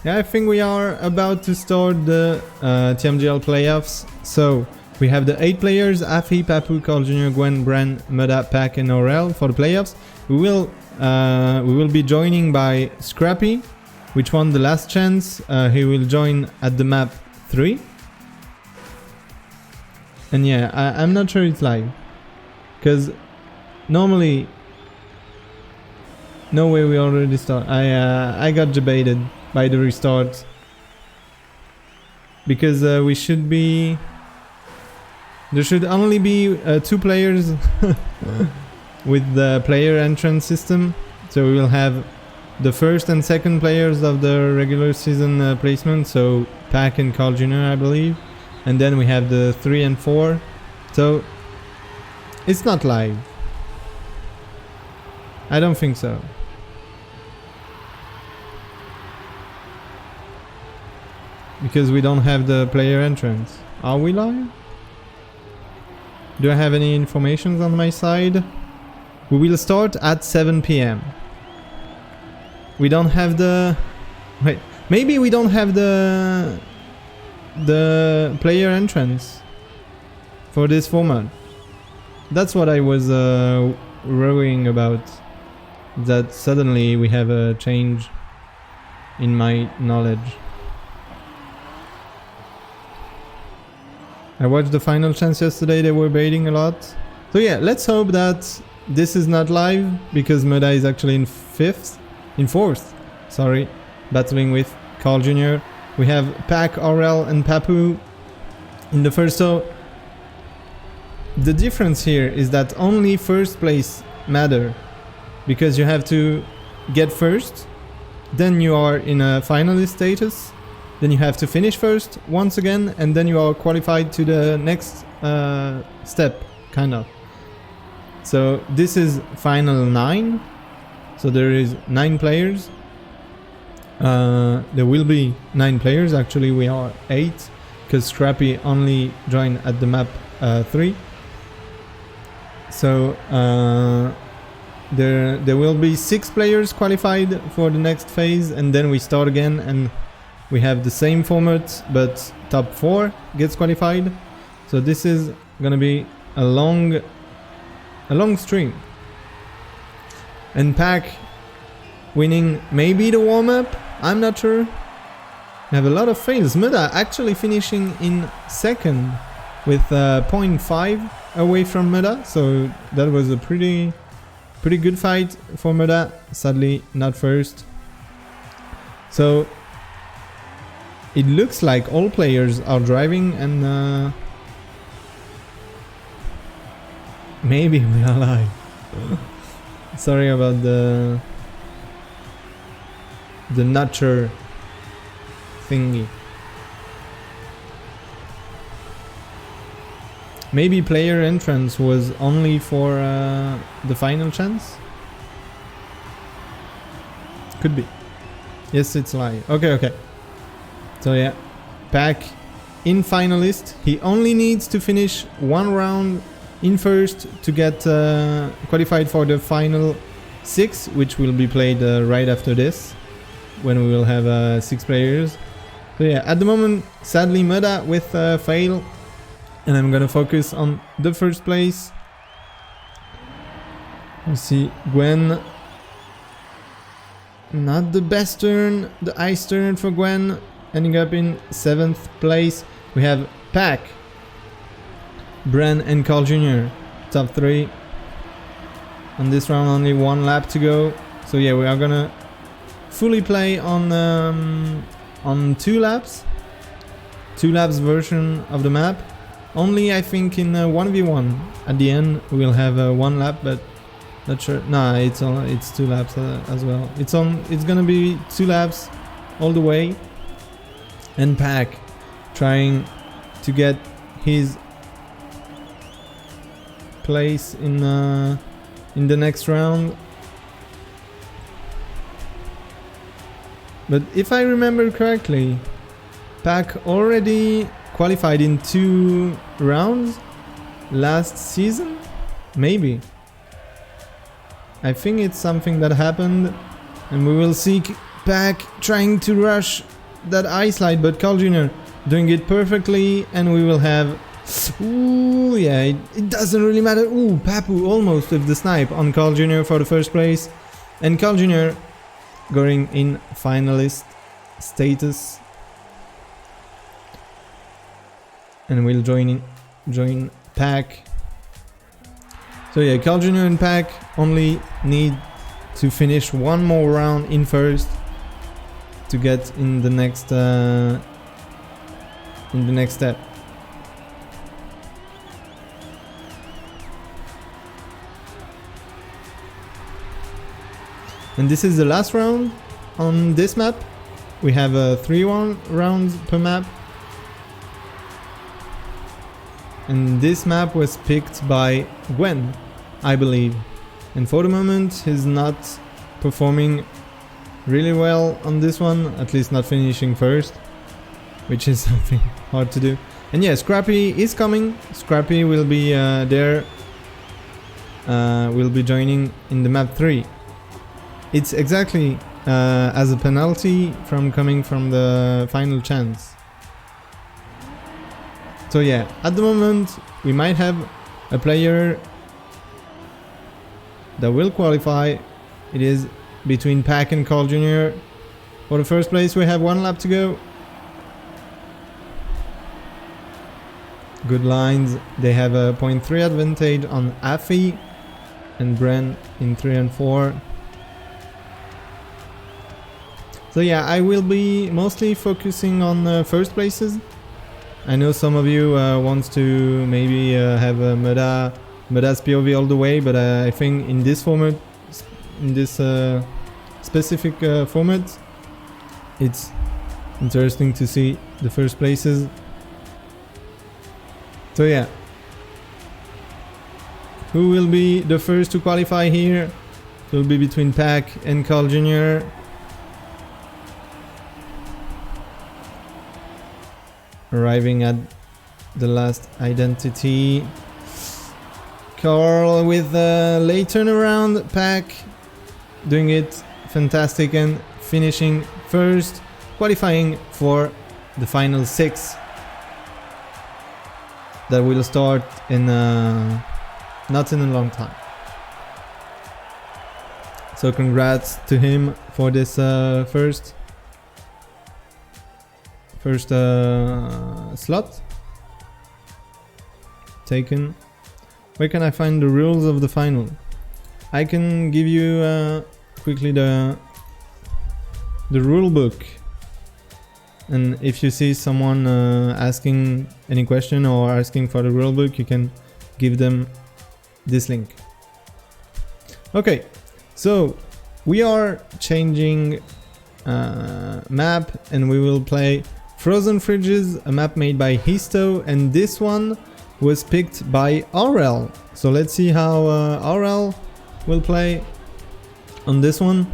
Yeah, I think we are about to start the TMGL playoffs. So we have the 8 players: Afi, Papu, Carl Jr., Gwen, Bran, Muda, Pack, and Aurel for the playoffs. We will be joining by Scrappy, which won the last chance. He will join at the map 3. And yeah, I'm not sure it's live, because normally, no way we already start. I got debated by the restart, because we should be. There should only be 2 players with the player entrance system. So we will have the first and second players of the regular season placement. So Pack and Carl Jr., I believe. And then we have the 3 and 4. So it's not live. I don't think so. Because we don't have the player entrance. Are we live? Do I have any information on my side? We will start at 7 PM. We don't have the... Wait, maybe we don't have the player entrance for this format. That's what I was worrying about. That suddenly we have a change in my knowledge. I watched the final chance yesterday, they were baiting a lot. So yeah, let's hope that this is not live, because Muda is actually in 4th, sorry, battling with Carl Jr. We have Pack, Aurel, and Papu in the first. So the difference here is that only first place matter, because you have to get first, then you are in a finalist status. Then you have to finish first once again, and then you are qualified to the next step, kind of. So this is final 9. So there is 9 players. There will be 9 players. Actually, we are 8, because Scrappy only joined at the map 3. So there will be 6 players qualified for the next phase, and then we start again, and we have the same format, but top 4 gets qualified. So this is gonna be a long stream. And Pack winning maybe the warm-up, I'm not sure. We have a lot of fails. Muda actually finishing in 2nd with 0.5 away from Muda. So that was a pretty good fight for Muda. Sadly, not first. So it looks like all players are driving, and maybe we are live. Sorry about the not sure thingy. Maybe player entrance was only for the final chance? Could be. Yes, it's live. Okay. So yeah, Pack in finalist. He only needs to finish 1 round in first to get qualified for the final 6, which will be played right after this, when we will have 6 players. So yeah, at the moment, sadly, Muda with fail, and I'm gonna focus on the first place. Let's see, Gwen. Not the best turn, the ice turn for Gwen. Ending up in 7th place. We have Pack, Bran, and Carl Jr. top 3. On this round, only 1 lap to go. So yeah, we are gonna fully play on 2 laps. 2 laps version of the map. Only I think in 1v1. At the end, we'll have 1 lap, but not sure. Nah, it's 2 laps as well. It's gonna be 2 laps all the way. And Pack trying to get his place in the next round. But if I remember correctly, Pack already qualified in 2 rounds last season? Maybe. I think it's something that happened, and we will see Pack trying to rush that ice slide, but Carl Jr. doing it perfectly, and we will have... Ooh, yeah, it doesn't really matter. Ooh, Papu almost with the snipe on Carl Jr. for the first place. And Carl Jr. going in finalist status. And we'll join Pack. So yeah, Carl Jr. and Pack only need to finish one more round in first to get in the next step. And this is the last round on this map. We have 3 rounds per map. And this map was picked by Gwen, I believe. And for the moment, he's not performing really well on this one, at least not finishing first, which is something hard to do. And yeah, Scrappy is coming. Scrappy will be there, will be joining in the map 3. It's exactly as a penalty from coming from the final chance. So yeah, at the moment we might have a player that will qualify. It is between Pack and Carl Jr. For the first place we have 1 lap to go. Good lines. They have a 0.3 advantage on Afi and Bren in 3 and 4. So yeah, I will be mostly focusing on first places. I know some of you wants to maybe have Meda's POV all the way, but I think in this format, in this specific format, it's interesting to see the first places. So yeah, who will be the first to qualify here? It will be between Pack and Carl Jr. Arriving at the last identity. Carl with a late turnaround. Pack doing it fantastic and finishing first, qualifying for the final 6 that will start in not in a long time. So congrats to him for this first slot taken. Where can I find the rules of the final? I can give you quickly the rule book, and if you see someone asking any question or asking for the rule book, you can give them this link. Okay, so we are changing map and we will play Frozen Fridges, a map made by Histo, and this one was picked by RL. So let's see how RL will play on this one.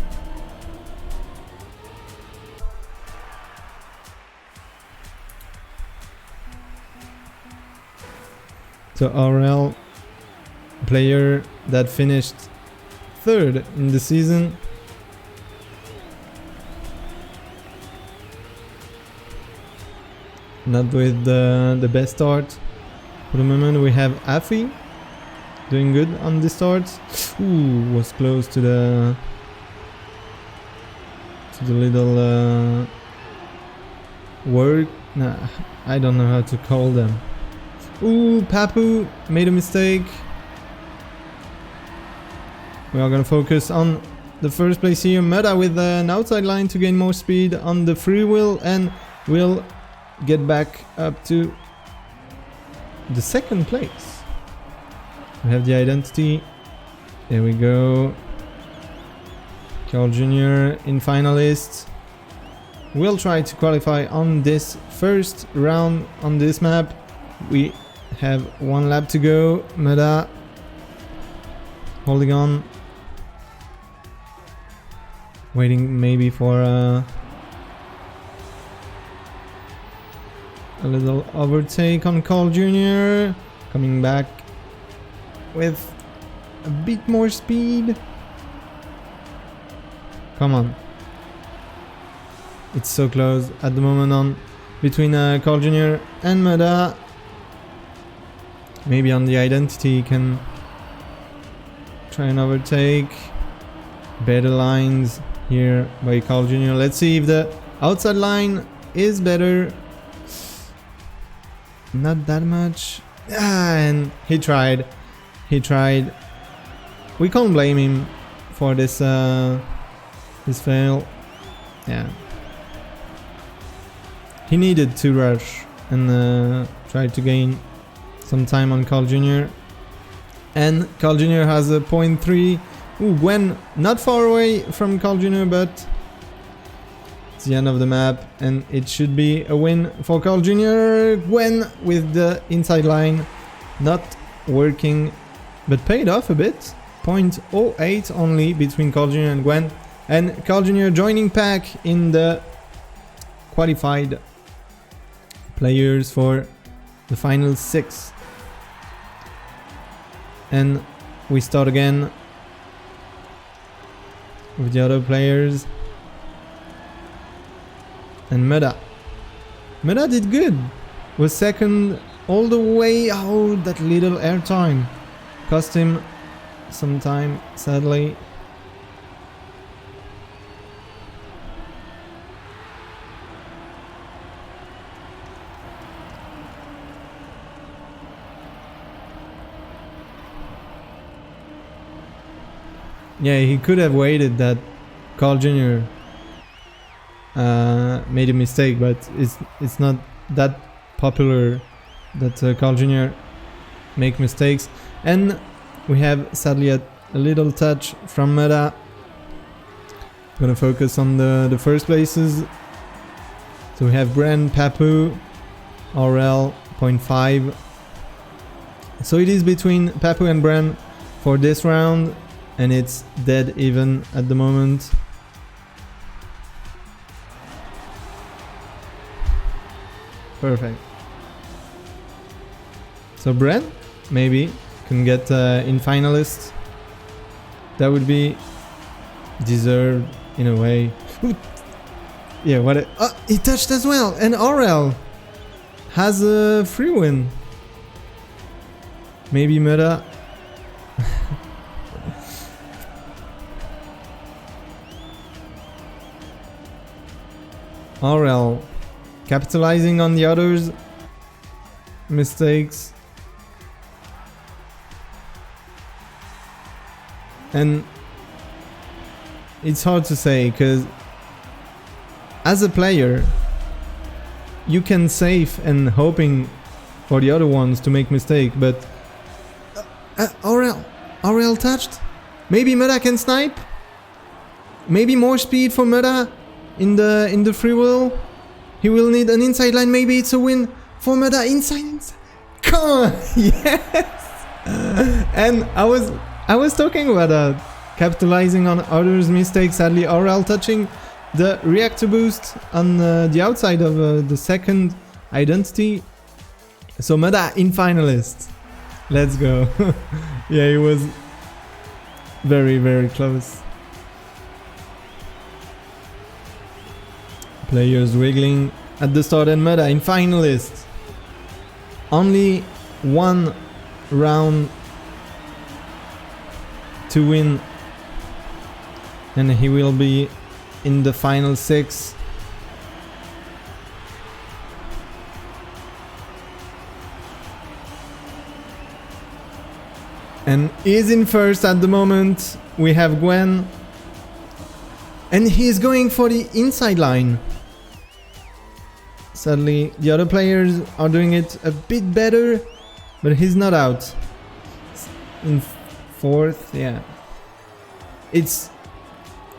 So RL, player that finished 3rd in the season. Not with the best start. For the moment we have Afi doing good on the start. Ooh, was close to the little word. Nah, I don't know how to call them. Ooh, Papu made a mistake. We are gonna focus on the first place here. Meta with an outside line to gain more speed on the free wheel, and will get back up to the 2nd place. We have the identity. There we go. Carl Jr. in finalists. We'll try to qualify on this first round on this map. We have 1 lap to go. Meda holding on. Waiting maybe for a little overtake on Carl Jr. Coming back with a bit more speed. Come on. It's so close at the moment on between Carl Jr. and Meda. Maybe on the identity he can try and overtake. Better lines here by Carl Jr. Let's see if the outside line is better. Not that much. And he tried. He tried. We can't blame him for this fail. Yeah. He needed to rush and try to gain some time on Carl Jr. And Carl Jr. has a 0.3. Ooh, Gwen not far away from Carl Jr., but it's the end of the map and it should be a win for Carl Jr. Gwen with the inside line not working, but paid off a bit. 0.08 only between Carl Jr. and Gwen. And Carl Jr. joining pack in the qualified players for the final 6. And we start again with the other players. And Meda did good. Was second all the way. Oh, that little airtime cost him some time, sadly. Yeah, he could have waited that Carl Jr. Made a mistake, but it's not that popular that Carl Jr. make mistakes. And we have sadly a little touch from Meda. Gonna focus on the first places. So we have Bren, Papu, RL 0.5. So it is between Papu and Bren for this round. And it's dead even at the moment. Perfect. So Brent maybe can get in finalists. That would be deserved in a way. Yeah, what a... Oh, he touched as well. And RL has a free win. Maybe Meda. RL capitalizing on the others' mistakes. And it's hard to say because as a player you can save and hoping for the other ones to make mistake, but RL touched. Maybe Meda can snipe. Maybe more speed for Meda. In the free will, he will need an inside line. Maybe it's a win for Meda. Inside. Come on, yes. And I was talking about capitalizing on others' mistakes. Sadly, RL touching the reactor boost on the outside of the second identity. So Meda in finalists. Let's go. Yeah, it was very, very close. Players wiggling at the start and Meda in finalists. Only one round to win and he will be in the final 6. And is in first at the moment. We have Gwen and he's going for the inside line. Sadly, the other players are doing it a bit better, but he's not out. In fourth, yeah. It's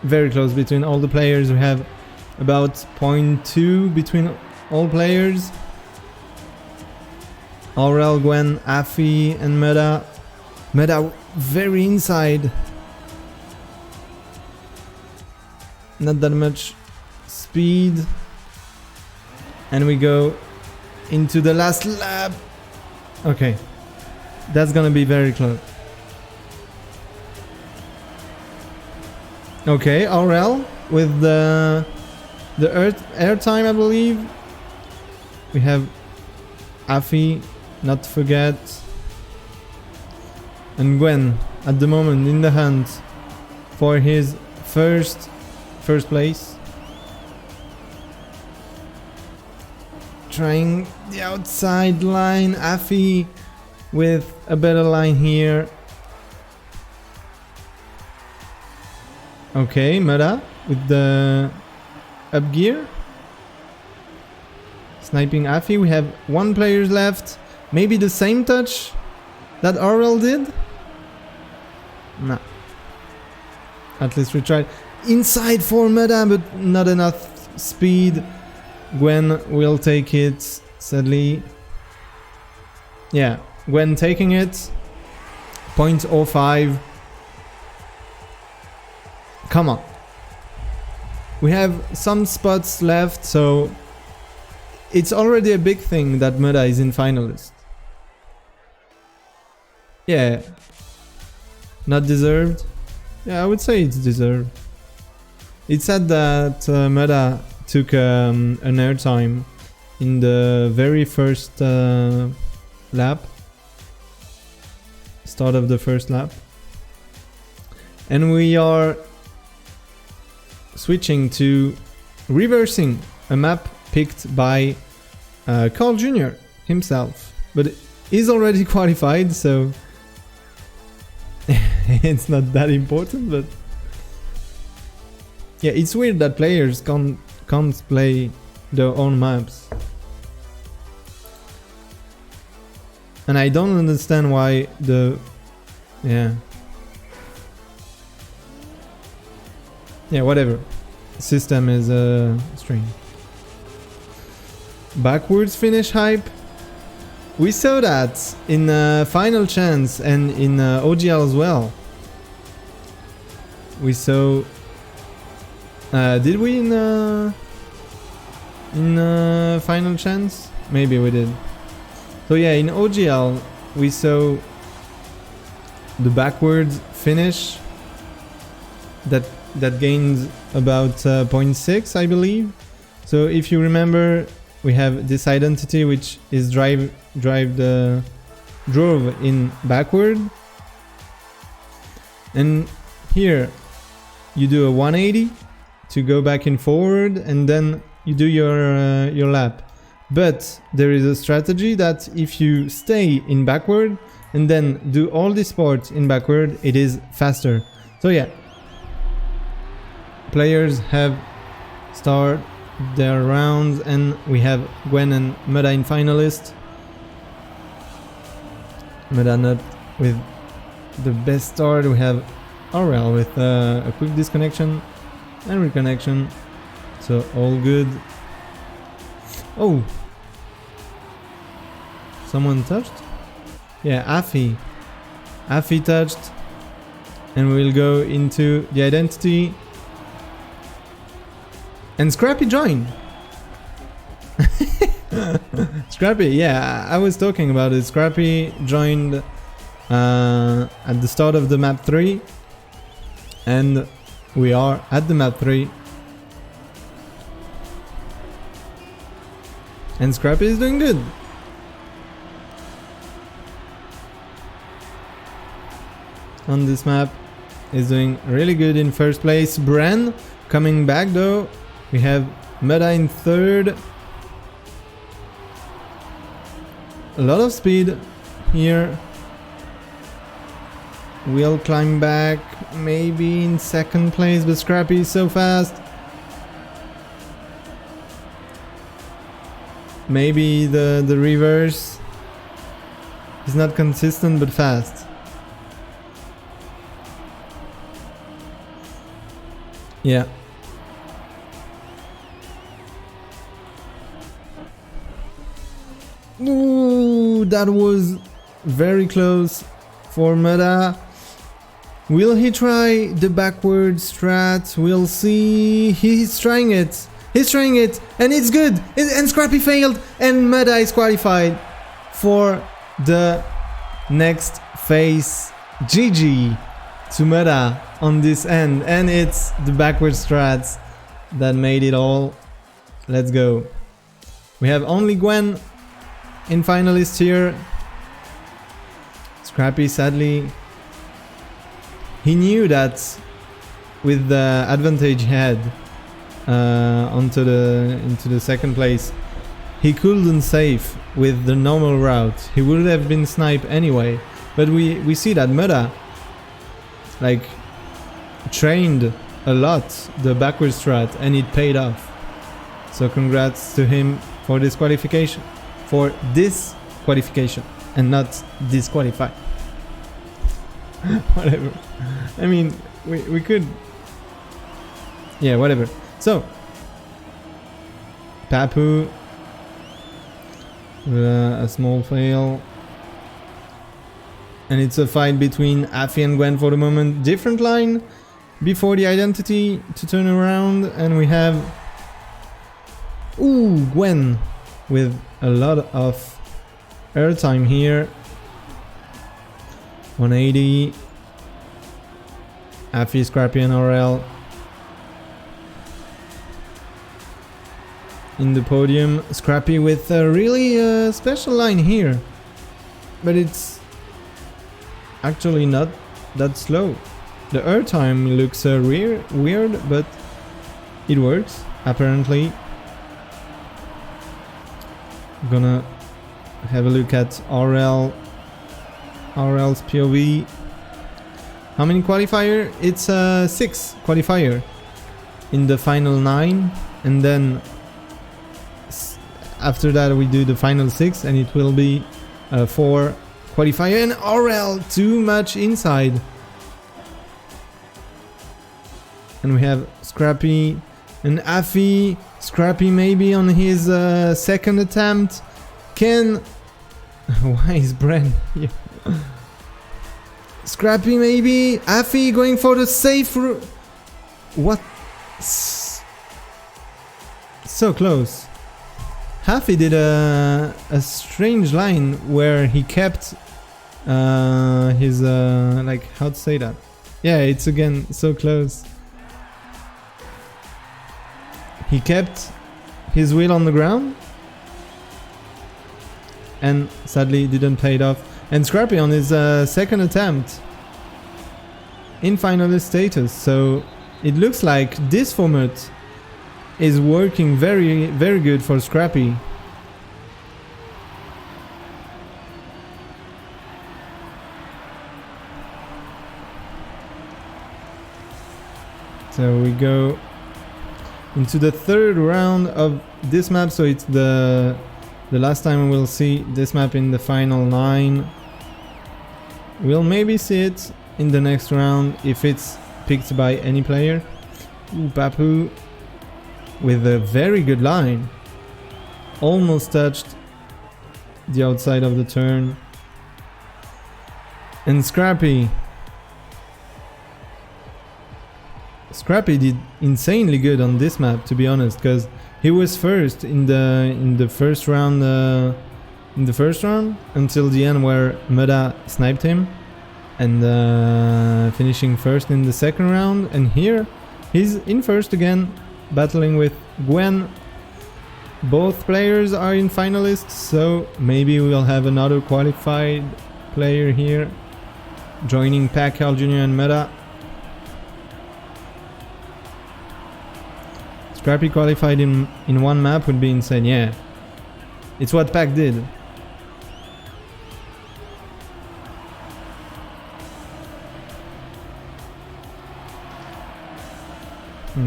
very close between all the players. We have about 0.2 between all players. RL, Gwen, Afi, and Meda. Meda very inside. Not that much speed. And we go into the last lap. Okay. That's gonna be very close. Okay, RL with the the airtime, I believe. We have Afi, not to forget. And Gwen, at the moment, in the hunt for his first place. Trying the outside line. Afi with a better line here. Okay, Meta with the up gear. Sniping Afi. We have 1 player left. Maybe the same touch that Aurel did? No. At least we tried. Inside for Meta, but not enough speed. Gwen will take it, sadly. Yeah, Gwen taking it. 0.05. Come on. We have some spots left, so it's already a big thing that Meta is in finalist. Yeah. Not deserved? Yeah, I would say it's deserved. It's sad that Meta took an airtime in the very first lap. Start of the first lap. And we are switching to reversing a map picked by Carl Jr. himself. But he's already qualified, so it's not that important, but yeah, it's weird that players can't play their own maps. And I don't understand why the... Yeah, whatever. System is strange. Backwards finish hype. We saw that in Final Chance and in OGL as well. We saw... did we in Final Chance? Maybe we did. So yeah, in OGL we saw the backwards finish that gains about 0.6, I believe. So if you remember, we have this identity which is drove in backward, and here you do a 180 to go back and forward, and then you do your lap. But there is a strategy that if you stay in backward and then do all the sports in backward, it is faster. So yeah, players have started their rounds, and we have Gwen and Meta in finalist. Meta not with the best start. We have Aurel with a quick disconnection and reconnection, so all good. Oh, someone touched? Yeah, Afi touched, and we'll go into the identity. And Scrappy joined. Scrappy, yeah, I was talking about it. Scrappy joined at the start of the map 3, and we are at the map 3. And Scrappy is doing good. On this map, is doing really good in first place. Bran coming back though. We have Meta in third. A lot of speed here. We'll climb back, maybe in second place, but Scrappy is so fast. Maybe the reverse is not consistent but fast. Yeah. Ooh, that was very close for Meta. Will he try the backward strat? We'll see. He's trying it. He's trying it, and it's good. And Scrappy failed, and Meta is qualified for the next phase. GG to Meta on this end, and it's the backward strats that made it all Let's go. We have only Gwen in finalists here. Scrappy, sadly, he knew that with the advantage he had into the second place, he couldn't save with the normal route. He would have been sniped anyway. But we see that Meda like trained a lot the backward strat and it paid off. So congrats to him for this qualification. For this qualification and not disqualify. Whatever. I mean, we could... Yeah, whatever. So, Papu, a small fail. And it's a fight between Afi and Gwen for the moment. Different line before the identity to turn around. And we have... Ooh, Gwen with a lot of airtime here. 180. Afi, Scrappy and RL in the podium. Scrappy with a really special line here. But it's actually not that slow. The airtime looks weird, but it works apparently. Gonna have a look at RL's POV. How many qualifier? It's 6 qualifier in the final 9, and then after that we do the final 6, and it will be 4 qualifier. And RL too much inside. And we have Scrappy and Afi. Scrappy maybe on his second attempt. Can... Why is Bren here? Scrappy maybe. Afi going for the safe route. What? So close. Afi did a strange line where he kept his... like, how to say that? Yeah, it's again so close. He kept his wheel on the ground and sadly didn't pay it off. And Scrappy on his second attempt in finalist status. So it looks like this format is working very, very good for Scrappy. So we go into the third round of this map, so it's the last time we'll see this map in the final 9. We'll maybe see it in the next round if it's picked by any player. Ooh, Papu with a very good line. Almost touched the outside of the turn. And Scrappy did insanely good on this map, to be honest, because he was first in the first round until the end where Meda sniped him, and finishing first in the second round. And here he's in first again, battling with Gwen. Both players are in finalists, so maybe we'll have another qualified player here joining Pac, Carl Jr. and Meda. Scrappy qualified in one map would be insane. Yeah, it's what Pac did.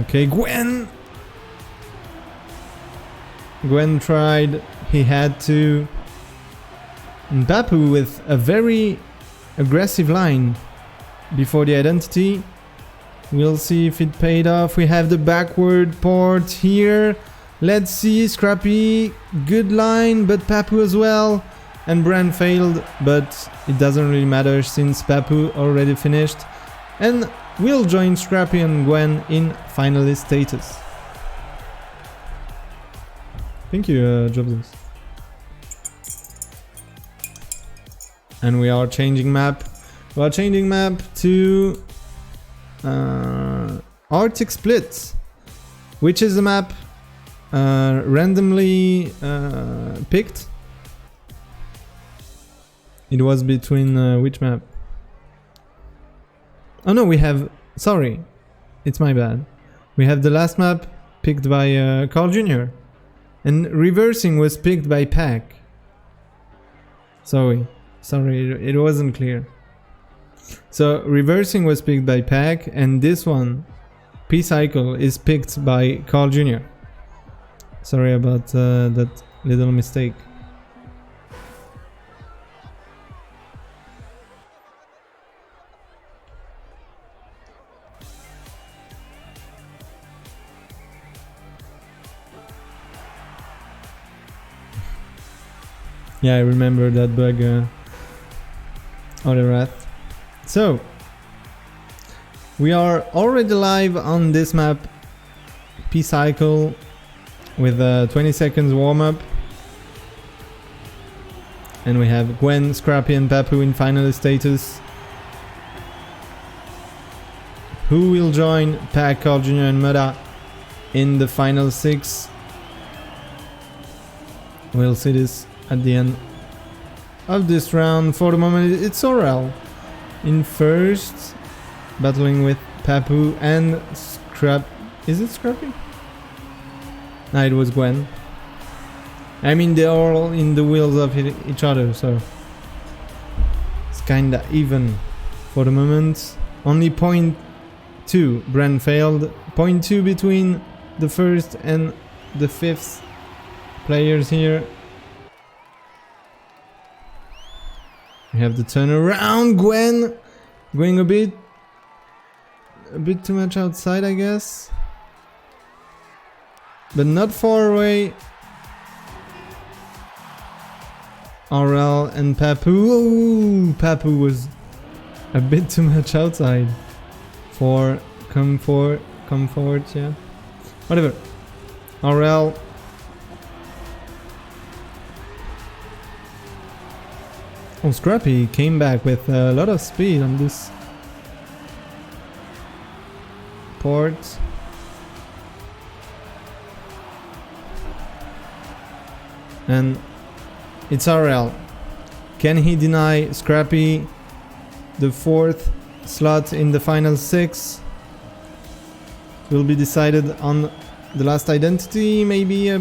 Okay, Gwen tried, he had to. And Papu with a very aggressive line before the identity. We'll see if it paid off. We have the backward port here. Let's see, Scrappy, good line, but Papu as well. And Bran failed, but it doesn't really matter since Papu already finished. And we'll join Scrappy and Gwen in finalist status. Thank you, Jobs. And we are changing map. We are changing map to Arctic Split, which is a map randomly picked. It was between which map? Oh no, we have... Sorry, it's my bad. We have the last map picked by Carl Jr. And reversing was picked by Pack. Sorry, it wasn't clear. So reversing was picked by Pack, and this one, P-Cycle, is picked by Carl Jr. Sorry about that little mistake. Yeah, I remember that bug on the Wrath. So, we are already live on this map, P-Cycle, with a 20 seconds warm-up. And we have Gwen, Scrappy and Papu in final status. Who will join Pack, Carl Jr. and Muda in the final 6? We'll see this at the end of this round. For the moment, it's Aurel in first, battling with Papu and Scrap. Is it Scrappy? No, it was Gwen. I mean, they're all in the wheels of each other, so it's kinda even for the moment. Only .2 Brand failed. .2 between the first and the fifth players here. We have the turnaround. Gwen going a bit too much outside, I guess, but not far away. Aurel and Papu. Ooh, Papu was a bit too much outside for comfort, yeah. Whatever. Aurel. Oh, Scrappy came back with a lot of speed on this port. And it's Aurel. Can he deny Scrappy the fourth slot in the final 6? Will be decided on the last identity. Maybe a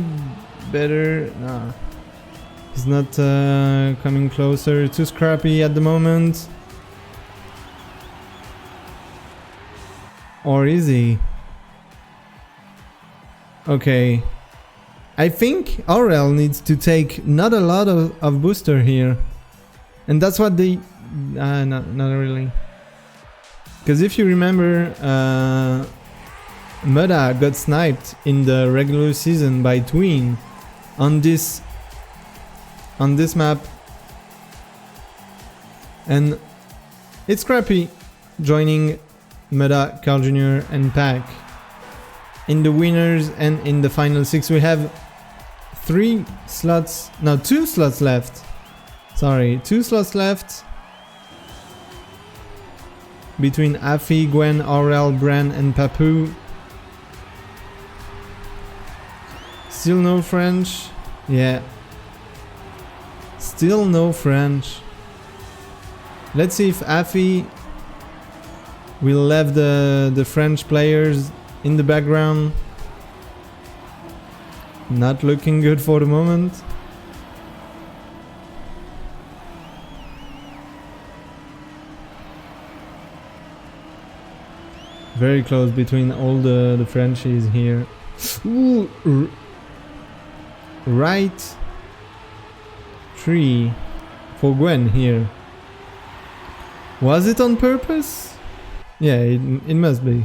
better... Nah. He's not coming closer to Scrappy at the moment. Or is he? Okay. I think Aurel needs to take not a lot of booster here. And that's what they... not really. Because if you remember, Muda got sniped in the regular season by Tween on this map. And it's Scrappy joining Muda, Carl Jr. and Pack in the winners, and in the final 6 we have 2 slots left. Sorry, 2 slots left between Afi, Gwen, Aurel, Bran and Papu. Still no French. Yeah. Still no French. Let's see if Afi will leave the French players in the background. Not looking good for the moment. Very close between all the Frenchies here. Ooh, right tree for Gwen here. Was it on purpose? Yeah, it must be.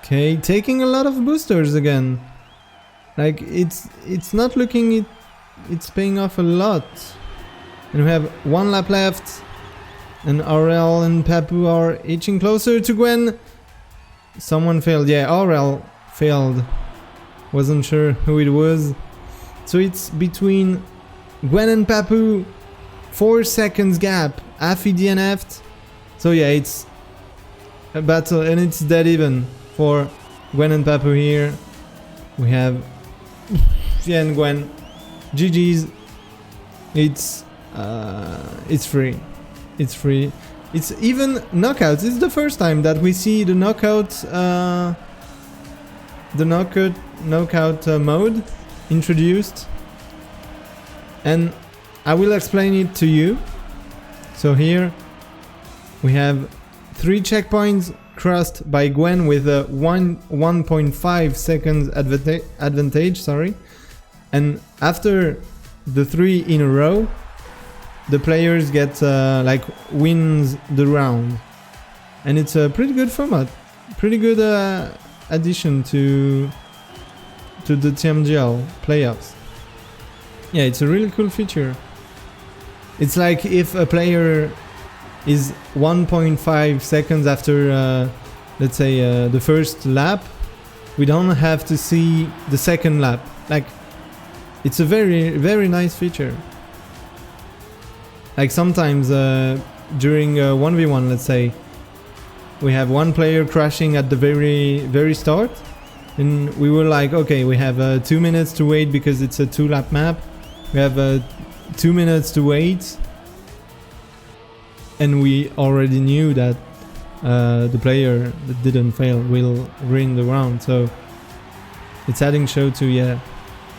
Okay, taking a lot of boosters again. Like, it's not looking it's paying off a lot. And we have 1 lap left. And Aurel and Papu are inching closer to Gwen. Someone failed. Yeah, Aurel failed. Wasn't sure who it was. So it's between Gwen and Papu. 4 seconds gap. Afi DNF'd. So yeah, it's a battle and it's dead even for Gwen and Papu here. We have Fia and Gwen. GG's. It's free. It's free. It's even knockouts. It's the first time that we see the knockout mode introduced, and I will explain it to you. So here we have 3 checkpoints crossed by Gwen with a 1.5 seconds advantage, sorry. And after the 3 in a row, the players get like wins the round, and it's a pretty good format, pretty good addition to the TMGL playoffs. Yeah, it's a really cool feature. It's like if a player is 1.5 seconds after, let's say, the first lap, we don't have to see the second lap. Like, it's a very, very nice feature. Like sometimes during 1v1, let's say, we have one player crashing at the very, very start, and we were like, okay, we have 2 minutes to wait because it's a 2-lap map. We have 2 minutes to wait, and we already knew that the player that didn't fail will win the round. So it's adding show to, yeah,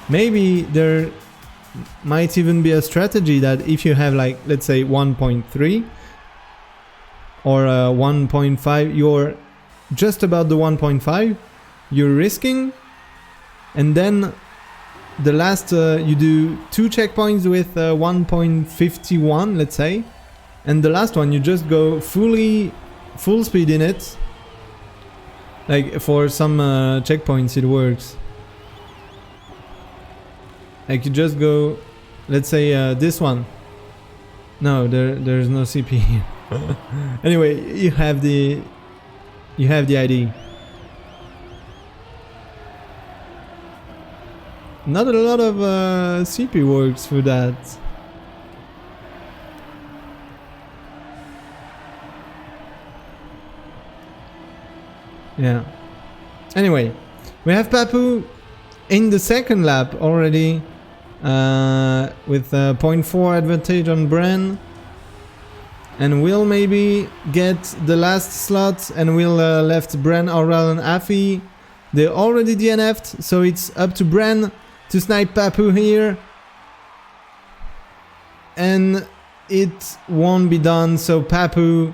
maybe there might even be a strategy that if you have, like, let's say 1.3 or 1.5, you're just about the 1.5, you're risking, and then the last you do 2 checkpoints with 1.51, let's say, and the last one you just go full speed in it. Like for some checkpoints it works. Like you just go, let's say this one. No, there's no CP here. Anyway, you have the ID. Not a lot of CP works for that. Yeah. Anyway, we have Papu in the second lap already, with 0.4 advantage on Bren, and will maybe get the last slot, and will left Bren, Aurel and Afi. They already DNF'd, so it's up to Bren to snipe Papu here, and it won't be done. So Papu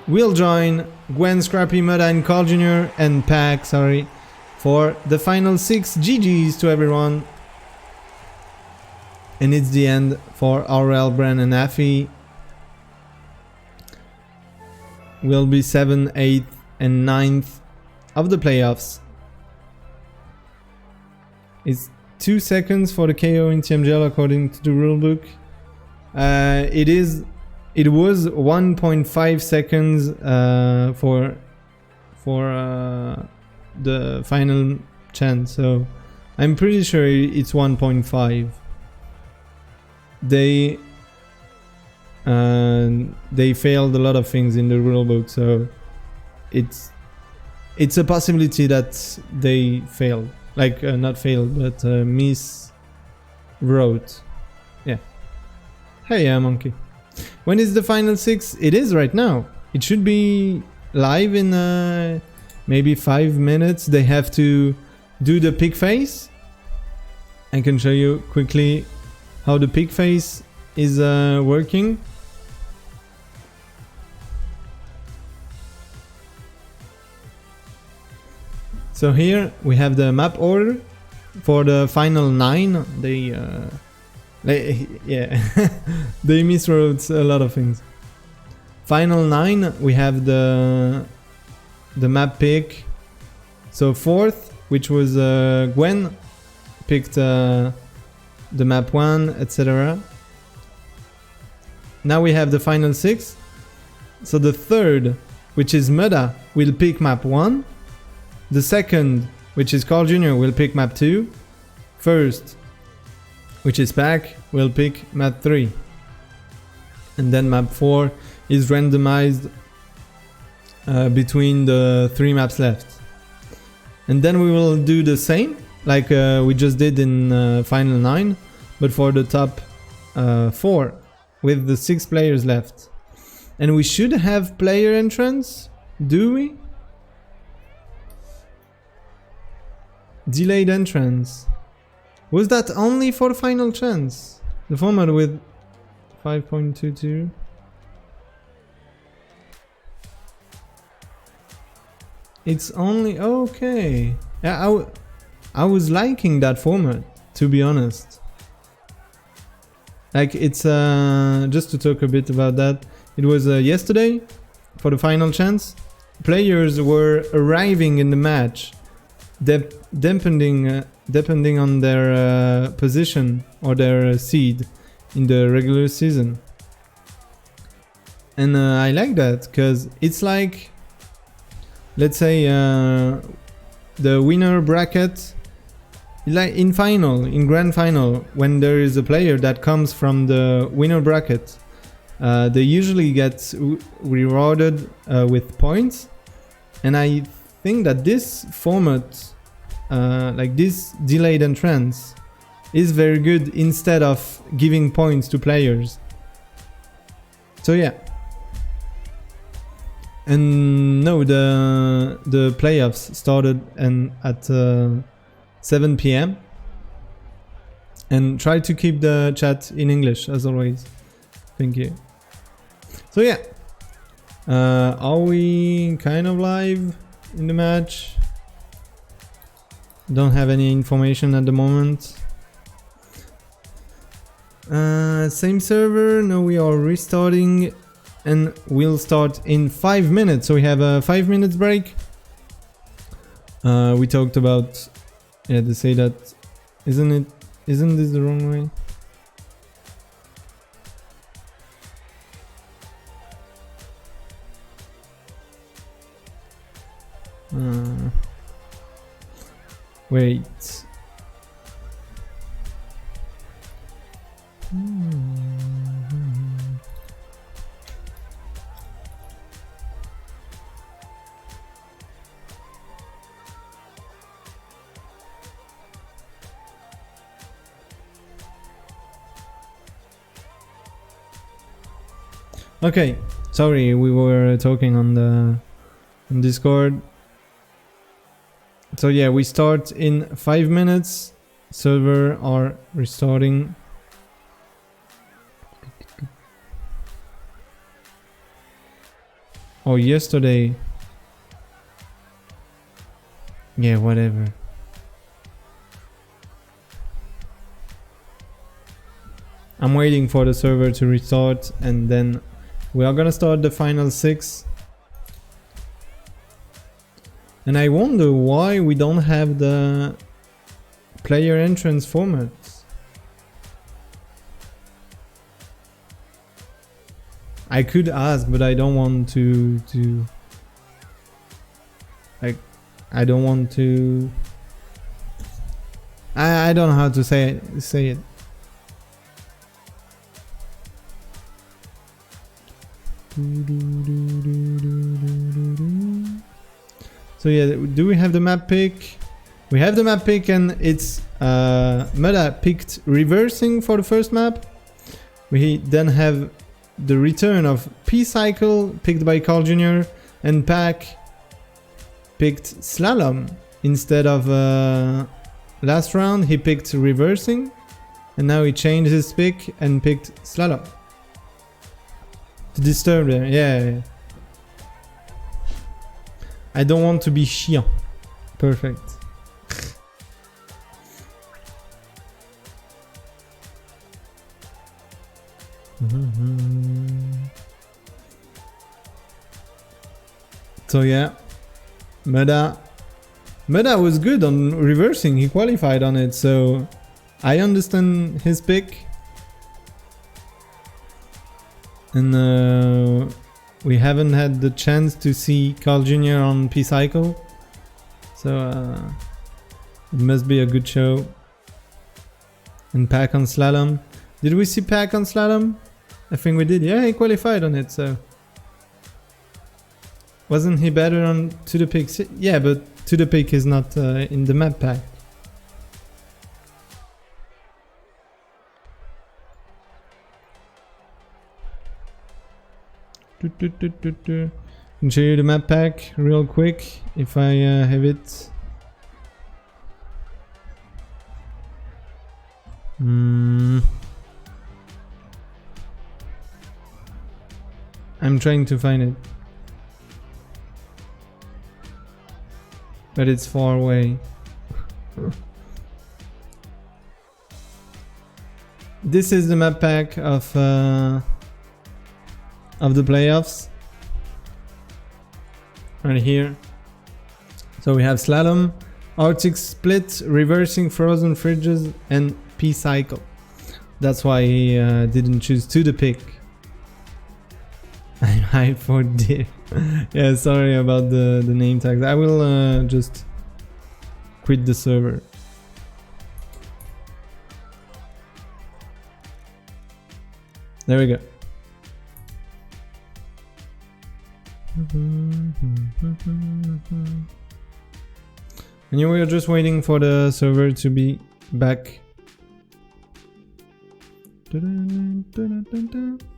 will join Gwen, Scrappy, Muda, and Carl Jr. and Pack, sorry, for the final 6. GG's to everyone. And it's the end for Aurel, Bren, and Afi. Will be 7th, 8th, and 9th of the playoffs. It's 2 seconds for the KO in TMGL according to the rulebook. It was 1.5 seconds for the final chance, so I'm pretty sure it's 1.5. They failed a lot of things in the rulebook, so it's a possibility that they failed. Like not failed, but miswrote. Yeah. Hey, monkey. When is the final 6? It is right now. It should be live in maybe 5 minutes. They have to do the pick phase. I can show you quickly how the pick phase is working. So here we have the map order for the final 9. They miswrote a lot of things. Final 9, we have the map pick. So 4th, which was Gwen, picked the map 1, etc. Now we have the final 6. So the 3rd, which is Muda, will pick map 1. The 2nd, which is Carl Jr., will pick map 2. 1st, which is Pack, will pick map 3. And then map 4 is randomized between the 3 maps left. And then we will do the same, like we just did in Final 9, but for the top 4, with the 6 players left. And we should have player entrance, do we? Delayed entrance. Was that only for the final chance? The format with 5.22. It's only... okay. Yeah, I was liking that format, to be honest. Like, it's... just to talk a bit about that. It was yesterday, for the final chance. Players were arriving in the match, depending on their position or their seed in the regular season. And I like that, because it's like... let's say the winner bracket, like in grand final, when there is a player that comes from the winner bracket, they usually get rewarded with points. And I think that this format, like this delayed entrance, is very good instead of giving points to players. So yeah. And no, the playoffs started at 7 p.m. And try to keep the chat in English as always. Thank you. So yeah, are we kind of live in the match? Don't have any information at the moment. Same server. No, we are restarting. And we'll start in 5 minutes. So we have a 5 minutes break. We talked about, yeah, to say that, isn't this the wrong way? Wait. Okay, sorry, we were talking on Discord. So yeah, we start in 5 minutes. Server are restarting. Oh, yesterday. Yeah, whatever. I'm waiting for the server to restart and then we are gonna start the final 6. And I wonder why we don't have the player entrance format. I could ask, but I don't want to like, I don't want to... I don't know how to say it. So yeah, do we have the map pick? We have the map pick and it's Meta picked reversing for the first map. We then have the return of P-Cycle picked by Carl Jr. and Pack picked Slalom instead of last round he picked reversing and now he changed his pick and picked Slalom. To disturb them, yeah. I don't want to be chiant. Perfect. So yeah, Meda was good on reversing, he qualified on it, so I understand his pick. And we haven't had the chance to see Carl Jr. on P-Cycle, so it must be a good show. And Pack on Slalom. Did we see Pack on Slalom? I think we did. Yeah, he qualified on it, so... Wasn't he better on to the pick? Yeah, but To the Peak is not in the map pack. Can show you the map pack real quick if I have it. I'm trying to find it, but it's far away. This is the map pack of the playoffs right here. So we have Slalom, Arctic Split, Reversing Frozen Fridges, and P-Cycle. That's why he didn't choose To The Pick. I'm hyped for Div. Yeah, sorry about the name tags. I will just quit the server. There we go. And we are just waiting for the server to be back.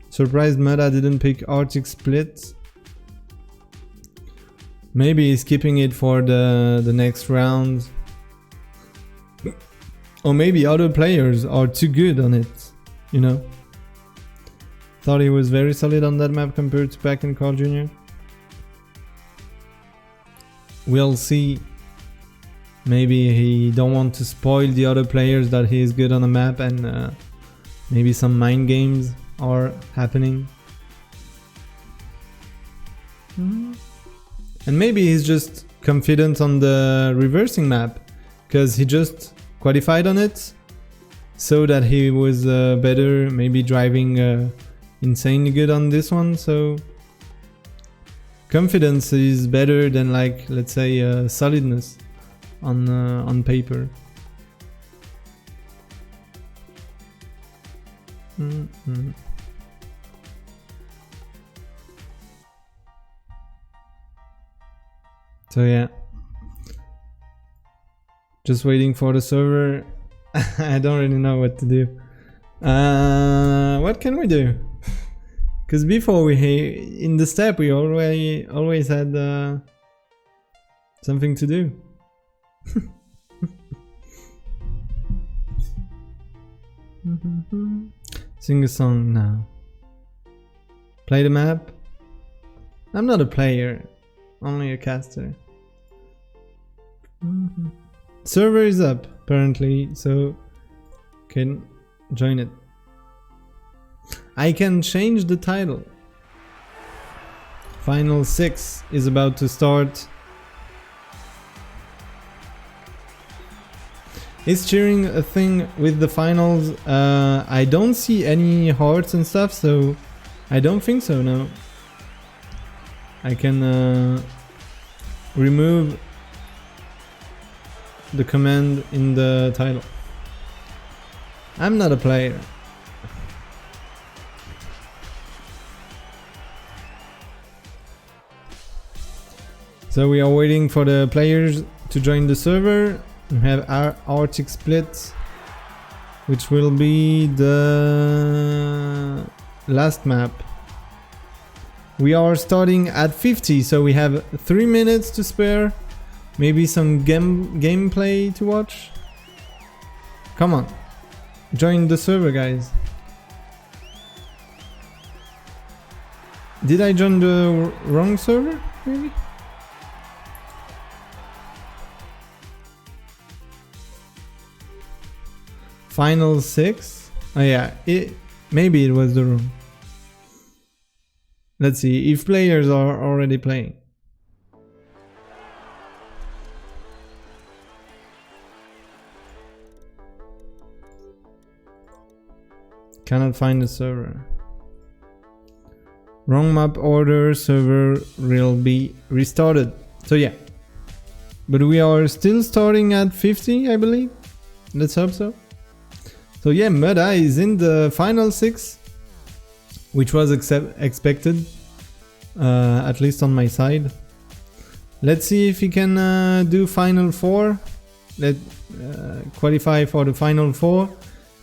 Surprised Meta didn't pick Arctic Split. Maybe he's keeping it for the next round. Or maybe other players are too good on it, you know. Thought he was very solid on that map compared to Pack and Carl Jr. We'll see. Maybe he don't want to spoil the other players that he is good on a map, and maybe some mind games are happening. And maybe he's just confident on the reversing map because he just qualified on it, so that he was better, maybe driving insanely good on this one. So confidence is better than, like, let's say solidness on paper. So yeah, just waiting for the server. I don't really know what to do. What can we do? Because before in the step we always had something to do. Sing a song now. Play the map. I'm not a player, only a caster. Server is up apparently, so can join it. I can change the title. Final 6 is about to start. Is cheering a thing with the finals? I don't see any hearts and stuff, so I don't think so, no. I can remove the command in the title. I'm not a player. So we are waiting for the players to join the server. We have our Arctic Split, which will be the last map. We are starting at 50, so we have 3 minutes to spare. Maybe some gameplay to watch. Come on, join the server, guys. Did I join the wrong server, maybe? Final 6? Oh yeah, maybe it was the room. Let's see if players are already playing. Cannot find the server. Wrong map order, server will be restarted. So yeah. But we are still starting at 50, I believe. Let's hope so. So yeah, Meta is in the final 6, which was expected, at least on my side. Let's see if he can do Final 4. Let qualify for the Final 4.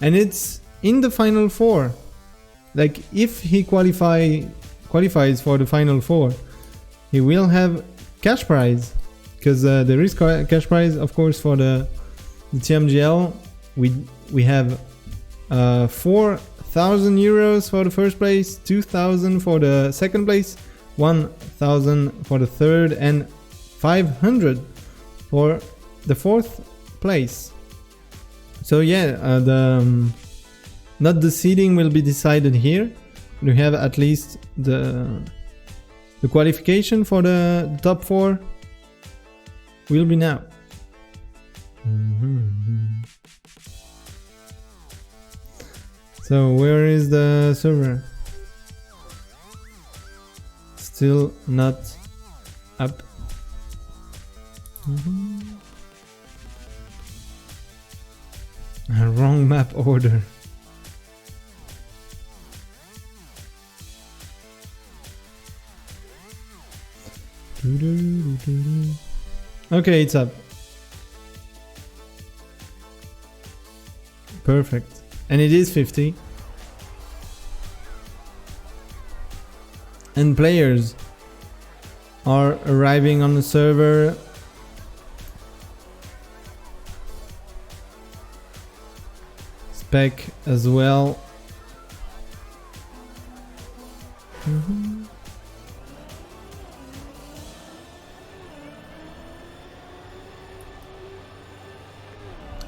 And it's in the Final 4. Like, if he qualifies for the Final 4, he will have cash prize. Because there is cash prize, of course, for the TMGL. We have 4,000 euros for the first place, 2,000 for the second place, 1,000 for the third, and 500 for the fourth place. So yeah, not the seeding will be decided here. We have at least the qualification for the top 4 will be now. So where is the server? Still not up. Wrong map order. Okay, it's up. Perfect. And it is 50. And players are arriving on the server. Spec as well.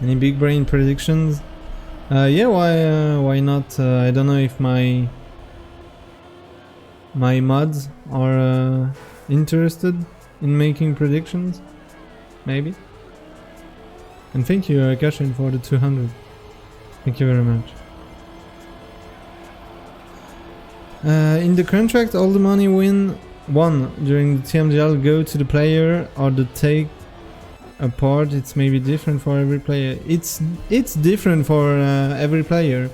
Any big brain predictions? Yeah, why not? I don't know if my mods are interested in making predictions. Maybe. And thank you, Kashin, for the 200. Thank you very much. In the contract, all the money won during the TMGL go to the player, or the take apart. It's maybe different for every player. It's different for every player.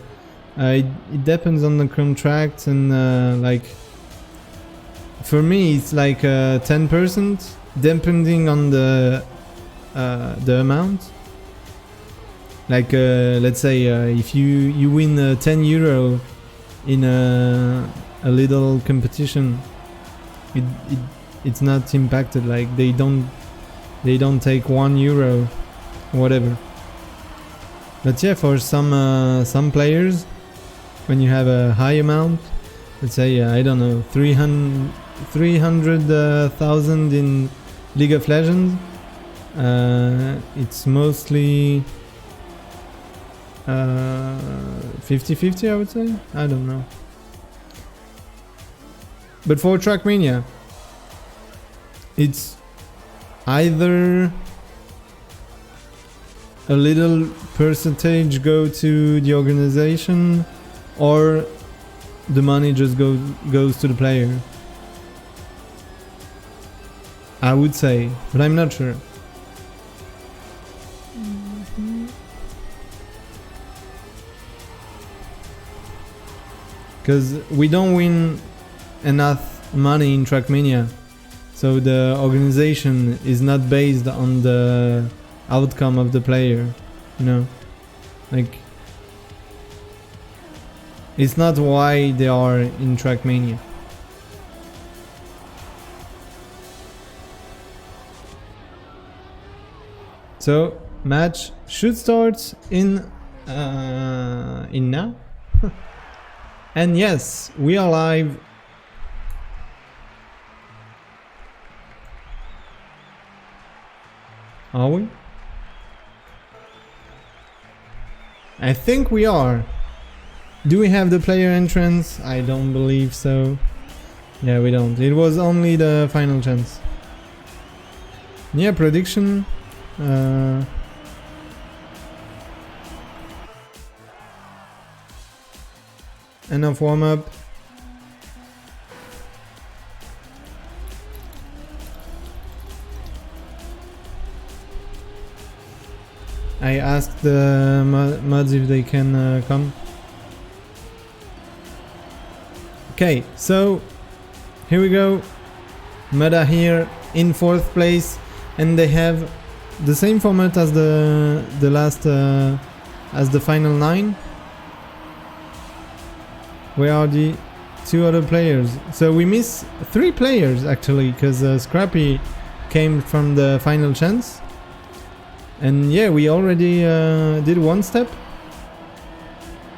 It depends on the contract, and like for me it's like 10% depending on the amount. Like let's say if you win 10 euro in a little competition, it's not impacted. Like they don't take 1 euro, whatever. But yeah, for some players, when you have a high amount, let's say I don't know, 300,000 in League of Legends, it's mostly 50-50, I would say. I don't know. But for Trackmania, it's either a little percentage go to the organization, or the money just goes to the player. I would say, but I'm not sure. Because we don't win enough money in Trackmania. So the organization is not based on the outcome of the player, you know? Like, it's not why they are in Trackmania. So, match should start in now. And yes, we are live. Are we? I think we are. Do we have the player entrance? I don't believe so. Yeah, we don't. It was only the final chance. Yeah, prediction. Enough warm-up. I asked the mods if they can come. Okay, so here we go. Meta here in 4th place, and they have the same format as the last as the final 9. Where are the 2 other players? So we miss 3 players actually, because Scrappy came from the final chance. And yeah, we already did 1 step.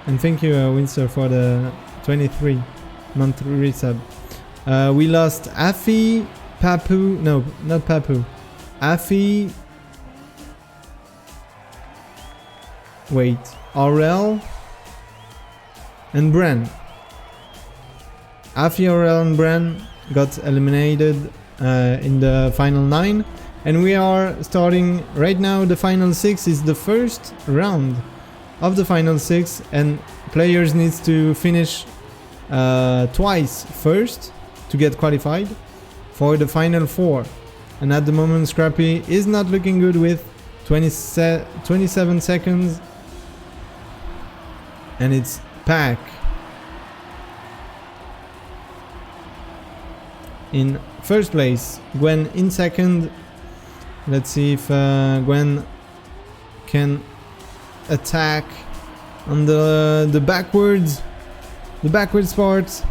And thank you, Winster, for the 23-month resub. We lost Afi, Papu, no, not Papu. Afi, wait, Aurel, and Bran. Afi, Aurel, and Bran got eliminated in the final 9. And we are starting right now. The final 6 is the first round of the final 6, and players needs to finish twice first to get qualified for the final 4. And at the moment Scrappy is not looking good with 27 seconds, and it's Pack in first place, Gwen in second. Let's see if Gwen can attack on the backwards part.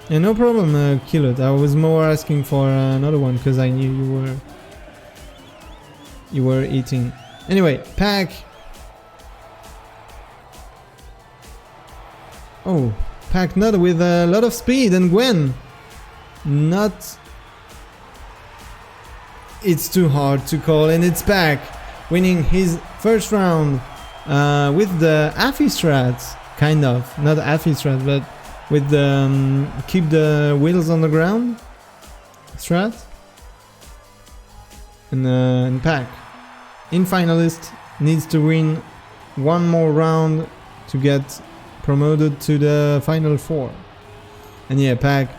Yeah, no problem, kill it. I was more asking for another one because I knew you were eating. Anyway, Pack. Oh, Pack not with a lot of speed, and Gwen not. It's too hard to call, and it's Pack winning his first round with the Afi strats, kind of. Not Afi strat, but with the keep the wheels on the ground strat. And Pack, in finalist, needs to win 1 more round to get promoted to the final 4. And yeah, Pack,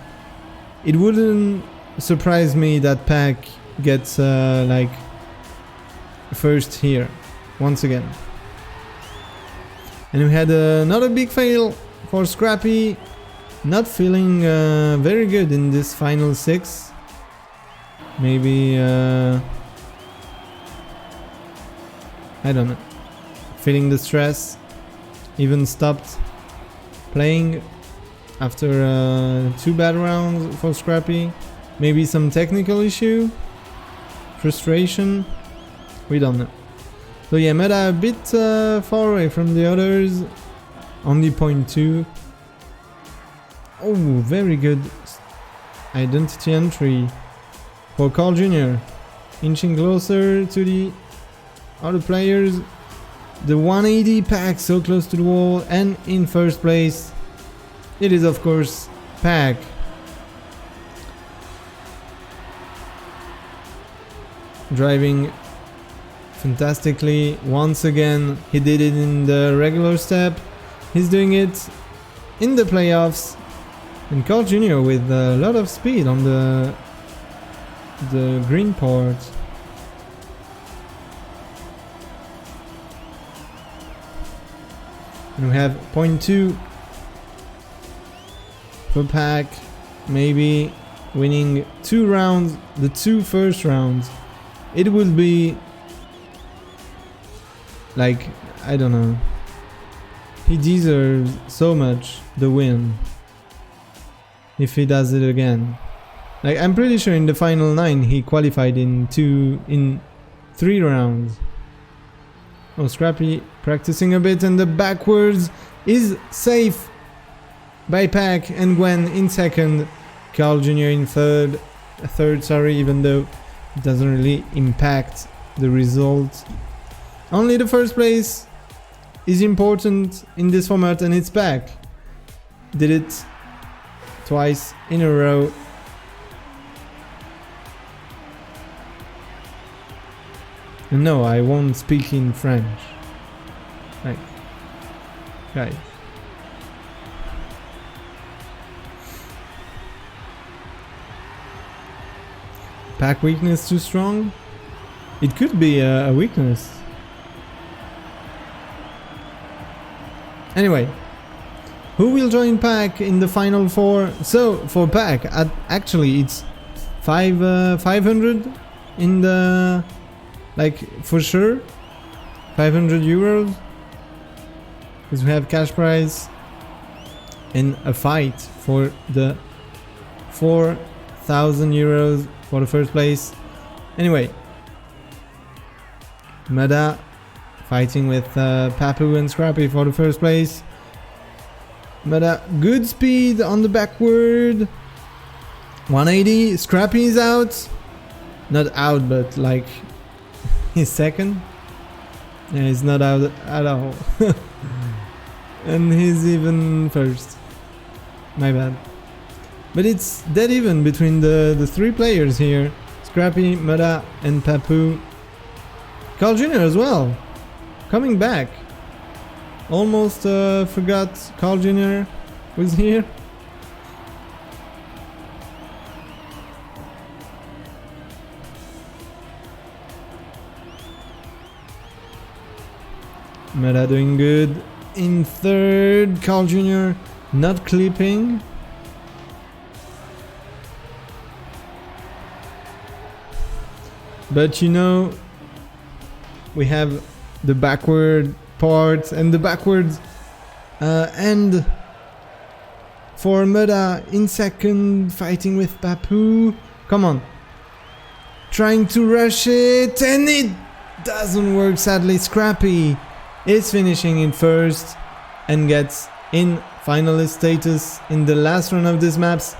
it wouldn't surprise me that Pack gets like first here once again. And we had another big fail for Scrappy, not feeling very good in this final 6. Maybe I don't know, feeling the stress, even stopped playing after 2 bad rounds for Scrappy. Maybe some technical issue, frustration, we don't know. So yeah, Meta a bit far away from the others, only 0.2. Oh, very good identity entry for Carl Jr. Inching closer to the other players. The 180 Pack so close to the wall, and in first place it is of course Pack. Driving fantastically once again. He did it in the regular step, he's doing it in the playoffs, and Carl Jr. with a lot of speed on the green part. And we have 0.2 for Pack, maybe winning 2 rounds, the 2 first rounds. It will be like, I don't know, he deserves so much the win if he does it again. Like, I'm pretty sure in the final 9 he qualified in 3 rounds. Oh, Scrappy practicing a bit, and the backwards is safe by Pack, and Gwen in second, Carl Jr. in third, even though it doesn't really impact the result. Only the first place is important in this format, and it's Pack. Did it twice in a row. No, I won't speak in French. Like, guys. Pack weakness too strong? It could be a weakness. Anyway, who will join Pack in the final 4? So, for Pack, actually it's 500 in the, like, for sure, 500 euros, because we have cash prize and a fight for the 4,000 euros for the first place. Anyway, Mada fighting with Papu and Scrappy for the first place. Mada, good speed on the backward. 180. Scrappy is out. Not out, but like he's second. Yeah, he's not out at all. And he's even first. My bad. But it's dead even between the three players here. Scrappy, Mada, and Papu. Carl Jr. as well. Coming back. Almost forgot Carl Jr. was here. Mada doing good. In third, Carl Jr. not clipping. But you know, we have the backward part and the backwards end for Mada in second, fighting with Papu. Come on. Trying to rush it, and it doesn't work, sadly. Scrappy is finishing in first and gets in finalist status in the last run of this maps.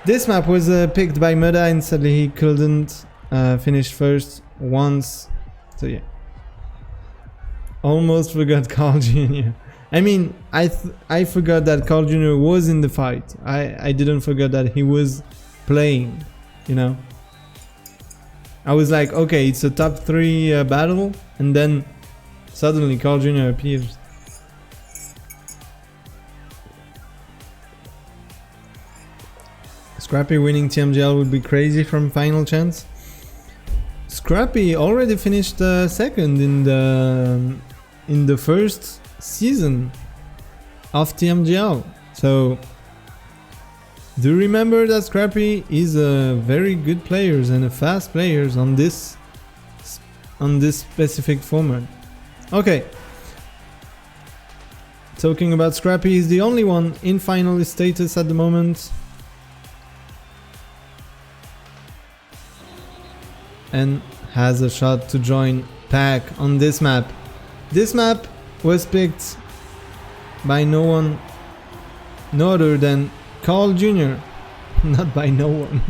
This map was picked by Mada, and sadly he couldn't finish first once. So yeah. Almost forgot Carl Jr. I mean, I forgot that Carl Jr. was in the fight. I didn't forget that he was playing, you know. I was like, okay, it's a top 3 battle, and then suddenly Carl Jr. appears. Scrappy winning TMGL would be crazy from final chance. Scrappy already finished second in the first season of TMGL. So do remember that Scrappy is a very good player and a fast player on this specific format. Okay. Talking about Scrappy, he's the only one in finalist status at the moment. And has a shot to join Pack on this map. This map was picked by no other than Carl Jr. Not by no one.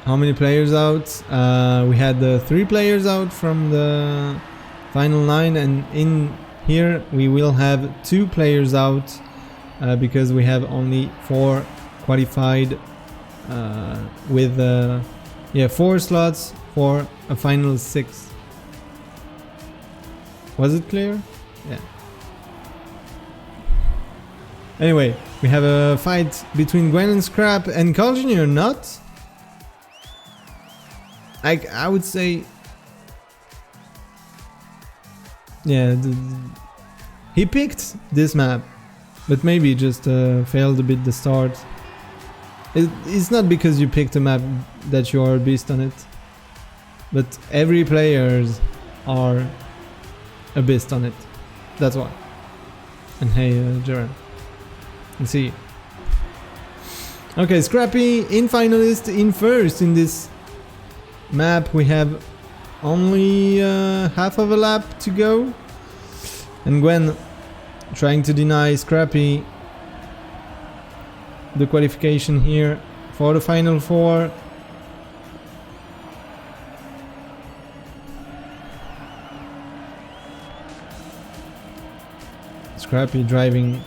How many players out? We had 3 players out from the final 9, and in here we will have 2 players out. Because we have only 4 qualified with 4 slots for a final 6. Was it clear? Yeah. Anyway, we have a fight between Gwen and Scrap and Carl Jr. not. I would say, yeah, he picked this map. But maybe just failed a bit the start. It's not because you picked a map that you are a beast on it. But every players are a beast on it. That's why. And hey, Jaron. Let's see. Okay, Scrappy in finalist in first in this map. We have only half of a lap to go. And Gwen trying to deny Scrappy the qualification here for the final 4. Scrappy driving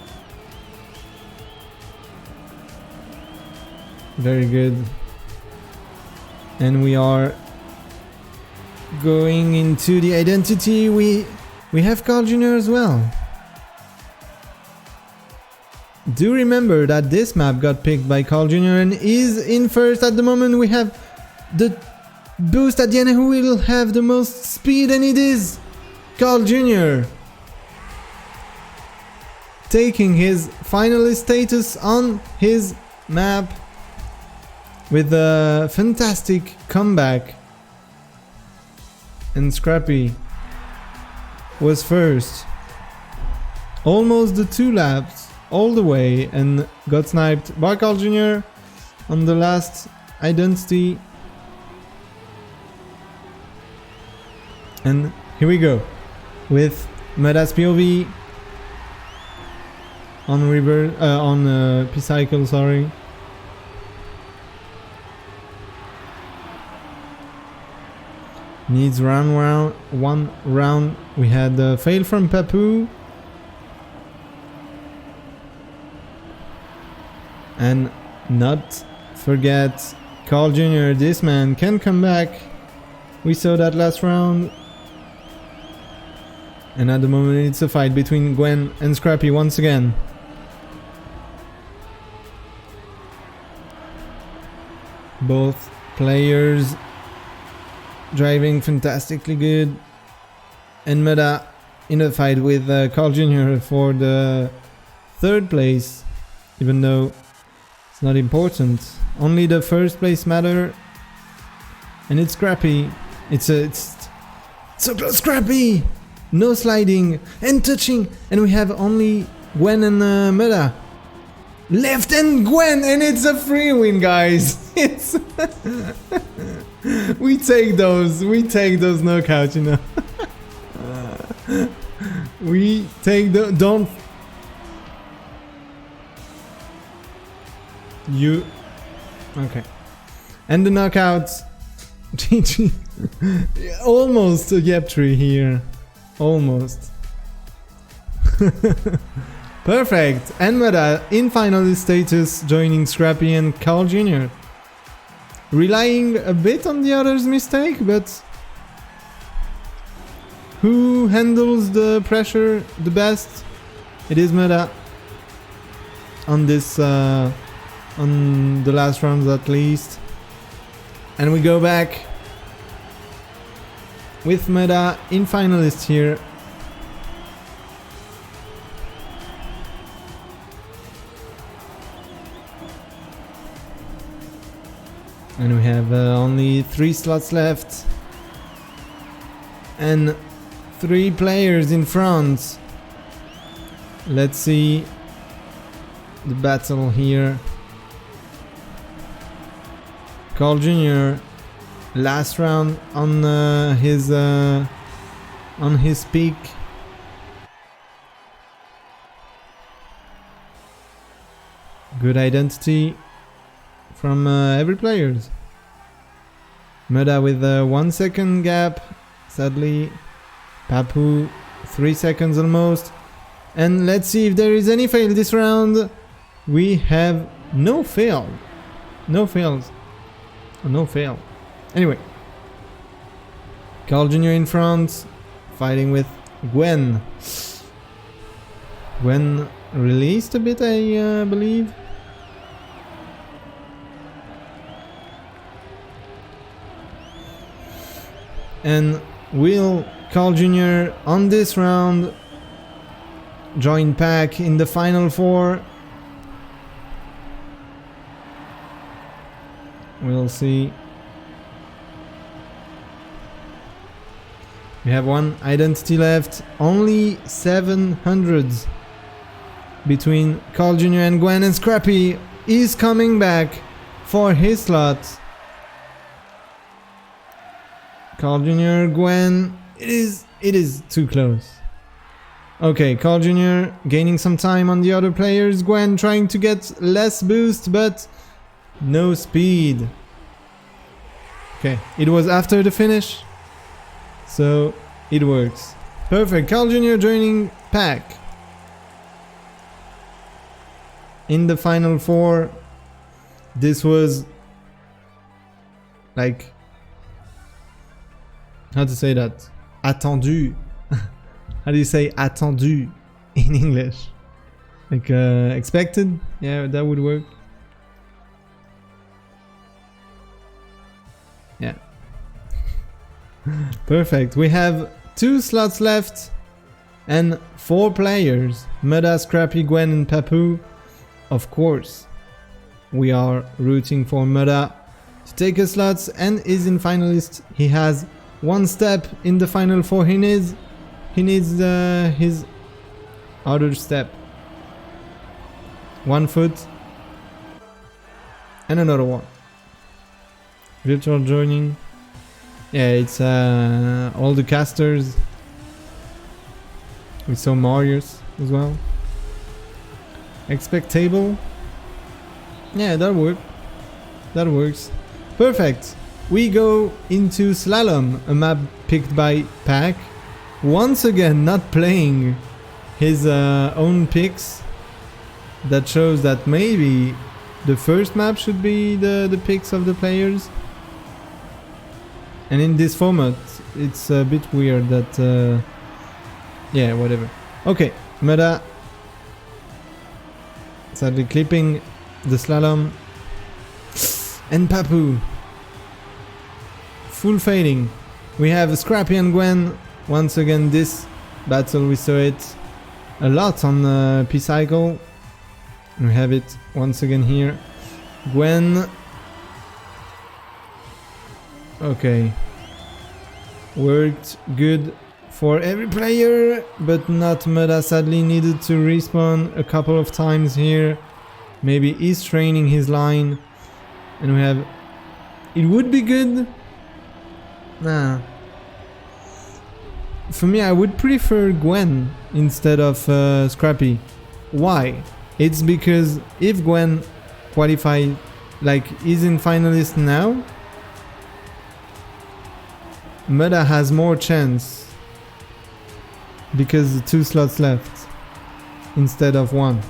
very good, and we are going into the identity. We have Carl Jr. as well. Do remember that this map got picked by Carl Jr. and is in first at the moment. We have the boost at the end who will have the most speed, and it is Carl Jr. taking his finalist status on his map with a fantastic comeback. And Scrappy was first. Almost the 2 laps all the way and got sniped by Carl Jr. on the last identity. And here we go with Meda's POV on P-Cycle, sorry. Needs one round. We had a fail from Papu. And not forget Carl Jr. This man can come back. We saw that last round. And at the moment it's a fight between Gwen and Scrappy once again. Both players driving fantastically good. And Meda in a fight with Carl Jr. for the 3rd place. Even though it's not important. Only the 1st place matter. And it's Scrappy. It's so close, Scrappy! No sliding and touching, and we have only Gwen and Meda. Left and Gwen, and it's a free win, guys. It's we take those knockouts, you know. We take the don't you okay, and the knockouts. GG. Almost a gap tree here. Almost. Perfect. And Meda in finalist status, joining Scrappy and Carl Jr. Relying a bit on the other's mistake, but who handles the pressure the best? It is Meda. On this, on the last rounds at least. And we go back with Meda in finalists here. And we have only 3 slots left. And 3 players in front. Let's see the battle here. Carl Jr. last round on his peak. Good identity from every player. Meda with a 1 second gap, sadly. Papu 3 seconds almost. And let's see if there is any fail this round. We have no fail. No fails. No fail. Anyway. Carl Jr. in front, fighting with Gwen. Gwen released a bit, I believe. And will Carl Jr. on this round join pack in the final 4? We'll see. We have 1 identity left. Only 700s between Carl Jr. and Gwen, and Scrappy is coming back for his slot. Carl Jr., Gwen, it is too close. Okay, Carl Jr. gaining some time on the other players. Gwen trying to get less boost, but no speed. Okay, it was after the finish, so it works. Perfect, Carl Jr. joining pack. In the final 4, this was like, how to say that? Attendu. How do you say attendu in English? Like expected? Yeah, that would work. Yeah. Perfect. We have 2 slots left. And 4 players, Meda, Scrappy, Gwen and Papu. Of course, we are rooting for Meda to take a slots and is in finalist. He has 1 step in the final 4. He needs his other step. 1 foot and another one. Virtual joining. Yeah, it's all the casters. We saw Marius as well. Expect table. Yeah, that works. Perfect. We go into Slalom, a map picked by Pack. Once again, not playing his own picks. That shows that maybe the first map should be the picks of the players. And in this format, it's a bit weird that... yeah, whatever. Okay, Meda. Sadly clipping the Slalom. And Papu. Full fading. We have Scrappy and Gwen. Once again, this battle, we saw it a lot on P-Cycle. We have it once again here. Gwen. Okay. Worked good for every player, but not Meda. Sadly needed to respawn a couple of times here. Maybe he's training his line. And we have... It would be good. Nah. For me, I would prefer Gwen instead of Scrappy. Why? It's because if Gwen qualified, like, is in finalist now, Meda has more chance because 2 slots left instead of 1.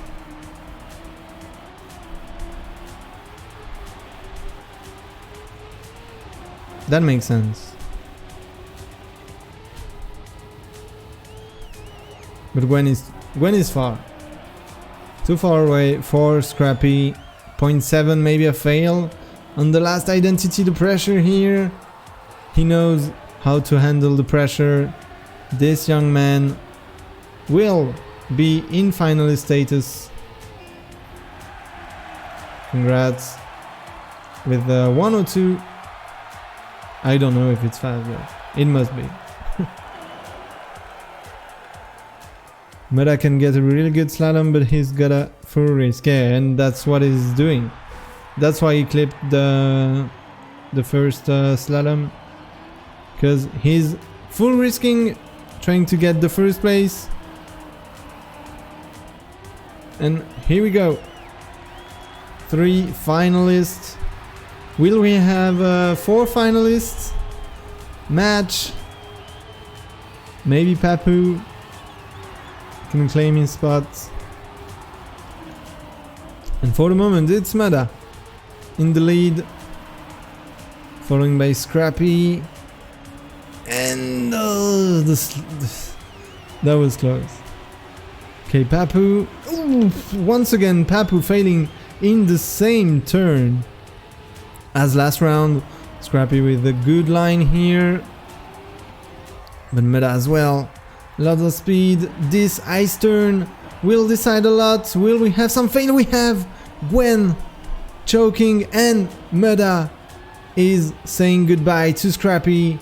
That makes sense. But Gwen is far. Too far away for Scrappy. 0.7, maybe a fail. On the last identity, the pressure here. He knows how to handle the pressure. This young man will be in finalist status. Congrats. With 102. I don't know if it's fast, but it must be. Meda can get a really good slalom, but he's got a full risk. Yeah, and that's what he's doing. That's why he clipped the first slalom. Because he's full risking, trying to get the first place. And here we go. 3 finalists. Will we have 4 finalists? Match. Maybe Papu can claim his spot. And for the moment, it's Meda in the lead, following by Scrappy. And that was close. Okay, Papu. Ooh, once again, Papu failing in the same turn as last round. Scrappy with a good line here, but Meda as well. Lots of speed. This ice turn will decide a lot. Will we have some fail? We have Gwen choking, and Meda is saying goodbye to Scrappy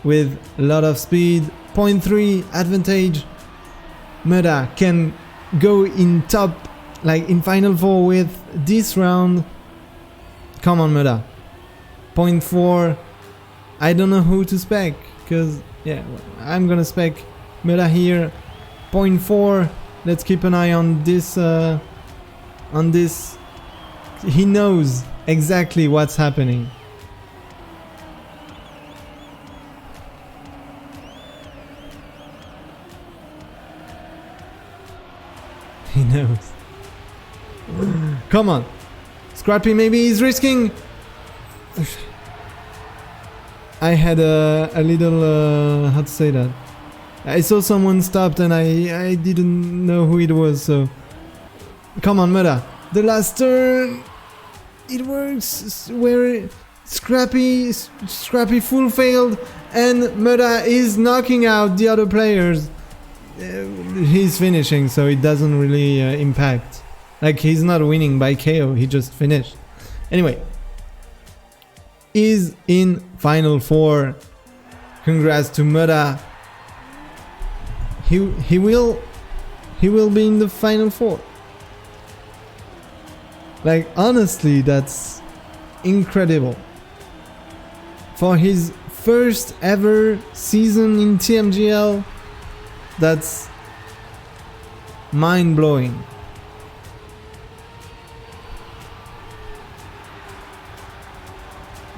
with a lot of speed. 0.3 advantage. Meda can go in top, like in final 4 with this round. Come on, Meda. 0.4. I don't know who to spec, because yeah, I'm gonna spec Meda here. 0.4. Let's keep an eye on this. He knows exactly what's happening. He knows. Come on. Scrappy maybe he's risking. I had a little, how to say that? I saw someone stopped and I didn't know who it was, so... Come on, Meda. The last turn... It works. Where... Scrappy full failed, and Meda is knocking out the other players. he's finishing, so it doesn't really impact. Like, he's not winning by KO, he just finished. Anyway, is in Final 4. Congrats to Mura. He will be in the Final 4. Like, honestly, that's incredible. For his first ever season in TMGL, that's mind-blowing.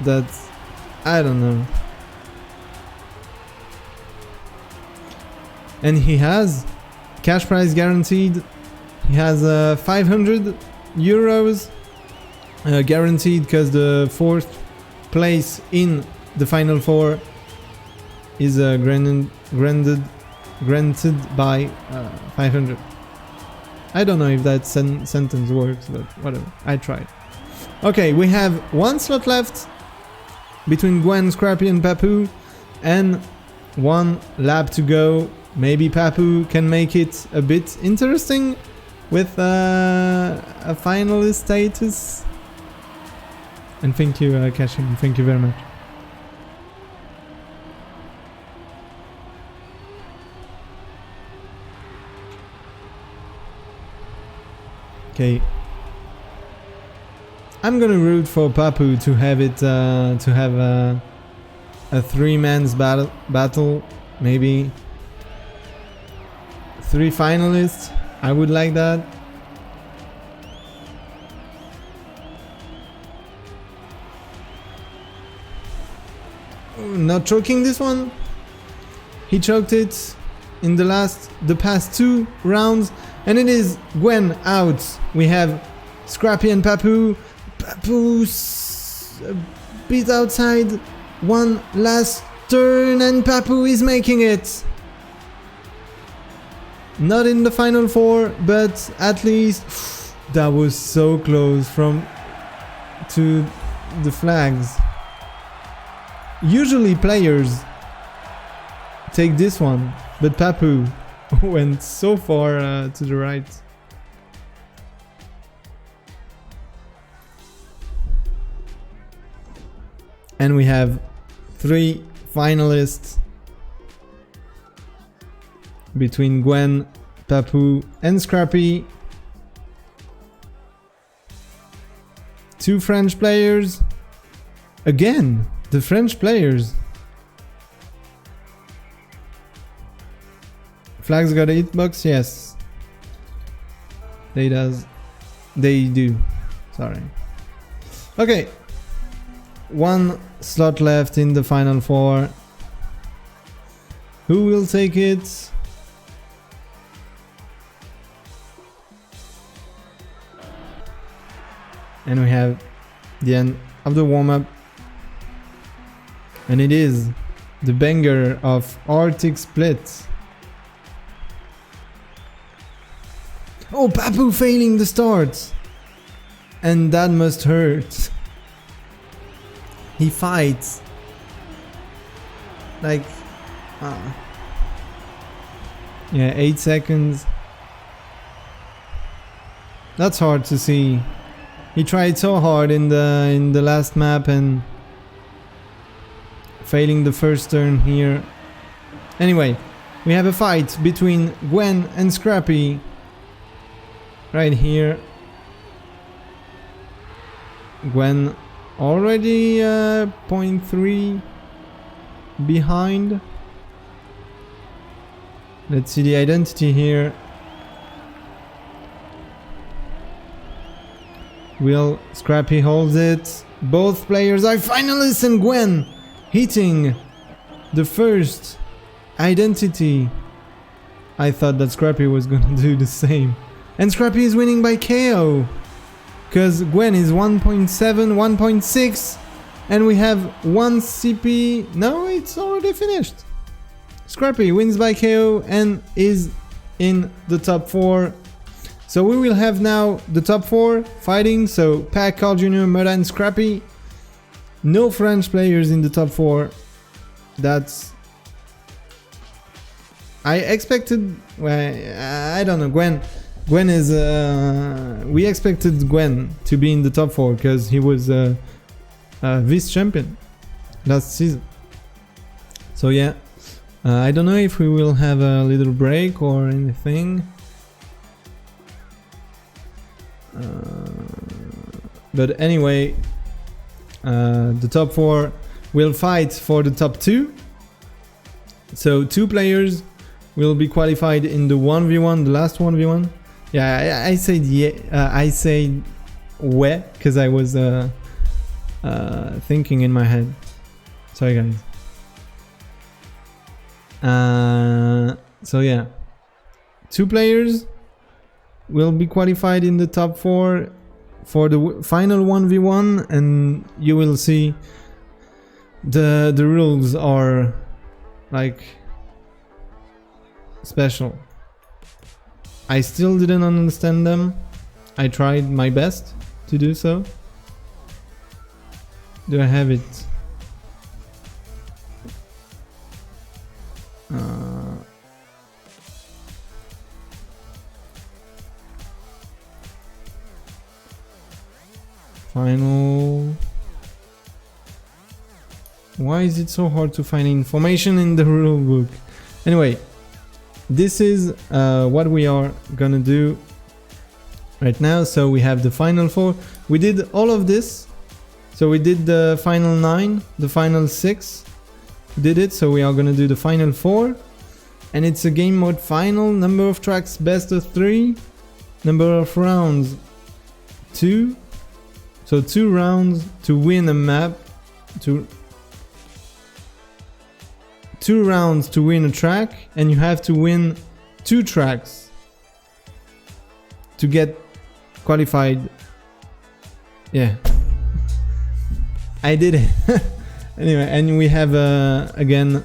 That's, I don't know. And he has cash prize guaranteed. He has 500 euros guaranteed, because the 4th place in the Final 4 is granted by 500. I don't know if that sentence works, but whatever, I tried. Okay, we have one slot left between Gwen, Scrappy and Papu, and one lap to go. Maybe Papu can make it a bit interesting with a finalist status. And thank you, Cashin. Thank you very much. Okay. I'm gonna root for Papu to have it, to have a 3-man's battle, maybe 3 finalists. I would like that. Not choking this one. He choked it in the past 2 rounds, and it is Gwen out. We have Scrappy and Papu. Papu's a bit outside. One last turn and Papu is making it. Not in the Final 4, but at least that was so close to the flags. Usually players take this one, but Papu went so far to the right. And we have 3 finalists between Gwen, Papu and Scrappy. 2 French players. Again, the French players. Flags got a hitbox? Yes. They do. Sorry. Okay. 1 slot left in the Final 4. Who will take it? And we have the end of the warm-up. And it is the banger of Arctic Split. Oh, Papu failing the start. And that must hurt. He fights. Like... yeah, 8 seconds. That's hard to see. He tried so hard in the last map and failing the first turn here. Anyway, we have a fight between Gwen and Scrappy right here. Gwen already 0.3 behind. Let's see the identity here. Will Scrappy holds it? Both players are finalists, and Gwen hitting the first identity. I thought that Scrappy was gonna do the same. And Scrappy is winning by KO. Because Gwen is 1.7, 1.6. And we have 1 CP. No, it's already finished. Scrappy wins by KO and is in the top 4. So we will have now the top 4 fighting. So Pac, Carl Jr., Mura and Scrappy. No French players in the top 4. That's I expected, well, I don't know, Gwen is, we expected Gwen to be in the top 4 because he was vice champion last season. So yeah, I don't know if we will have a little break or anything. But anyway, the top 4 will fight for the top 2. So 2 players will be qualified in the 1v1, the last 1v1. Yeah, I said yeah, I say we because I was thinking in my head. Sorry guys. So yeah, 2 players will be qualified in the top 4 for the final 1v1, and you will see the rules are like special. I still didn't understand them. I tried my best to do so. Do I have it? Final. Why is it so hard to find information in the rule book? Anyway, this is what we are gonna do right now. So we have the final 4. We did all of this. So we did the final 9, the final 6. We did it. So we are gonna do the final 4. And it's a game mode final. Number of tracks, best of 3. Number of rounds, 2. So 2 rounds to win a map. 2 rounds to win a track, and you have to win 2 tracks to get qualified. Yeah, I did it. Anyway, and we have again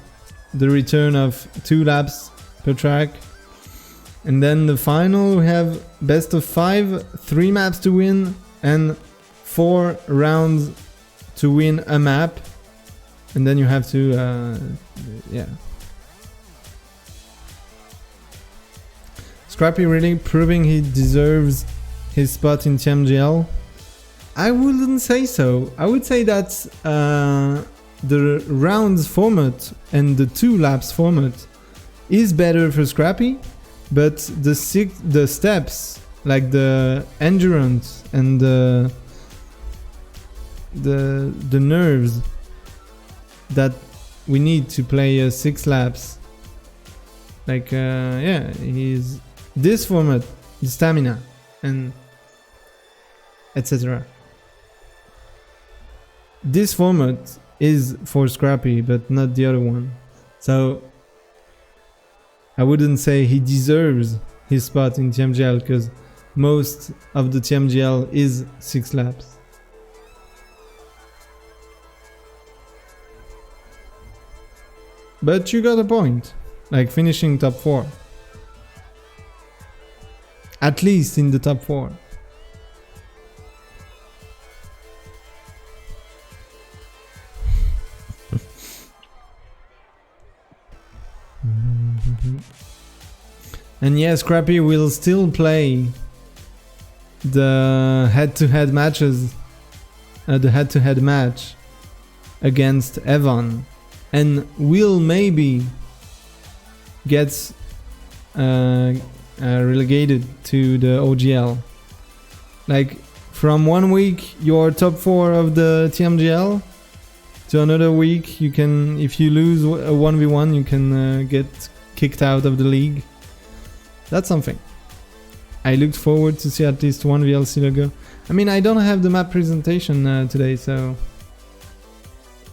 the return of 2 laps per track, and then the final we have best of 5, 3 maps to win, and 4 rounds to win a map. And then you have to, yeah. Scrappy really proving he deserves his spot in TMGL? I wouldn't say so. I would say that the rounds format and the 2 laps format is better for Scrappy, but the steps, like the endurance and the nerves that we need to play 6 laps, like yeah, he's this format, the stamina and etc. This format is for Scrappy, but not the other one. So I wouldn't say he deserves his spot in TMGL, because most of the TMGL is 6 laps. But you got a point, like finishing top 4. At least in the top 4. And yes, Scrappy will still play the head-to-head matches, the head-to-head match against Evan. And will maybe get relegated to the OGL. Like from one week you're top 4 of the TMGL, to another week you can, if you lose a 1v1, you can get kicked out of the league. That's something. I looked forward to see at least one VLC logo. I mean, I don't have the map presentation today, so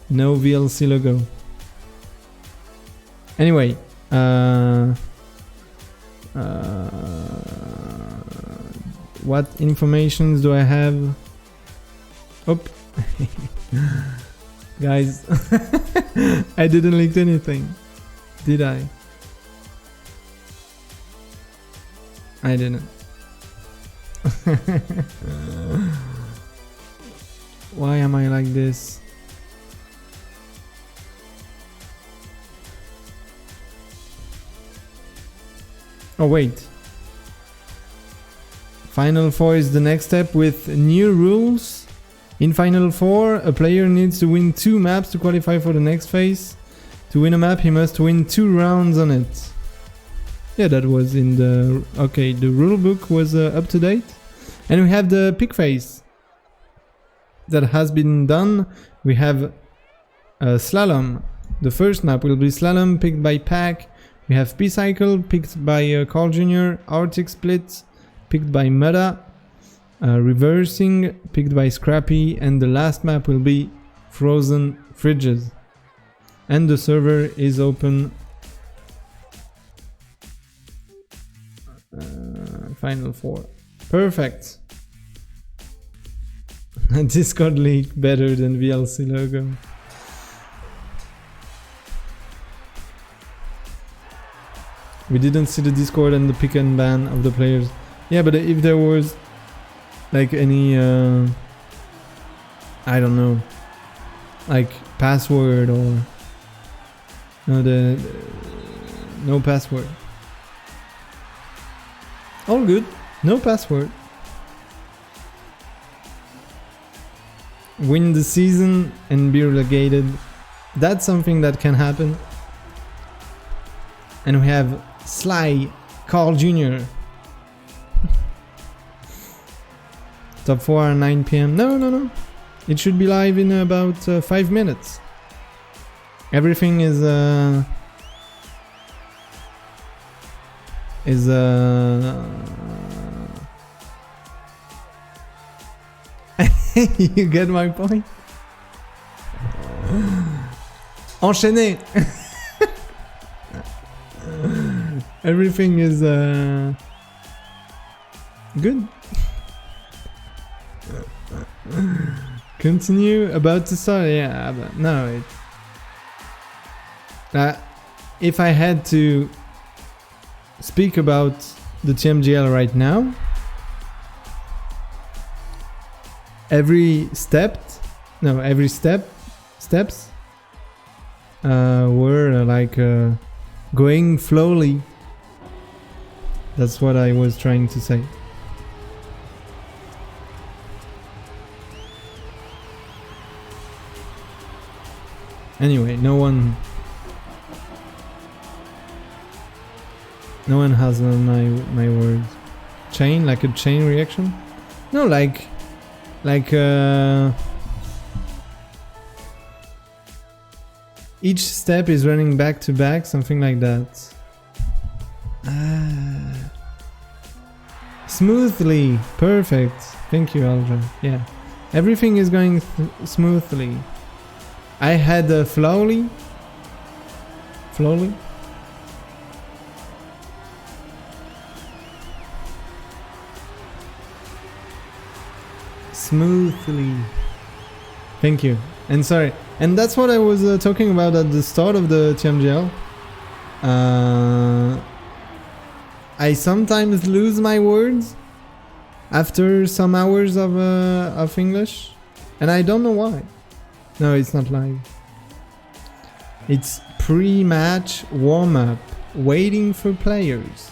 no VLC logo. Anyway, what informations do I have? Oh, guys, I didn't leak anything, did I? I didn't. Why am I like this? Oh wait. Final 4 is the next step with new rules. In Final 4, a player needs to win 2 maps to qualify for the next phase. To win a map, he must win 2 rounds on it. Yeah, that was in the... Okay, the rulebook was up to date. And we have the pick phase. That has been done. We have slalom. The first map will be slalom, picked by Pack. We have P-Cycle, picked by Carl Jr. Arctic Split, picked by Mudda. Reversing, picked by Scrappy. And the last map will be Frozen Fridges. And the server is open. Final 4. Perfect. Discord link better than VLC logo. We didn't see the Discord and the pick and ban of the players. Yeah, but if there was like any I don't know, like password or no, no password. All good, no password. Win the season and be relegated. That's something that can happen. And we have Sly Carl Jr. Top 4 at 9 PM. No. It should be live in about 5 minutes. Everything is you get my point? Enchaîné. Everything is good. Continue, about to start. Yeah, but no. If I had to speak about the TMGL right now, every steps were like going slowly. That's what I was trying to say. Anyway, no one has my words. Chain, like a chain reaction? No, like each step is running back to back, something like that. Smoothly, perfect. Thank you, Aldra. Yeah, everything is going smoothly. I had a flowly. Smoothly. Thank you. And sorry. And that's what I was talking about at the start of the TMGL. I sometimes lose my words after some hours of English, and I don't know why. No, it's not live. It's pre-match warm-up, waiting for players.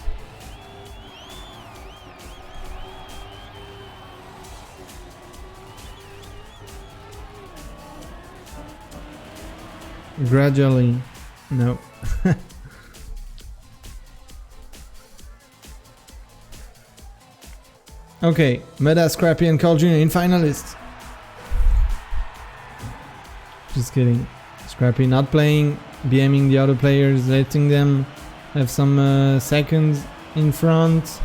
Gradually, no. Okay, Mudda, Scrappy and Carl Jr. in finalists. Just kidding. Scrappy not playing, BMing the other players, letting them have some seconds in front.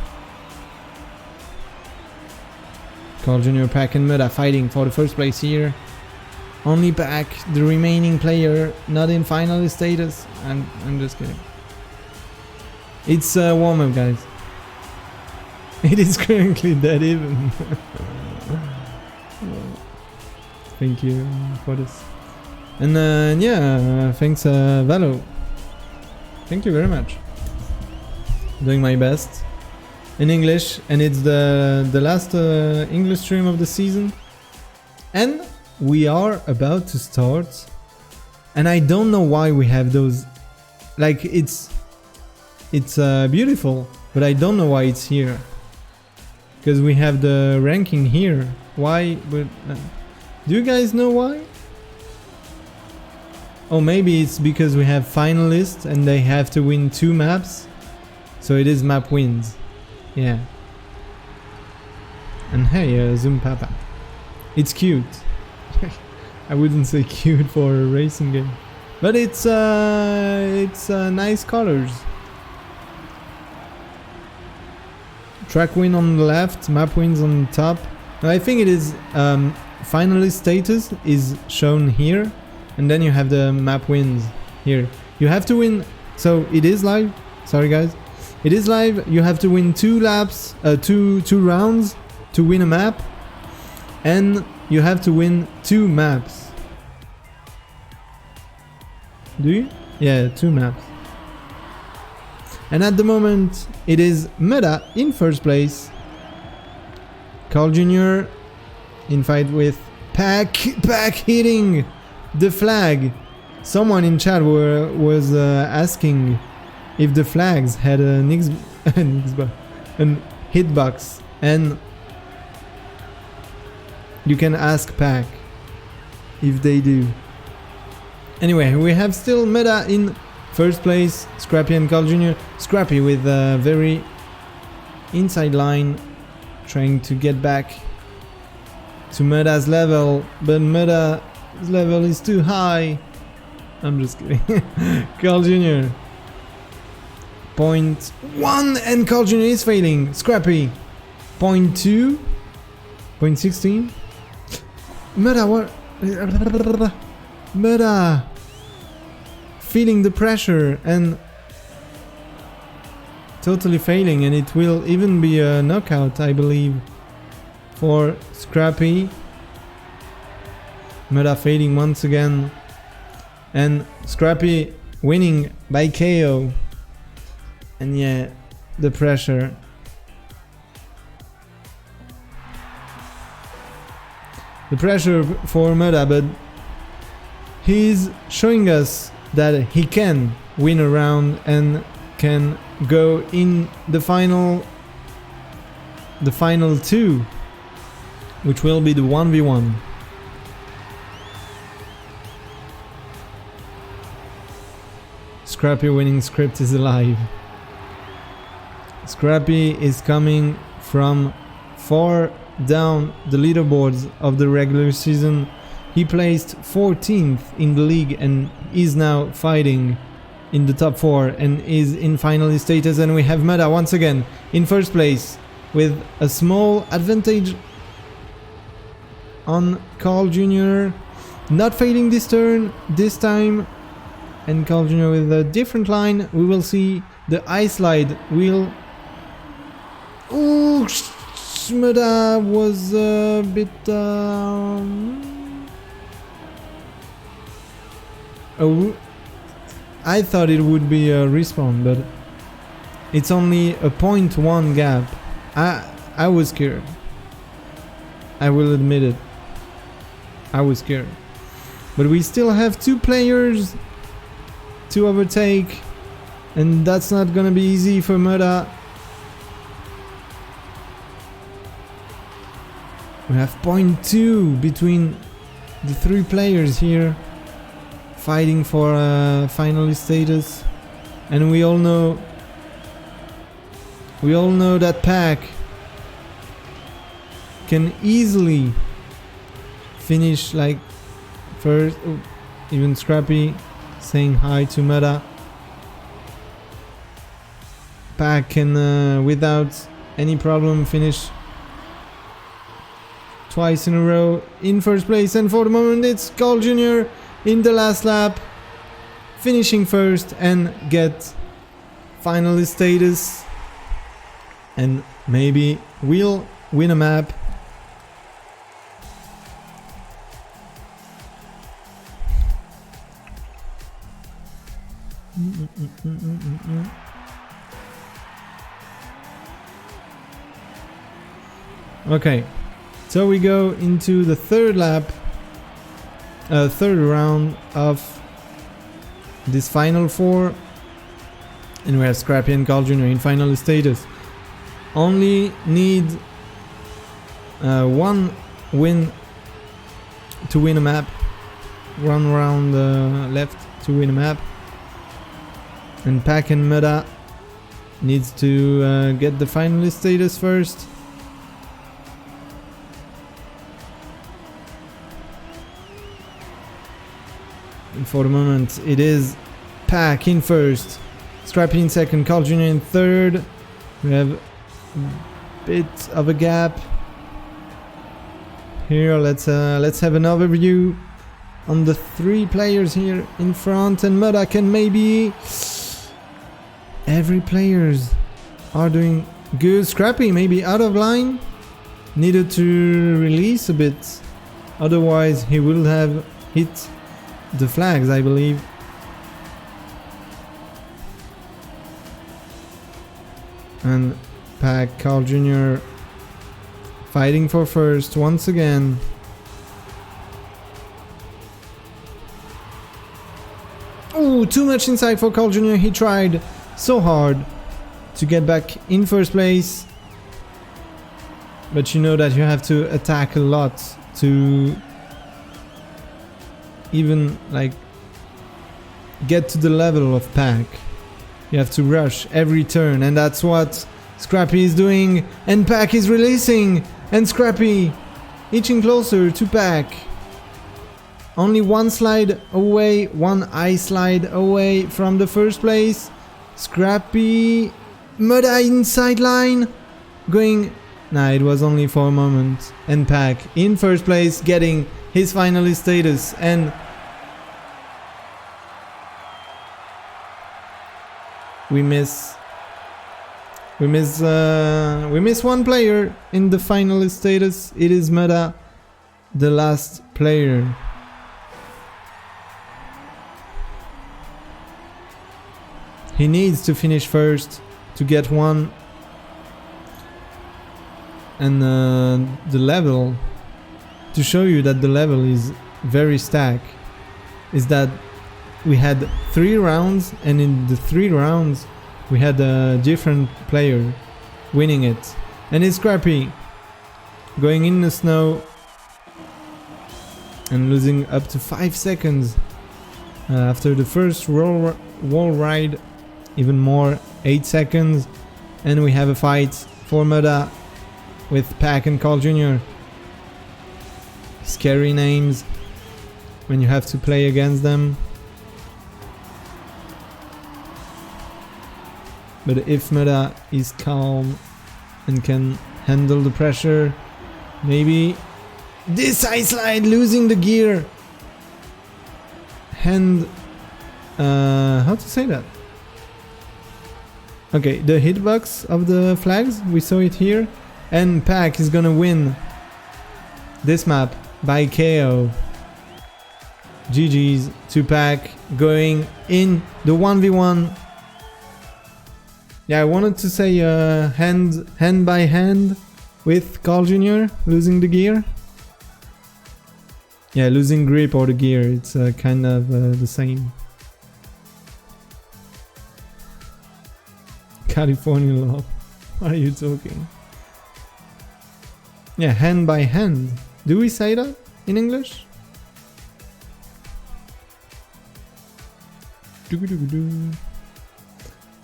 Carl Jr., Pack and Mudda fighting for the first place here. Only Pack, the remaining player, not in finalist status. I'm just kidding. It's a warm-up, guys. It is currently dead even. Thank you for this. And yeah, thanks Valo. Thank you very much. Doing my best in English, and it's the last English stream of the season. And we are about to start. And I don't know why we have those. Like it's beautiful. But I don't know why it's here. Because we have the ranking here. Why? But do you guys know why? Oh, maybe it's because we have finalists and they have to win 2 maps. So it is map wins. Yeah. And hey, Zoom Papa. It's cute. I wouldn't say cute for a racing game. But it's nice colors. Track win on the left, map wins on the top. Now I think it is finalist status is shown here. And then you have the map wins here. You have to win. So it is live. Sorry guys. It is live. You have to win 2 laps, two rounds to win a map. And you have to win 2 maps. Do you? Yeah, 2 maps. And at the moment, it is Meta in first place. Carl Jr. in fight with Pack hitting the flag. Someone in chat was asking if the flags had an hitbox, and you can ask Pack if they do. Anyway, we have still Meta in first place, Scrappy and Carl Jr. Scrappy with a very inside line, trying to get back to Meta's level, but Meta's level is too high. I'm just kidding. Carl Jr. 0.1 and Carl Jr. is failing. Scrappy 0.2, 0.16. Meta, what? Meta feeling the pressure and totally failing, and it will even be a knockout, I believe, for Scrappy. Meta failing once again, and Scrappy winning by KO. And yeah, the pressure. The pressure for Meta, but he's showing us that he can win a round and can go in the final 2, which will be the 1v1. Scrappy winning script is alive. Scrappy is coming from far down the leaderboards of the regular season. He placed 14th in the league and is now fighting in the top 4 and is in finalist status. And we have Meta once again in first place with a small advantage on Carl Jr. Not failing this turn this time, and Carl Jr. with a different line. We will see the ice slide will. Ooh, Meta was a bit. Oh, I thought it would be a respawn, but it's only a 0.1 gap. I was scared. I will admit it. I was scared. But we still have 2 players to overtake, and that's not gonna be easy for Meta. We have 0.2 between the 3 players here, fighting for finalist status, and we all know that Pack can easily finish like first. Oh, even Scrappy saying hi to Meta. Pack can without any problem finish twice in a row in first place, and for the moment it's Carl Jr. in the last lap, finishing first and get finalist status, and maybe we'll win a map. Okay, so we go into the third round of this final 4. And we have Scrappy and Carl Jr. in final status. Only need one win to win a map. One round left to win a map. And Pack and Meta needs to get the finalist status first. And for the moment, it is Pack in first, Scrappy in second, Carl Jr. in third. We have a bit of a gap here. Let's have an overview on the three players here in front, and Meta can maybe. Every players are doing good. Scrappy maybe out of line, needed to release a bit, otherwise he will have hit the flags, I believe. And Pack, Carl Jr. fighting for first once again. Ooh, too much inside for Carl Jr. He tried so hard to get back in first place, but you know that you have to attack a lot to even like get to the level of Pack. You have to rush every turn, and that's what Scrappy is doing, and Pack is releasing, and Scrappy inching closer to Pack. Only one slide away, one eye slide away from the first place. Scrappy, Meta inside line, going. Nah, it was only for a moment. And Pack in first place, getting his finalist status. And we miss one player in the finalist status. It is Meta, the last player. He needs to finish first to get one. And the level, to show you that the level is very stacked, is that we had 3 rounds, and in the 3 rounds we had a different player winning it. And it's Scrappy going in the snow and losing up to 5 seconds after the first wall ride. Even more, 8 seconds, and we have a fight for Meta with Pack and Carl Jr. Scary names when you have to play against them. But if Meta is calm and can handle the pressure, maybe this ice slide, losing the gear. How to say that? Okay, the hitbox of the flags, we saw it here. And Pack is gonna win this map by KO. GG's to Pack, going in the 1v1. Yeah, I wanted to say hand by hand with Carl Jr. losing the gear. Yeah, losing grip or the gear, it's kind of the same. California law. What are you talking? Yeah, hand by hand. Do we say that in English?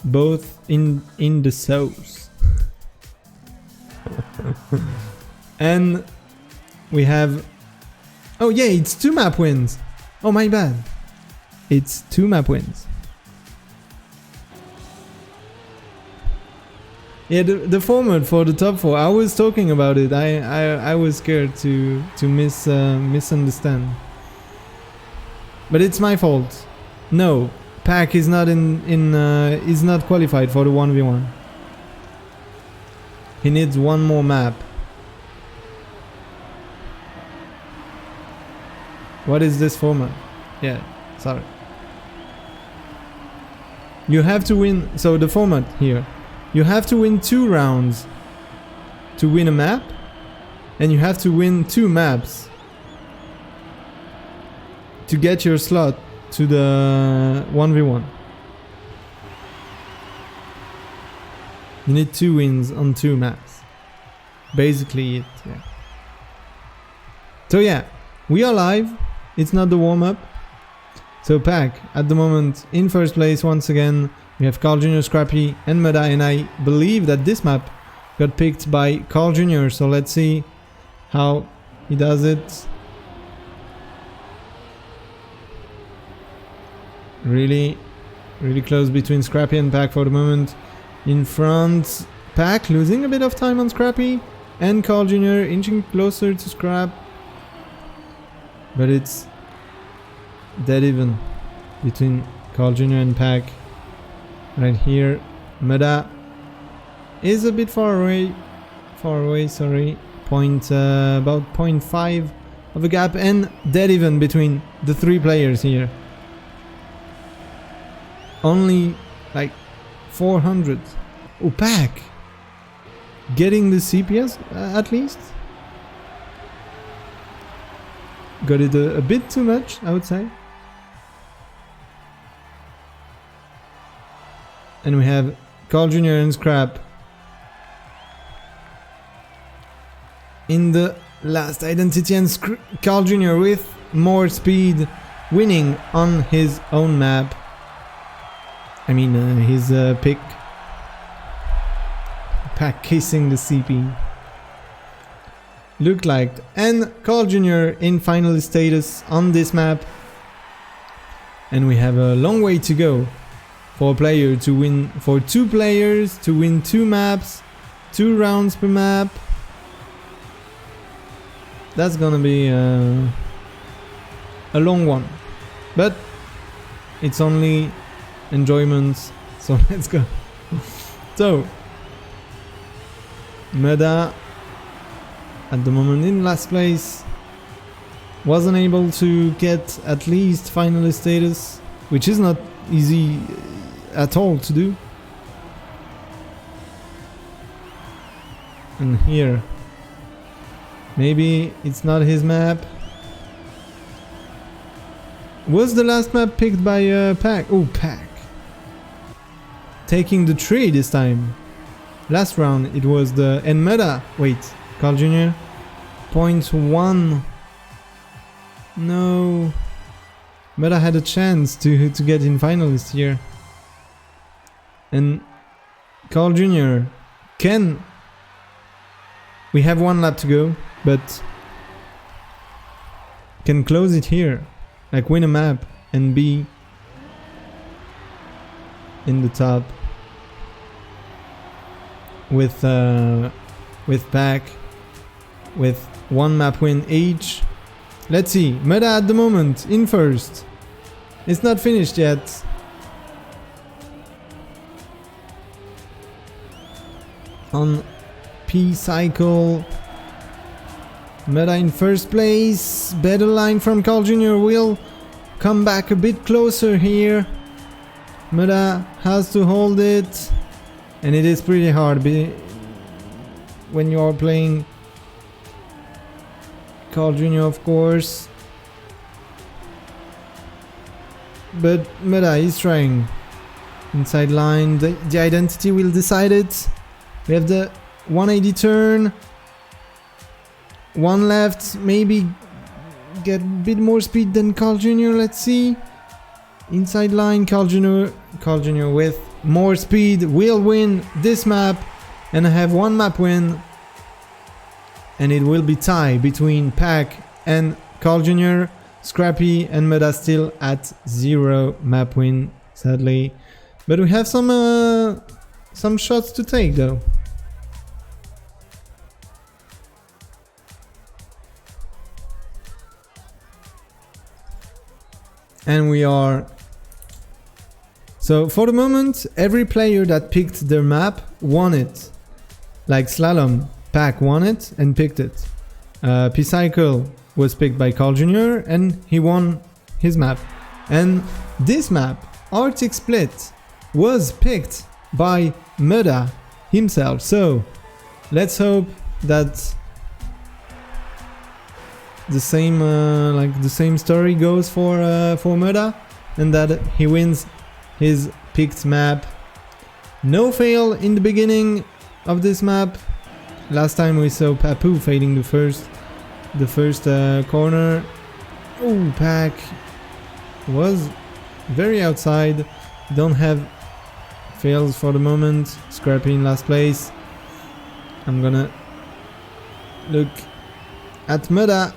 Both in the sauce. And we have. Oh yeah, it's 2 map wins. Oh my bad. It's 2 map wins. Yeah, the format for the top 4, I was talking about it. I was scared to misunderstand. But it's my fault. No, Pack is not is not qualified for the 1v1. He needs one more map. What is this format? Yeah, sorry. You have to win. So the format here. You have to win 2 rounds to win a map, and you have to win 2 maps to get your slot to the 1v1. You need 2 wins on 2 maps. Basically it, yeah. So yeah, we are live. It's not the warm-up. So Pack, at the moment, in first place once again. We have Carl Jr., Scrappy, and Meda, and I believe that this map got picked by Carl Jr., so let's see how he does it. Really close between Scrappy and Pack for the moment. In front, Pack losing a bit of time on Scrappy, and Carl Jr. inching closer to Scrap. But it's dead even between Carl Jr. and Pack. Right here, Meda is a bit far away, sorry. About 0.5 of a gap, and dead even between the 3 players here. Only like 400. Oh, Pack getting the CPS at least. Got it a bit too much, I would say. And we have Carl Jr. and Scrap in the last identity, and Carl Jr. with more speed, winning on his own map. I mean, his pick. Pack kissing the CP. Looked like. And Carl Jr. in final status on this map. And we have a long way to go for a player to win, for 2 players to win 2 maps, 2 rounds per map. That's gonna be a long one, but it's only enjoyment, so let's go. So Meda at the moment in last place, wasn't able to get at least finalist status, which is not easy at all to do. And here, maybe it's not his map. Was the last map picked by Pack? Oh, Pack taking the tree this time. Last round it was the Meda. Wait, Carl Jr. 0.1. No, Meda had a chance to get in finalist here. And Carl Jr. can. We have 1 lap to go, but can close it here, like win a map and be in the top with Pack, with 1 map win each. Let's see, Meda at the moment in first. It's not finished yet. On P cycle, Meda in first place. Better line from Carl Jr. will come back a bit closer here. Meda has to hold it, and it is pretty hard when you are playing Carl Jr. of course. But Meda is trying. Inside line, the identity will decide it. We have the 180 turn. 1 left, maybe get a bit more speed than Carl Jr. Let's see. Inside line, Carl Jr. with more speed will win this map and have 1 map win. And it will be tie between Pack and Carl Jr. Scrappy and Meda still at 0 map win, sadly. But we have some shots to take though. And we are. So for the moment, every player that picked their map won it. Like Slalom, Pack won it and picked it. P-Cycle was picked by Carl Jr. and he won his map. And this map, Arctic Split, was picked by Meda himself. So let's hope that the same story goes for Meda, and that he wins his picked map. No fail in the beginning of this map. Last time we saw Papu failing the first corner. Oh, Pack was very outside. Don't have fails for the moment. Scrappy in last place. I'm gonna look at Muda.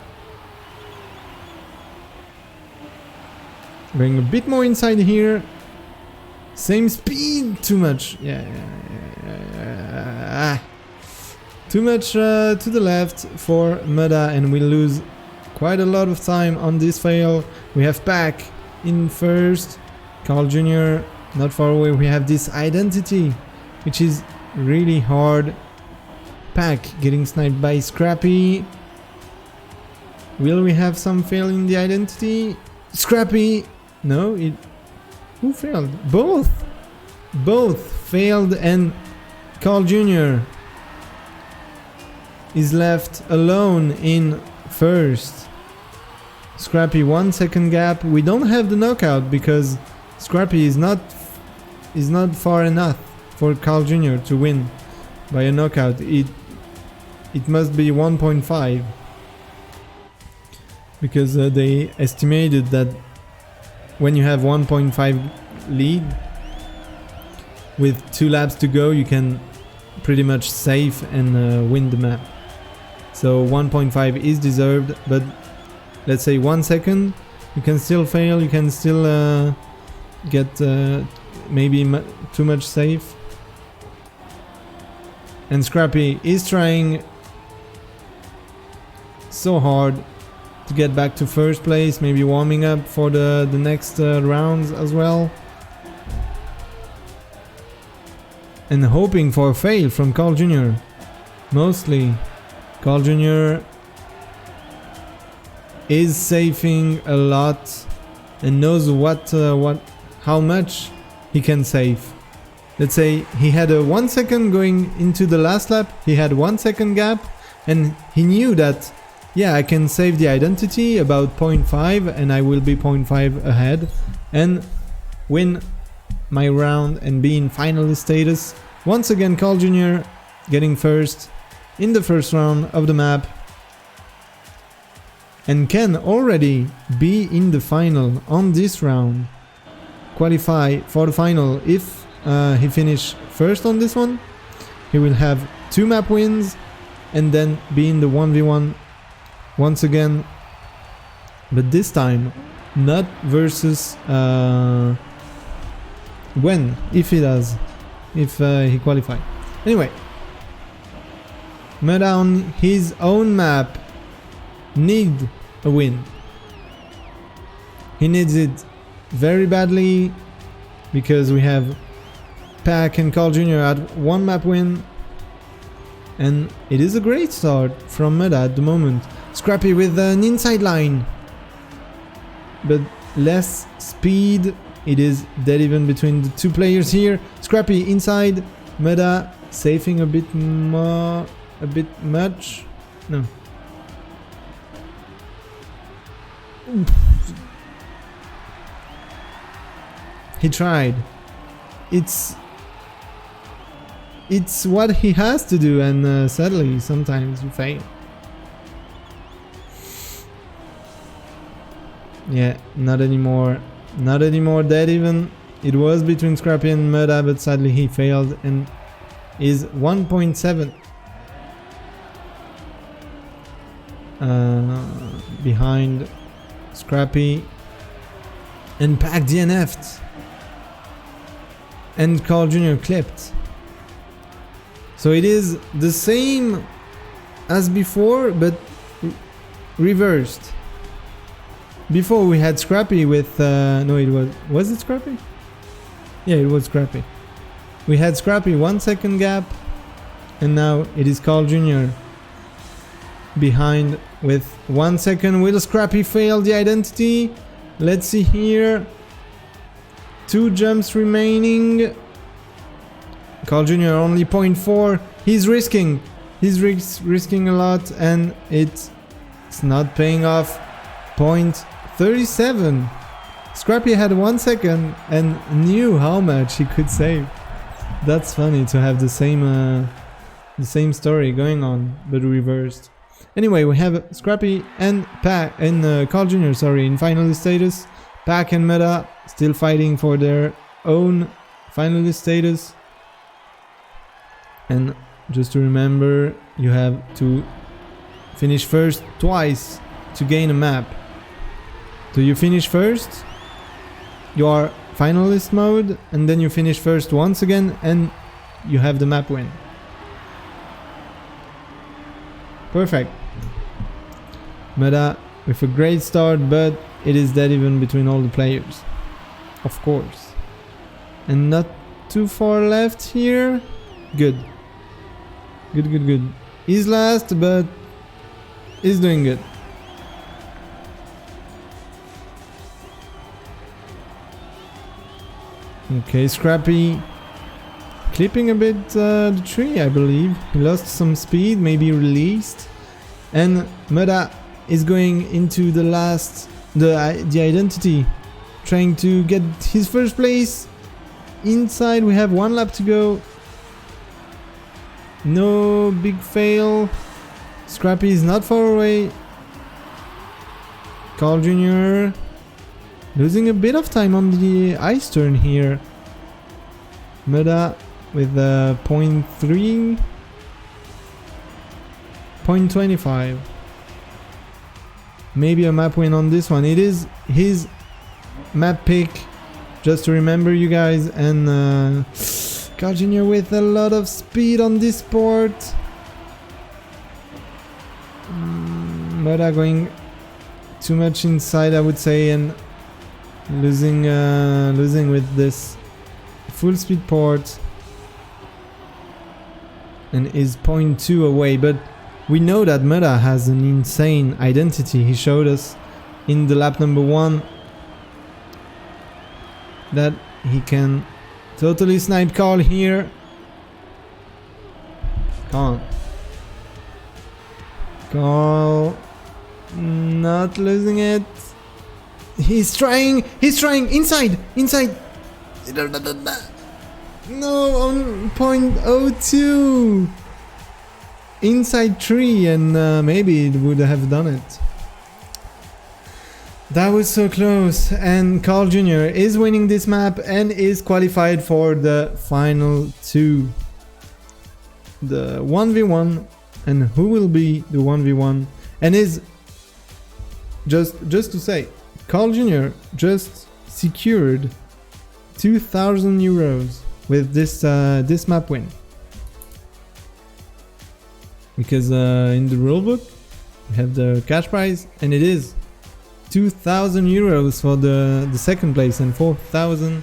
Going a bit more inside here. Same speed. Too much. Yeah. Too much to the left for Muda, and we lose quite a lot of time on this fail. We have Pack in first. Carl Jr. not far away. We have this identity, which is really hard. Pack getting sniped by Scrappy. Will we have some fail in the identity? Scrappy. No, who failed? Both failed, and Carl Jr. is left alone in first. Scrappy 1 second gap. We don't have the knockout because Scrappy is not far enough for Carl Jr. to win by a knockout. It must be 1.5 because they estimated that when you have 1.5 lead with 2 laps to go, you can pretty much save and win the map. So 1.5 is deserved, but let's say 1 second, you can still fail, you can still get maybe too much safe. And Scrappy is trying so hard to get back to first place, maybe warming up for the next rounds as well. And hoping for a fail from Carl Jr. Mostly. Carl Jr. is saving a lot and knows how much he can save. Let's say he had a 1 second going into the last lap, he had 1 second gap, and he knew that, yeah, I can save the identity about 0.5 and I will be 0.5 ahead and win my round and be in finalist status. Once again, Carl Jr. getting first in the first round of the map and can already be in the final on this round. Qualify for the final if he finish first on this one. He will have 2 map wins and then be in the 1v1 once again, but this time not versus when, if he does, if he qualify. Anyway, Muda on his own map need a win. He needs it very badly because we have Pack and Carl Jr. at 1 map win, and it is a great start from Muda at the moment. Scrappy with an inside line, but less speed. It is dead even between the 2 players here. Scrappy inside, Muda saving a bit more, a bit much. No. He tried. It's what he has to do, and sadly sometimes you fail. Yeah, not anymore. Not anymore dead even. It was between Scrappy and Muda, but sadly he failed and is 1.7 behind Scrappy, and Pack DNF'd and Carl Jr. clipped. So it is the same as before, but reversed. Before we had Scrappy with no, it was it Scrappy? Yeah, it was Scrappy. We had Scrappy 1 second gap, and now it is Carl Jr. behind with 1 second. Will Scrappy fail the identity? Let's see here. 2 jumps remaining. Carl Jr. only 0.4. He's risking. He's risking a lot, and it's not paying off. 0.37. Scrappy had 1 second and knew how much he could save. That's funny to have the same story going on, but reversed. Anyway, we have Scrappy and Pac and Carl Jr. Sorry, in finalist status. Pac and Meta still fighting for their own finalist status. And just to remember, you have to finish first twice to gain a map. So you finish first, you are finalist mode, and then you finish first once again and you have the map win. Perfect. Meta with a great start, but it is dead even between all the players, of course. And not too far left here. Good. Good. He's last, but he's doing good. Okay, Scrappy clipping a bit the tree, I believe. He lost some speed, maybe released. And Meta is going into the identity, trying to get his first place. Inside, we have 1 lap to go. No big fail. Scrappy is not far away. Carl Jr. losing a bit of time on the ice turn here. Meta with 0.3, 0.25. Maybe a map win on this one. It is his map pick, just to remember you guys. And Carl Jr. with a lot of speed on this port. Meta going too much inside, I would say, and losing with this full speed port, and is 0.2 away. But we know that Meta has an insane identity. He showed us in the lap number 1 that he can totally snipe Carl here. Come on. Carl not losing it. He's trying inside. No, on 0.02. Inside 3, and maybe it would have done it. That was so close, and Carl Jr. is winning this map and is qualified for the final 2. The 1v1, and who will be the 1v1, and is just to say, Carl Jr. just secured 2,000 euros with this map win. Because in the rulebook we have the cash prize, and it is 2,000 euros for the second place and 4,000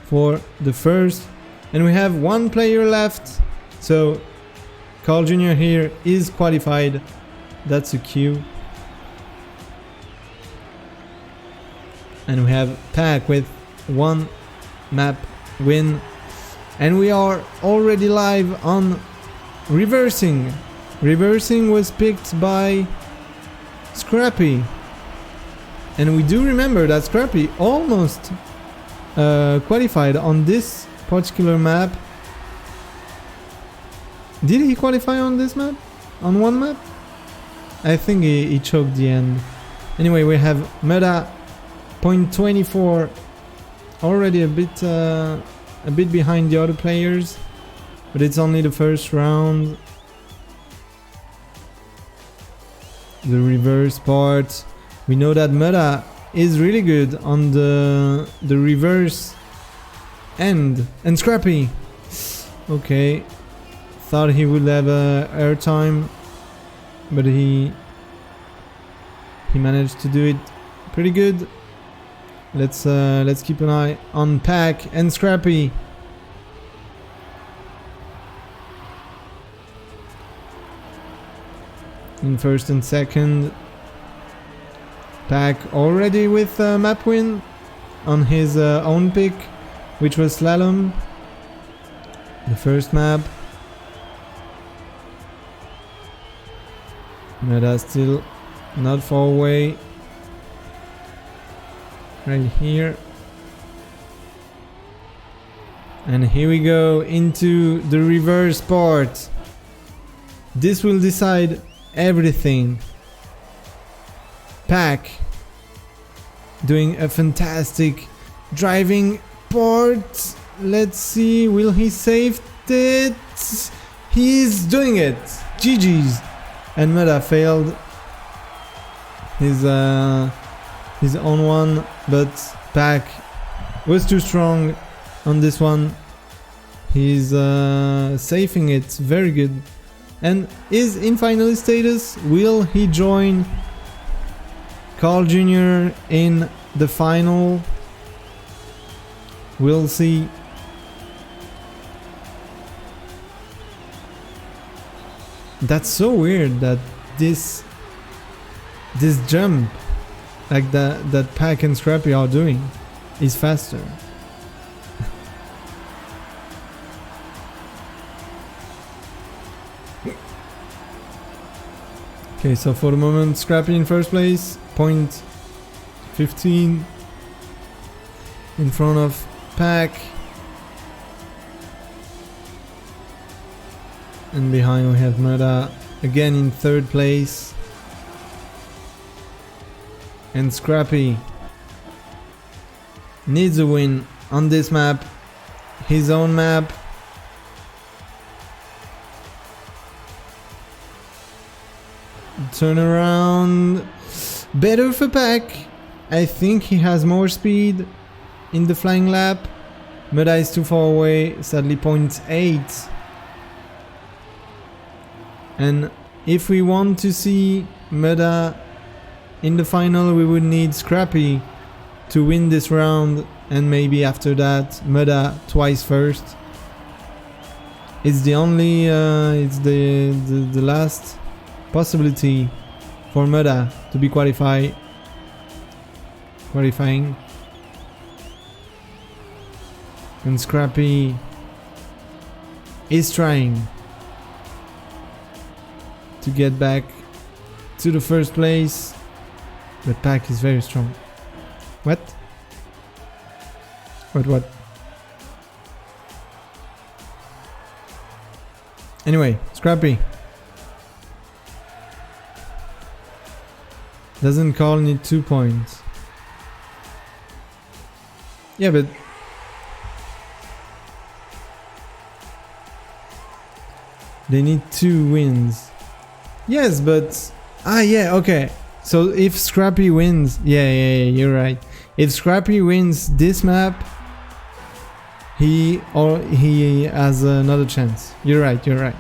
for the first. And we have 1 player left, so Carl Jr. here is qualified. That's a Q. And we have Pac with 1 map win. And we are already live on reversing. Reversing was picked by Scrappy. And we do remember that Scrappy almost qualified on this particular map. Did he qualify on this map? On 1 map? I think he choked the end. Anyway, we have Meta 0.24, already a bit behind the other players, but it's only the first round. The reverse part, we know that Meta is really good on the reverse end. And Scrappy, okay, thought he would have airtime, but he managed to do it pretty good. Let's keep an eye on Pac and Scrappy. In first and second. Pac already with a map win on his own pick, which was slalom. The first map. Meta still not far away. Right here. And here we go into the reverse part. This will decide everything. Pack doing a fantastic driving part. Let's see, will he save it? He's doing it. GG's. And Meda failed his own one, but Pack was too strong on this one. He's safing it very good and is in finalist status. Will he join Carl Jr. in the final? We'll see. That's so weird that this jump like that Pack and Scrappy are doing is faster. Okay, so for the moment Scrappy in first place, point 15 in front of Pack. And behind we have Meda again in third place. And Scrappy needs a win on this map, his own map. Turn around, better for Pack. I think he has more speed in the flying lap. Meda is too far away, sadly 0.8. And if we want to see Meda in the final, we would need Scrappy to win this round, and maybe after that Meda twice first. It's the only it's the last possibility for Meda to be qualifying. And Scrappy is trying to get back to the first place, but Pack is very strong. What? Anyway, Scrappy doesn't Carl need 2 points? Yeah, but they need 2 wins. Yes, but yeah, okay. So if Scrappy wins, yeah, you're right. If Scrappy wins this map, he has another chance. You're right.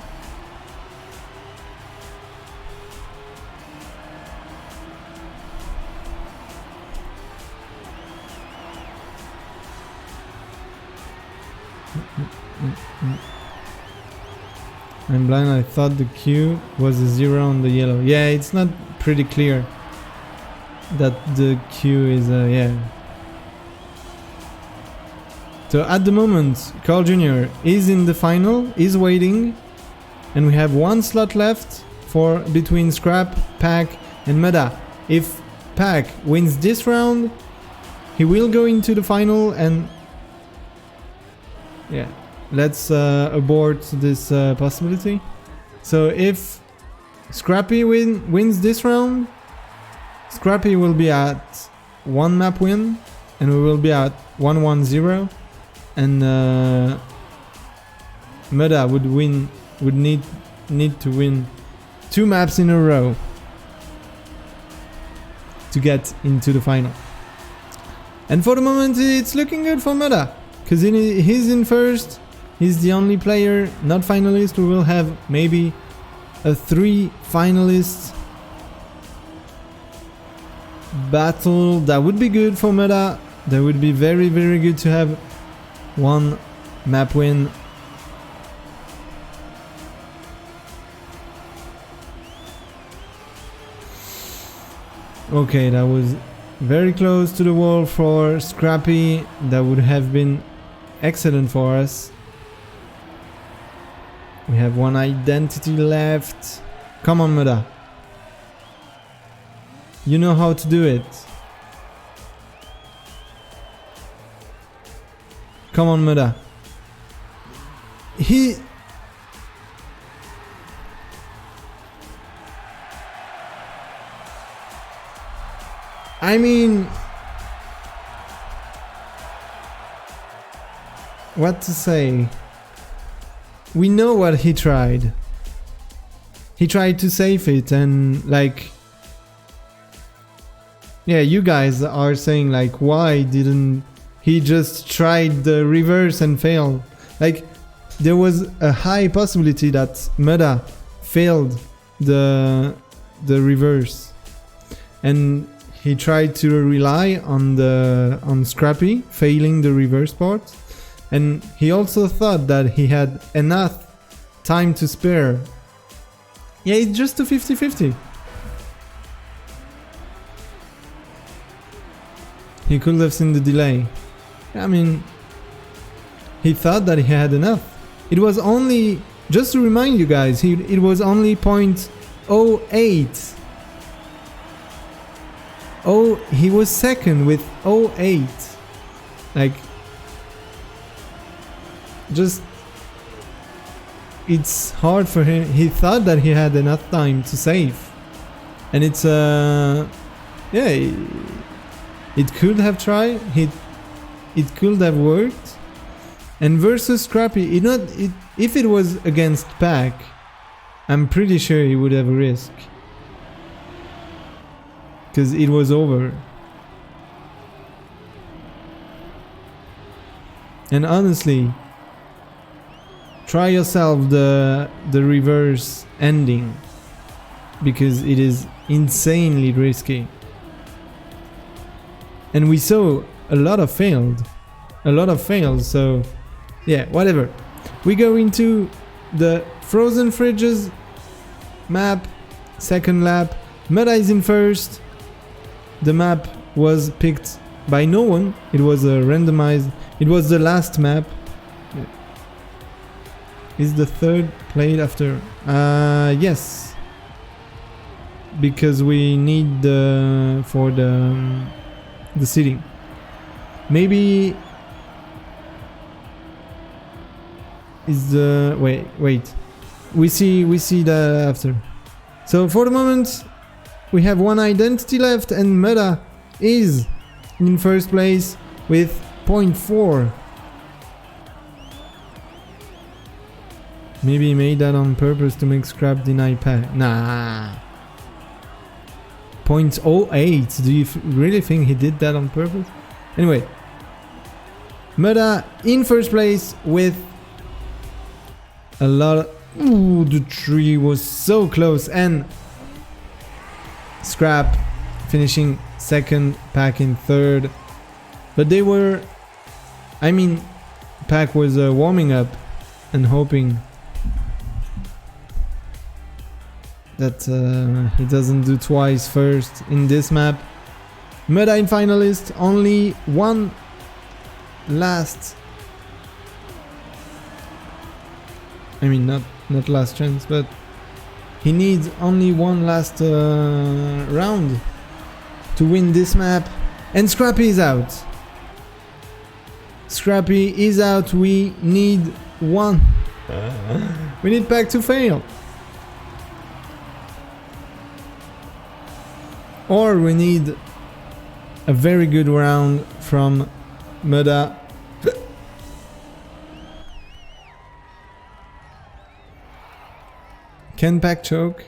I'm blind, I thought the Q was a 0 on the yellow. Yeah, it's not pretty clear that the Q is yeah. So at the moment, Carl Jr. is in the final, is waiting, and we have 1 slot left for between Scrap, Pack and Meda. If Pack wins this round, he will go into the final, and yeah. Let's abort this possibility. So if Scrappy wins this round, Scrappy will be at 1 map win, and we will be at 1-1-0, and Meda would need to win 2 maps in a row to get into the final. And for the moment, it's looking good for Meda, because he's in first. He's the only player not finalist. We will have maybe a 3 finalists battle. That would be good for Meda. That would be very, very good to have 1 map win. Okay, that was very close to the wall for Scrappy. That would have been excellent for us. We have 1 identity left. Come on, Meda. You know how to do it. Come on, Meda. I mean, what to say? We know what he tried. He tried to save it, and like, yeah, you guys are saying like, why didn't he just tried the reverse and fail? Like, there was a high possibility that Meta failed the reverse, and he tried to rely on Scrappy failing the reverse part, and he also thought that he had enough time to spare. Yeah, it's just a 50-50. He could have seen the delay. I mean, he thought that he had enough. It was only, just to remind you guys, it was only 0.08. Oh, he was second with 0.08. Like, just, it's hard for him. He thought that he had enough time to save, and it's yeah, it could have tried. It could have worked. And versus Scrappy, if it was against Pack, I'm pretty sure he would have risked, because it was over. And honestly, try yourself the reverse ending, because it is insanely risky. And we saw a lot of fails, so yeah, whatever. We go into the Frozen Fridges map, second lap. Meta is in first. The map was picked by no one. It was a randomized, it was the last map. Is the third played after? Yes. Because we need for the city. Maybe is the wait. We see that after. So for the moment, we have one identity left, and Meta is in first place with 0.4. Maybe he made that on purpose to make Scrap deny Pack. Nah. 0.08. Do you really think he did that on purpose? Anyway, Meta in first place with a lot of... Ooh, the tree was so close. And Scrap finishing second, Pack in third. But they were... I mean, Pack was warming up and hoping that he doesn't do twice first in this map. Meta in finalist, only one last... I mean, not last chance, but he needs only one last round to win this map. And Scrappy is out. Scrappy is out. We need one. We need Pack to fail. Or we need a very good round from Meta. Can Pack choke?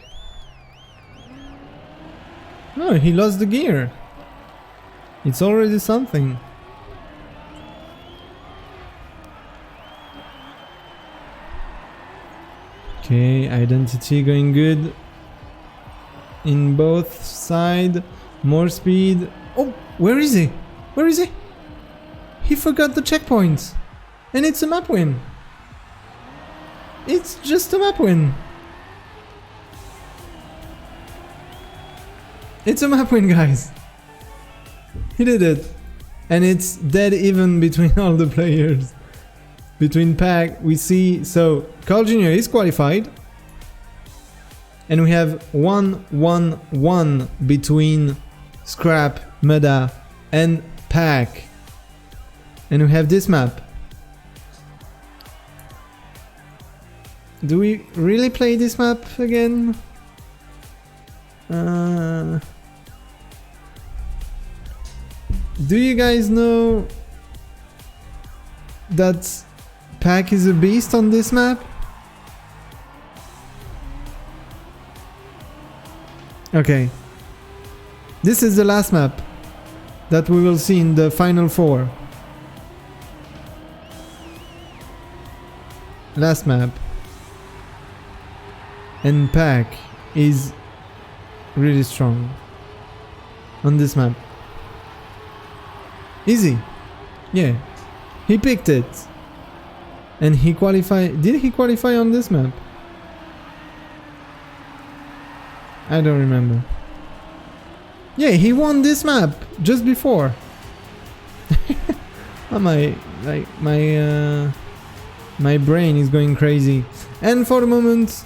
No, he lost the gear. It's already something. Okay, identity going good in both sides. More speed. Oh, where is he? Where is he? He forgot the checkpoints. And it's a map win. It's just a map win. It's a map win, guys. He did it. And it's dead even between all the players. Between Pack, we see... So, Carl Jr. is qualified. And we have 1-1-1 between Scrap, Meta, and Pack. And we have this map. Do we really play this map again? Do you guys know that Pack is a beast on this map? Okay. This is the last map that we will see in the final 4. Last map. And Pack is really strong on this map. Easy. Yeah. He picked it. And he qualified. Did he qualify on this map? I don't remember. Yeah, he won this map just before. Oh, my brain is going crazy. And for the moment,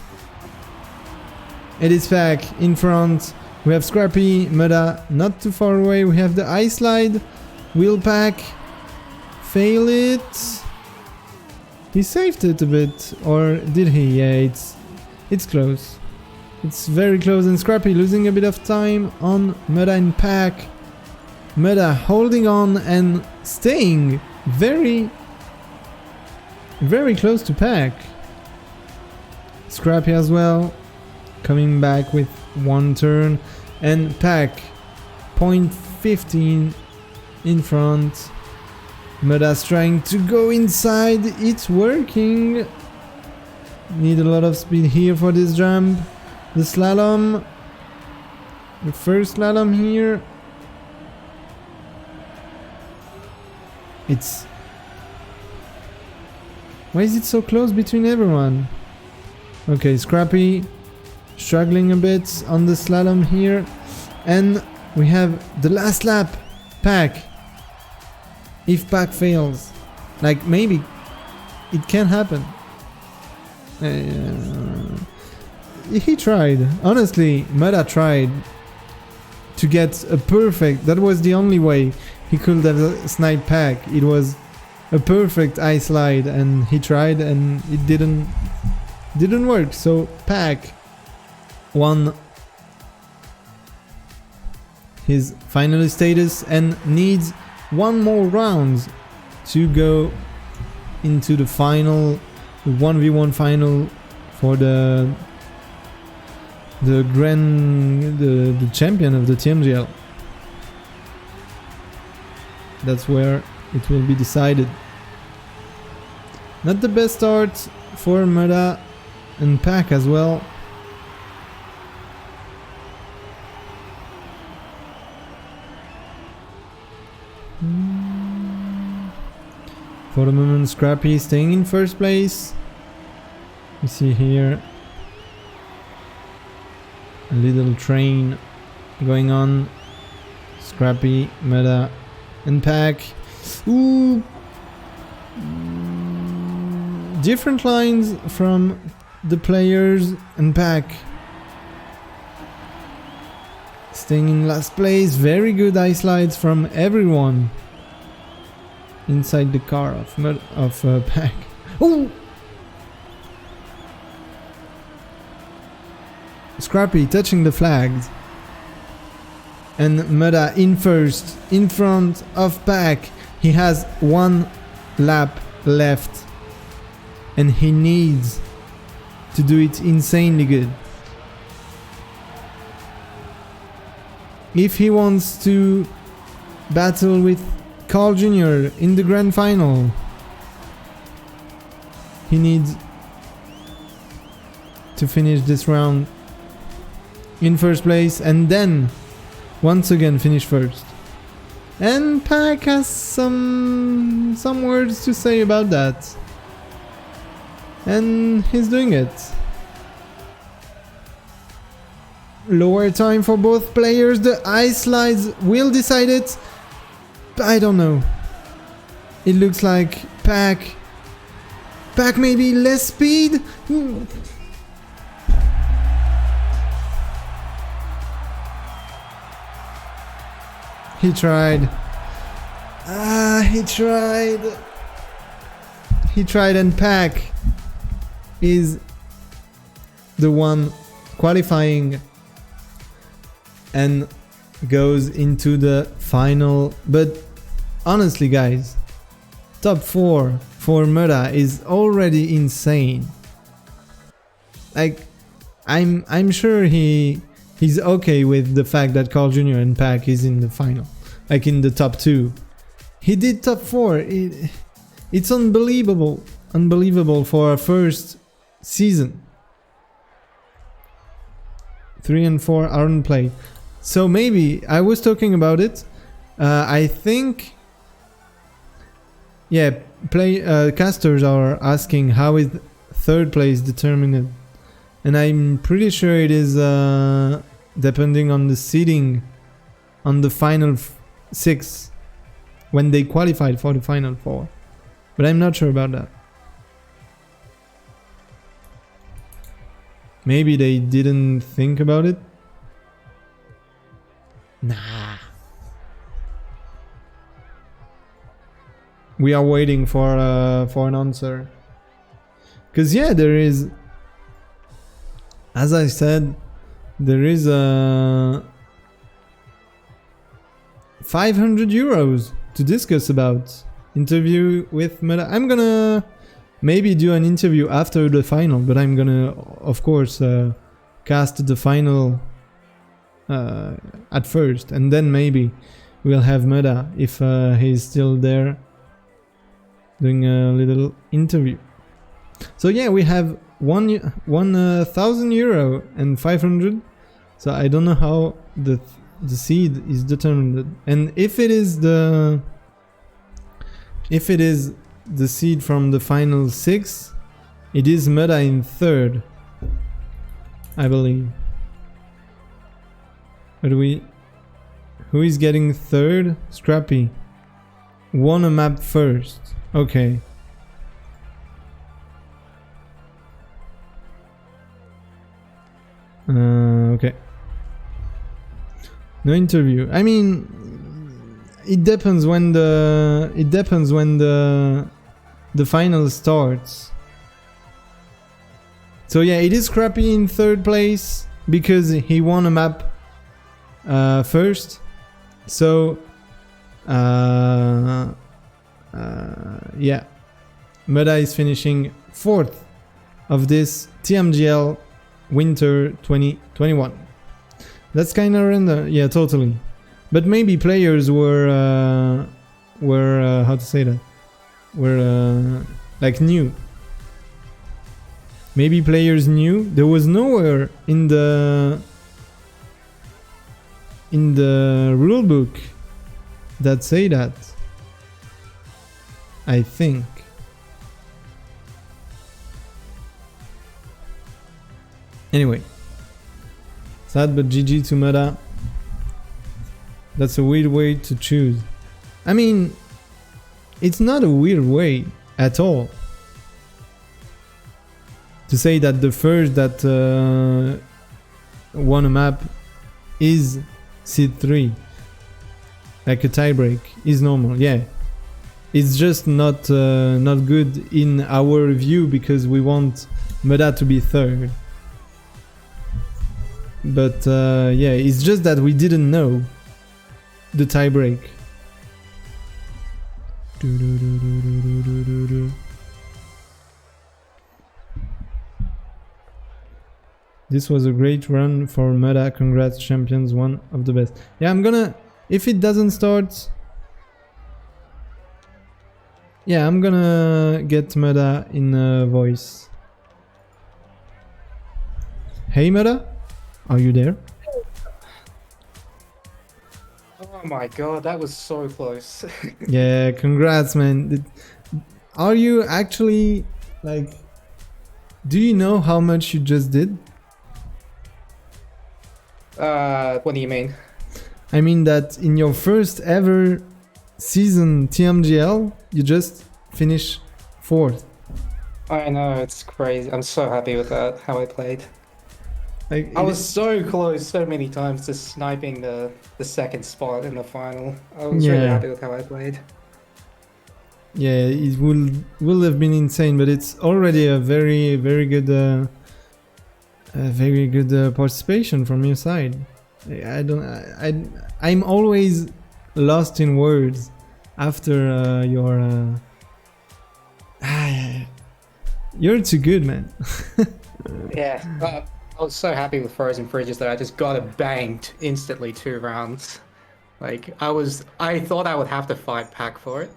it is Pack in front. We have Scrappy, Muda not too far away. We have the ice slide. Will Pack fail it? He saved it a bit, or did he? Yeah, it's close. It's very close, and Scrappy losing a bit of time on Muda and Pack. Muda holding on and staying very, very close to Pack. Scrappy as well, coming back with 1 turn, and Pack 0.15 in front. Muda's trying to go inside, it's working. Need a lot of speed here for this jump. The slalom, the first slalom here. Why is it so close between everyone? Okay, Scrappy struggling a bit on the slalom here. And we have the last lap. Pack. If Pack fails, like maybe it can happen. He tried. Honestly, Muda tried to get a perfect. That was the only way he could have sniped Pack. It was a perfect ice slide, and he tried, and it didn't work. So Pack won his finalist status and needs 1 more round to go into the final, the 1v1 final for the champion of the TMGL. That's where it will be decided. Not the best start for Muda and Pack as well. For the moment, Scrappy staying in first place. You see here a little train going on. Scrappy, Muda, and Pack. Ooh. Different lines from the players, and Pack staying in last place. Very good ice slides from everyone inside the car of Pack. Ooh. Scrappy touching the flags, and Muda in first, in front of Pack. He has 1 lap left, and he needs to do it insanely good if he wants to battle with Carl Jr. in the grand final. He needs to finish this round in first place, and then once again finish first. And Pack has some words to say about that, and he's doing it. Lower time for both players. The ice slides will decide it. I don't know. It looks like Pack maybe less speed. He tried. He tried, and Pack is the one qualifying and goes into the final. But honestly, guys, top 4 for Mura is already insane. Like, I'm sure he's okay with the fact that Carl Jr. and Pac is in the final, like in the top 2. He did top 4. It's unbelievable for a first season. 3 and 4 aren't played. So maybe, I was talking about it, I think, yeah, casters are asking how is 3rd place determined, and I'm pretty sure it is depending on the seeding on the final 6 when they qualified for the final 4, but I'm not sure about that. Maybe they didn't think about it. Nah. We are waiting for an answer. Cause yeah, there is, as I said, there is a 500 euros to discuss about. Interview with Meta. I'm gonna maybe do an interview after the final, but I'm gonna, of course, cast the final at first, and then maybe we'll have Meta if he's still there doing a little interview. So yeah, we have 1,000 euro and 500. So I don't know how the seed is determined, and if it is the seed from the final 6, it is Meta in 3rd, I believe. But who is getting 3rd? Scrappy. Won a map first. Okay. Okay. No interview. I mean, it depends when the final starts. So yeah, it is Scrappy in 3rd place because he won a map first. So yeah, Meta is finishing 4th of this TMGL Winter 2021. That's kind of random. Yeah, totally. But maybe players were how to say that? Were like new. Maybe players knew. There was nowhere in the rulebook that say that, I think. Anyway, sad but GG to Meta. That's a weird way to choose. I mean, it's not a weird way at all to say that the first that won a map is seed 3, like a tiebreak, is normal. Yeah, it's just not good in our view because we want Meta to be 3rd. But yeah, it's just that we didn't know the tiebreak. This was a great run for Meta. Congrats, champions, one of the best. Yeah, I'm gonna, if it doesn't start, yeah, I'm gonna get Meta in voice. Hey Meta, are you there? Oh my god, that was so close. Yeah, congrats, man. Are you actually, like, do you know how much you just did? What do you mean? I mean that in your first ever season TMGL, you just finished 4th. I know, it's crazy. I'm so happy with that, how I played. Like, I was so close so many times to sniping the second spot in the final. I was really happy with how I played. Yeah, it will have been insane, but it's already a very, very good Very good participation from your side. I'm always lost in words after your. You're too good, man. Yeah, I was so happy with Frozen Fridges that I just got it banged instantly 2 rounds. Like I thought I would have to fight Pack for it.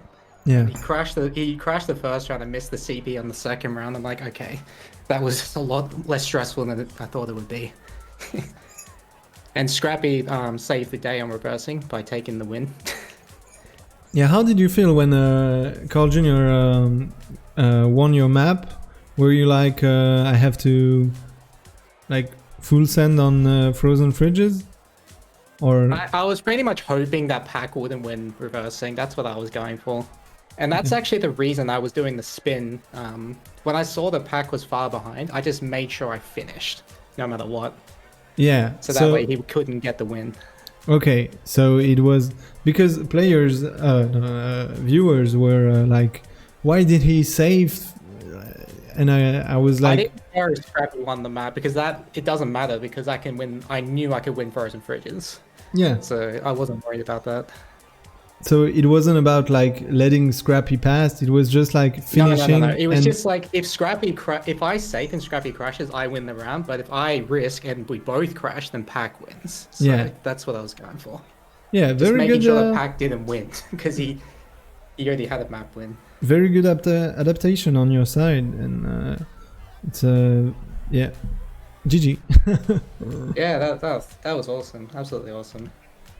Yeah. He crashed the first round and missed the CP on the second round. I'm like, okay, that was a lot less stressful than I thought it would be. And Scrappy saved the day on reversing by taking the win. Yeah, how did you feel when Carl Jr. Won your map? Were you like, I have to like full send on Frozen Fridges? Or I was pretty much hoping that Pack wouldn't win reversing. That's what I was going for. And that's actually the reason I was doing the spin. When I saw the Pack was far behind, I just made sure I finished, no matter what. Yeah. So that way he couldn't get the win. Okay, so it was because players, viewers were like, why did he save? And I was like, I didn't care if Scrappy won the map because it doesn't matter because I can win. I knew I could win Frozen Fridges. Yeah. So I wasn't worried about that. So it wasn't about like letting Scrappy pass. It was just like finishing. No. It was just like if I save and Scrappy crashes, I win the round. But if I risk and we both crash, then Pack wins. So yeah, that's what I was going for. Yeah, just very making good. Sure that Pack didn't win because he already had a map win. Very good adaptation on your side, and it's yeah, GG. Yeah, that was awesome. Absolutely awesome.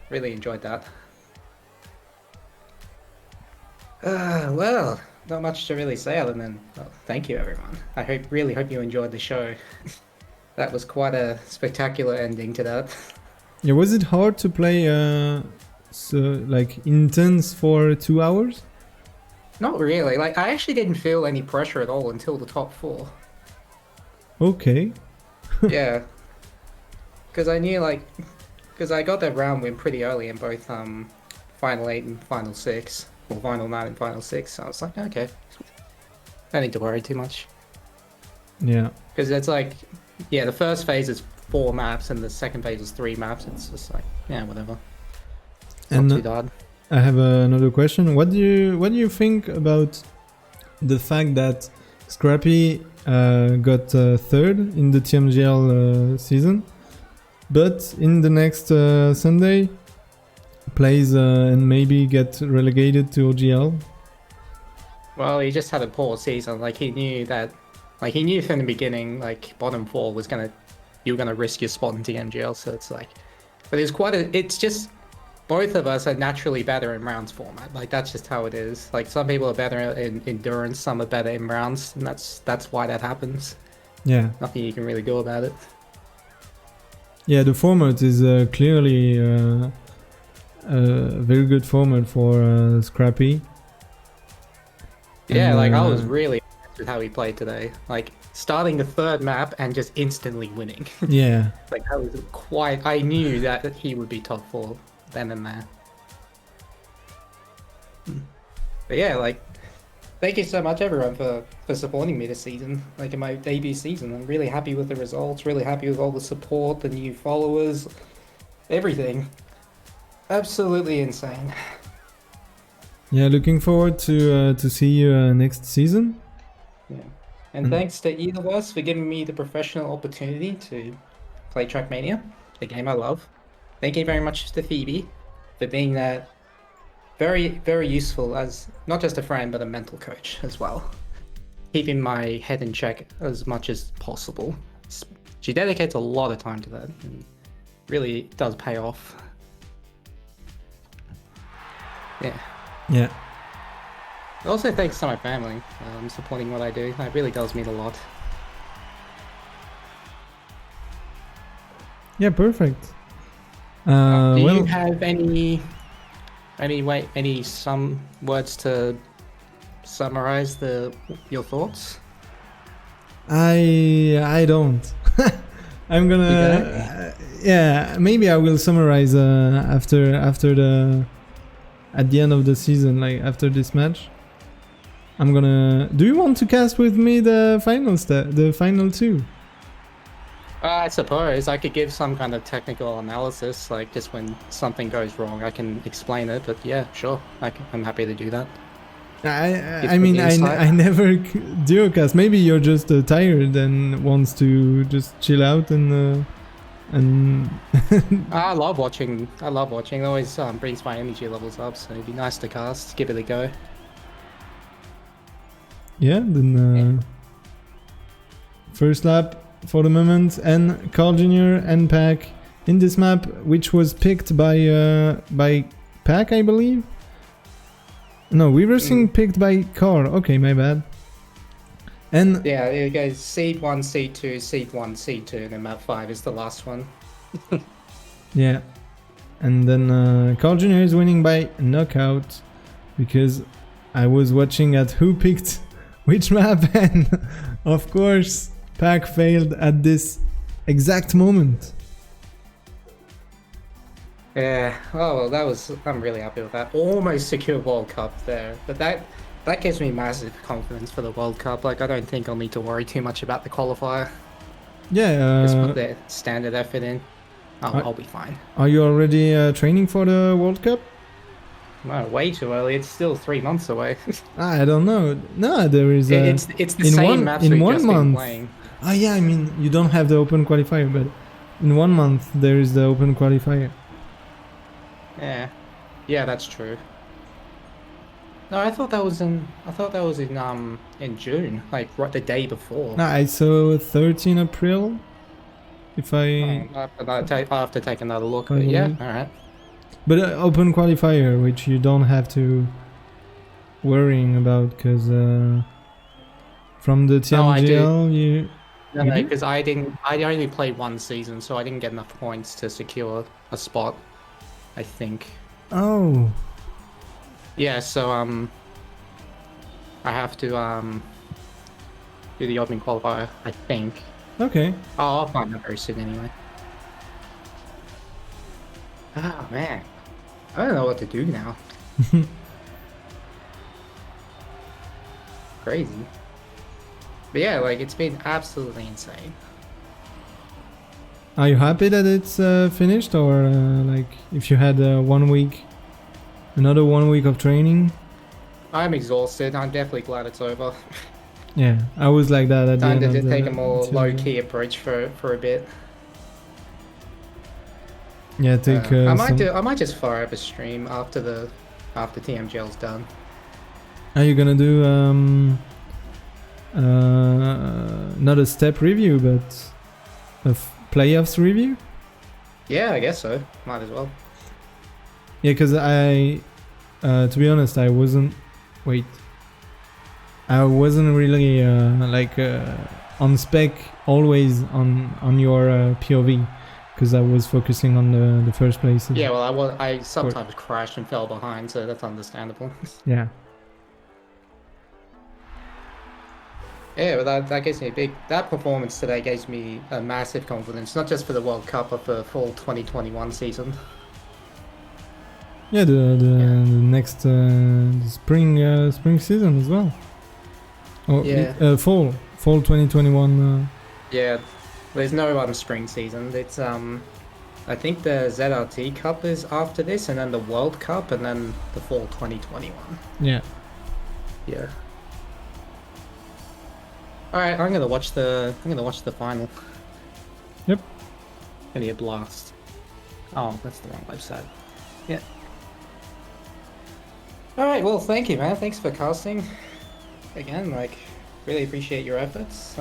Really enjoyed that. Well, not much to really say other than thank you, everyone. I really hope you enjoyed the show. That was quite a spectacular ending to that. Yeah, was it hard to play so like intense for 2 hours? Not really. Like I actually didn't feel any pressure at all until the top 4. Okay. Yeah. Because I knew because I got that round win pretty early in both Final 8 and Final 6. Or Final 9 and Final 6. So I was like, okay. Don't need to worry too much. Yeah. Because it's like, yeah, the first phase is 4 maps and the second phase is 3 maps. It's just like, yeah, whatever. And not too bad. I have another question. What do you think about the fact that Scrappy got third in the TMGL season, but in the next Sunday plays and maybe get relegated to OGL? Well, he just had a poor season. Like he knew from the beginning, like bottom 4 was you were gonna risk your spot in TMGL. So it's like, but it's just. Both of us are naturally better in rounds format. Like that's just how it is. Like some people are better in endurance, some are better in rounds, and that's why that happens. Yeah. Nothing you can really do about it. Yeah, the format is clearly a very good format for Scrappy. Yeah, and, like I was really impressed with how he played today. Like starting the 3rd map and just instantly winning. Yeah. Like that was I knew that he would be top 4. Then and there. But yeah, like thank you so much everyone for supporting me this season. Like in my debut season. I'm really happy with the results, really happy with all the support, the new followers, everything. Absolutely insane. Yeah, looking forward to see you next season. Yeah. And thanks to Edelweiss for giving me the professional opportunity to play Trackmania, the game I love. Thank you very much to Phoebe for being that very, very useful as not just a friend, but a mental coach as well. Keeping my head in check as much as possible. She dedicates a lot of time to that and really does pay off. Yeah. Yeah. Also thanks to my family supporting what I do. That really does mean a lot. Yeah, perfect. Do you have any some words to summarize your thoughts? I don't. I'm gonna yeah, maybe I will summarize after at the end of the season, like after this match. I'm gonna. Do you want to cast with me the final 2? I suppose I could give some kind of technical analysis, like just when something goes wrong, I can explain it. But yeah, sure, I'm happy to do that. I mean, I never do, cause maybe you're just tired and wants to just chill out and. I love watching. I love watching. It always brings my energy levels up. So it'd be nice to cast. Give it a go. Yeah. Then first lap for the moment, and Carl Jr. and Pack in this map, which was picked by Pack, I believe. No, Weaversing picked by Carl. Okay, my bad. And yeah, it goes seed 1, seed 2, seed 1, seed 2, and then map 5 is the last one. Yeah, and then Carl Jr. is winning by knockout, because I was watching at who picked which map, and of course Pack failed at this exact moment. Yeah, oh well, I'm really happy with that. Almost secure World Cup there, but that gives me massive confidence for the World Cup. Like, I don't think I'll need to worry too much about the qualifier. Yeah, just put their standard effort in. I'll be fine. Are you already training for the World Cup? No, way too early. It's still 3 months away. I don't know. No, there is. It's the same maps we've just been playing. Oh yeah, I mean, you don't have the open qualifier, but in 1 month there is the open qualifier. Yeah, that's true. No, I thought that was in June, like right the day before. No, I saw 13 April. If I I'll have to take another look. But yeah, all right. But open qualifier, which you don't have to worrying about, because from the TMGL No, because I only played 1 season, so I didn't get enough points to secure a spot, I think. Oh. Yeah, so I have to do the open qualifier, I think. Okay. Oh, I'll find out very soon anyway. Oh man, I don't know what to do now. Crazy. But yeah, like, it's been absolutely insane. Are you happy that it's finished, or like if you had 1 week, another 1 week of training? I'm exhausted. I'm definitely glad it's over. Yeah, I was like that at Time the end to of take a more low-key approach for a bit. Yeah, take. I might just fire up a stream after TMGL's done. Are you gonna do not a step review, but a playoffs review? Yeah, I guess so. Might as well. Yeah, because to be honest, I wasn't really on spec always on your POV, because I was focusing on the first place. Yeah, well, I sometimes crashed and fell behind, so that's understandable. Yeah. Yeah, but that gives me that performance today gives me a massive confidence, not just for the World Cup, but for the full 2021 season. Yeah, the next the spring season as well. Oh, yeah. Fall 2021. Yeah, there's no spring season. It's I think the ZRT Cup is after this, and then the World Cup, and then the fall 2021. Yeah. Yeah. All right, I'm gonna watch the final. Yep. Gonna be a blast. Oh, that's the wrong website. Yeah. All right. Well, thank you, man. Thanks for casting. Again, like, really appreciate your efforts.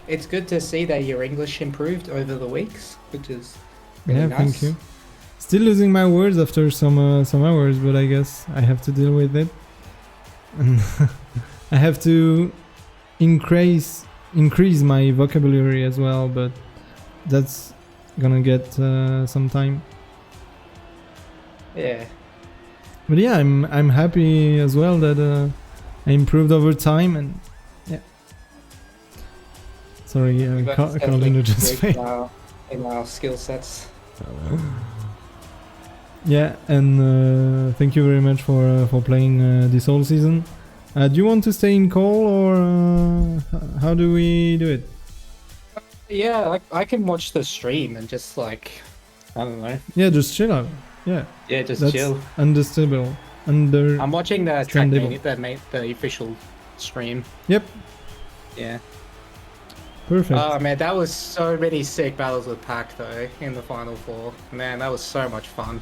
It's good to see that your English improved over the weeks, which is really nice. Thank you. Still losing my words after some hours, but I guess I have to deal with it. And I have to increase my vocabulary as well, but that's gonna get some time. Yeah. But yeah, I'm happy as well that I improved over time, and yeah. Sorry, Carolina just failed. In our skill sets. Yeah, and thank you very much for playing this whole season. Do you want to stay in call, or how do we do it? Yeah, like I can watch the stream and just like, I don't know. Yeah, just chill out. Yeah, Yeah, just that's chill. understandable. I'm watching the Understandable. Trackmania, the official stream. Yep, Yeah. perfect. Oh man, that was so many sick battles with Pac though in the final four. Man, that was so much fun.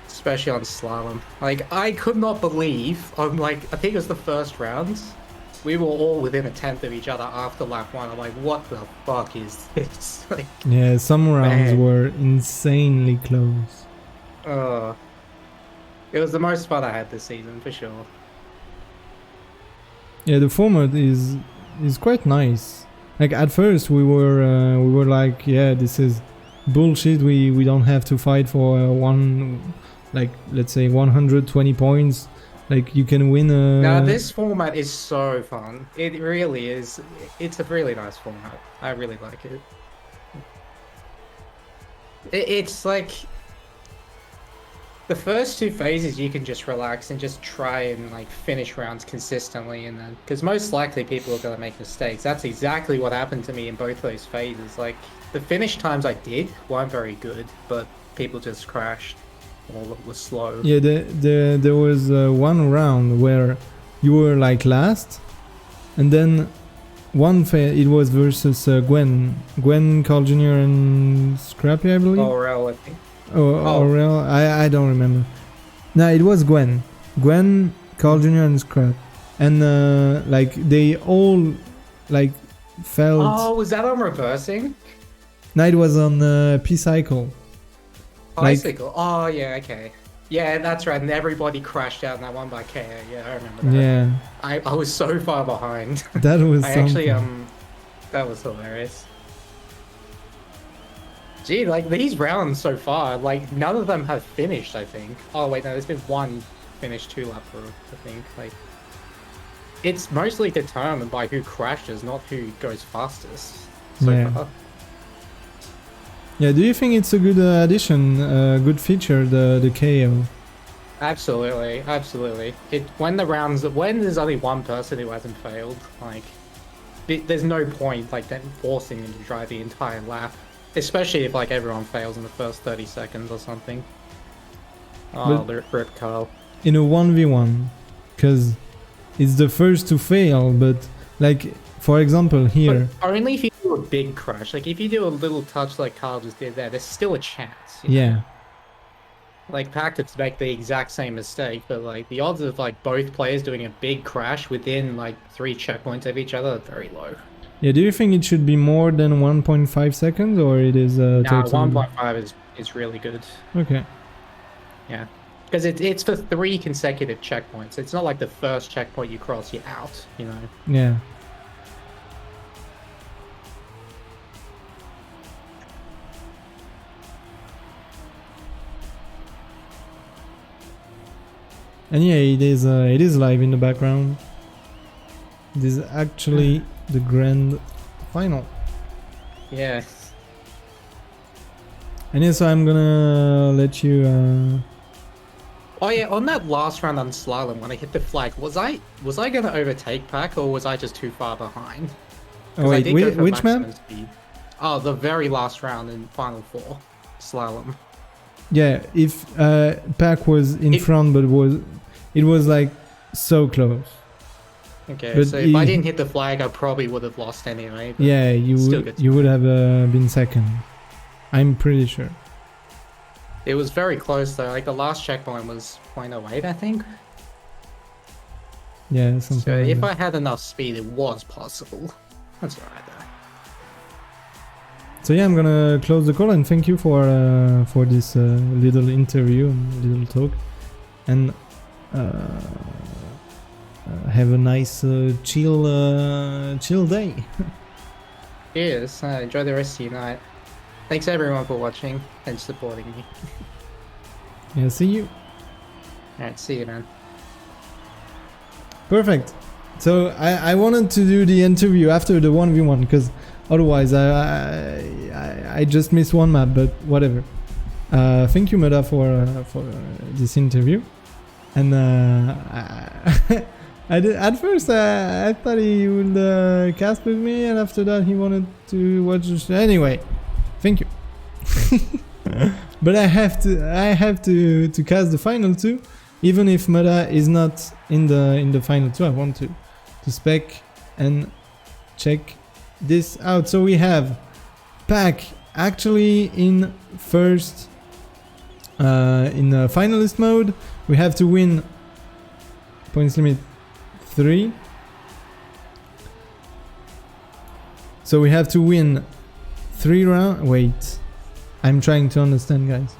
Especially on slalom. Like, I could not believe, on like, I think it was the first round, we were all within a tenth of each other after lap one. I'm like, what the fuck is this? Like, Yeah, some rounds man. were insanely close. It was the most fun I had this season, for sure. Yeah, the format is quite nice. Like at first we were like, yeah, this is bullshit. We don't have to fight for one, like let's say 120 points. Like you can win a. Now this format is so fun. It really is. It's a really nice format. I really like it. It's like the first two phases you can just relax and just try and like finish rounds consistently, and then because most likely people are going to make mistakes. That's exactly what happened to me in both those phases. Like the finish times I did weren't very good, but people just crashed or was slow. Yeah, there was one round where you were like last, and then it was versus Gwen, Carl Jr. and Scrappy, I believe. Orel, I think. Aurel, I don't remember. No, it was Gwen, Carl Jr. and Scrap, and like they all like felt. Oh, was that on reversing? No, it was on P-Cycle. Bicycle. Oh yeah, okay. Yeah, that's right. And everybody crashed out in that one by KO. Yeah, I remember that. Yeah, I was so far behind. that was. I something. actually that was hilarious. Gee, like these rounds so far, like none of them have finished, I think. Oh wait, no, there's been one finished 2-lap route, I think. Like it's mostly determined by who crashes, not who goes fastest so far. Yeah, do you think it's a good addition, good feature, the KO? Absolutely, absolutely. When there's only one person who hasn't failed, like there's no point like them forcing them to drive the entire lap. Especially if like everyone fails in the first 30 seconds or something. Oh, rip Carl. In a 1v1, because it's the first to fail, but like, for example, here... But only if you do a big crash. Like, if you do a little touch like Carl just did there, there's still a chance. Yeah. Know? Like, Pac could make the exact same mistake, but like, the odds of like both players doing a big crash within like 3 checkpoints of each other are very low. Yeah, do you think it should be more than 1.5 seconds, or it is No, totally... 1.5 is really good. Okay. Yeah. Because it's for 3 consecutive checkpoints. It's not like the first checkpoint you cross, you're out, you know? Yeah. And yeah, it is live in the background. It is actually the grand final. Yeah. And yeah, so I'm gonna let you... Oh yeah, on that last round on slalom, when I hit the flag, was I gonna overtake Pac, or was I just too far behind? Oh wait, which map? Speed. Oh, the very last round in Final 4, slalom. Yeah, if Pac was in front, but it was like so close. Okay, but so if I didn't hit the flag, I probably would have lost anyway. Yeah, you would have been second. I'm pretty sure. It was very close though. Like the last checkpoint was 0.08, I think. Yeah, something. So like if that. I had enough speed, it was possible. That's alright though. So yeah, I'm gonna close the call and thank you for this little interview and little talk, and have a nice chill day. Cheers. Enjoy the rest of your night. Thanks everyone for watching and supporting me. Yeah, see you. Alright, see you, man. Perfect. So I wanted to do the interview after the 1v1 because otherwise I just missed one map, but whatever. Thank you, Meda, for this interview, and At first, I thought he would cast with me, and after that, he wanted to watch the show. Anyway, thank you. But I have to cast the final two, even if Mada is not in the final two. I want to spec and check this out. So we have Pack actually in first in finalist mode. We have to win points limit 3. So we have to win 3 rounds. Wait, I'm trying to understand, guys.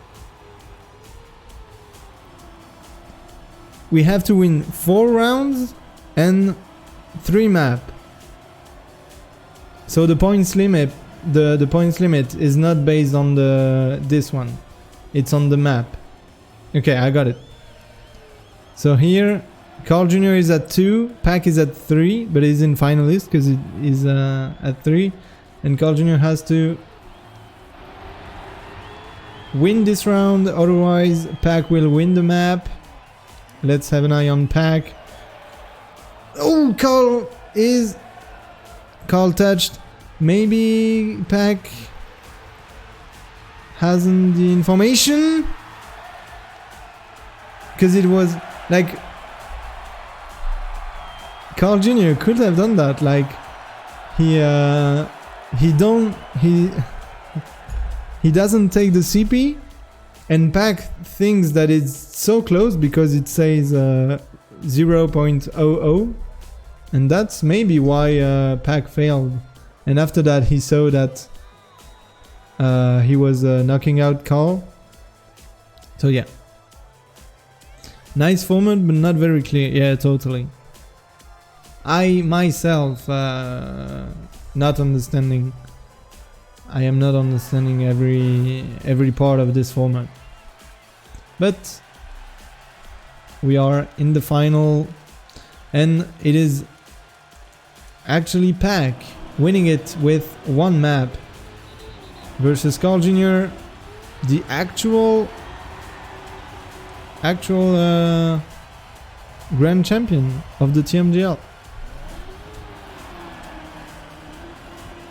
We have to win 4 rounds and 3 map. So the points limit, the points limit is not based on this one. It's on the map. Okay, I got it. So here, Carl Jr. is at 2, Pack is at 3, but he's in finalist because it is at 3, and Carl Jr. has to win this round, otherwise Pack will win the map. Let's have an eye on Pack. Oh, Carl touched. Maybe Pack hasn't the information, because it was like Carl Jr. could have done that. Like he doesn't take the CP, and Pack thinks that it's so close because it says 0.00, and that's maybe why Pack failed. And after that, he saw that he was knocking out Carl. So yeah, nice format, but not very clear. Yeah, totally. I myself not understanding. I am not understanding every part of this format. But we are in the final, and it is actually Pack winning it with 1 map versus Carl Jr., the actual grand champion of the TMGL.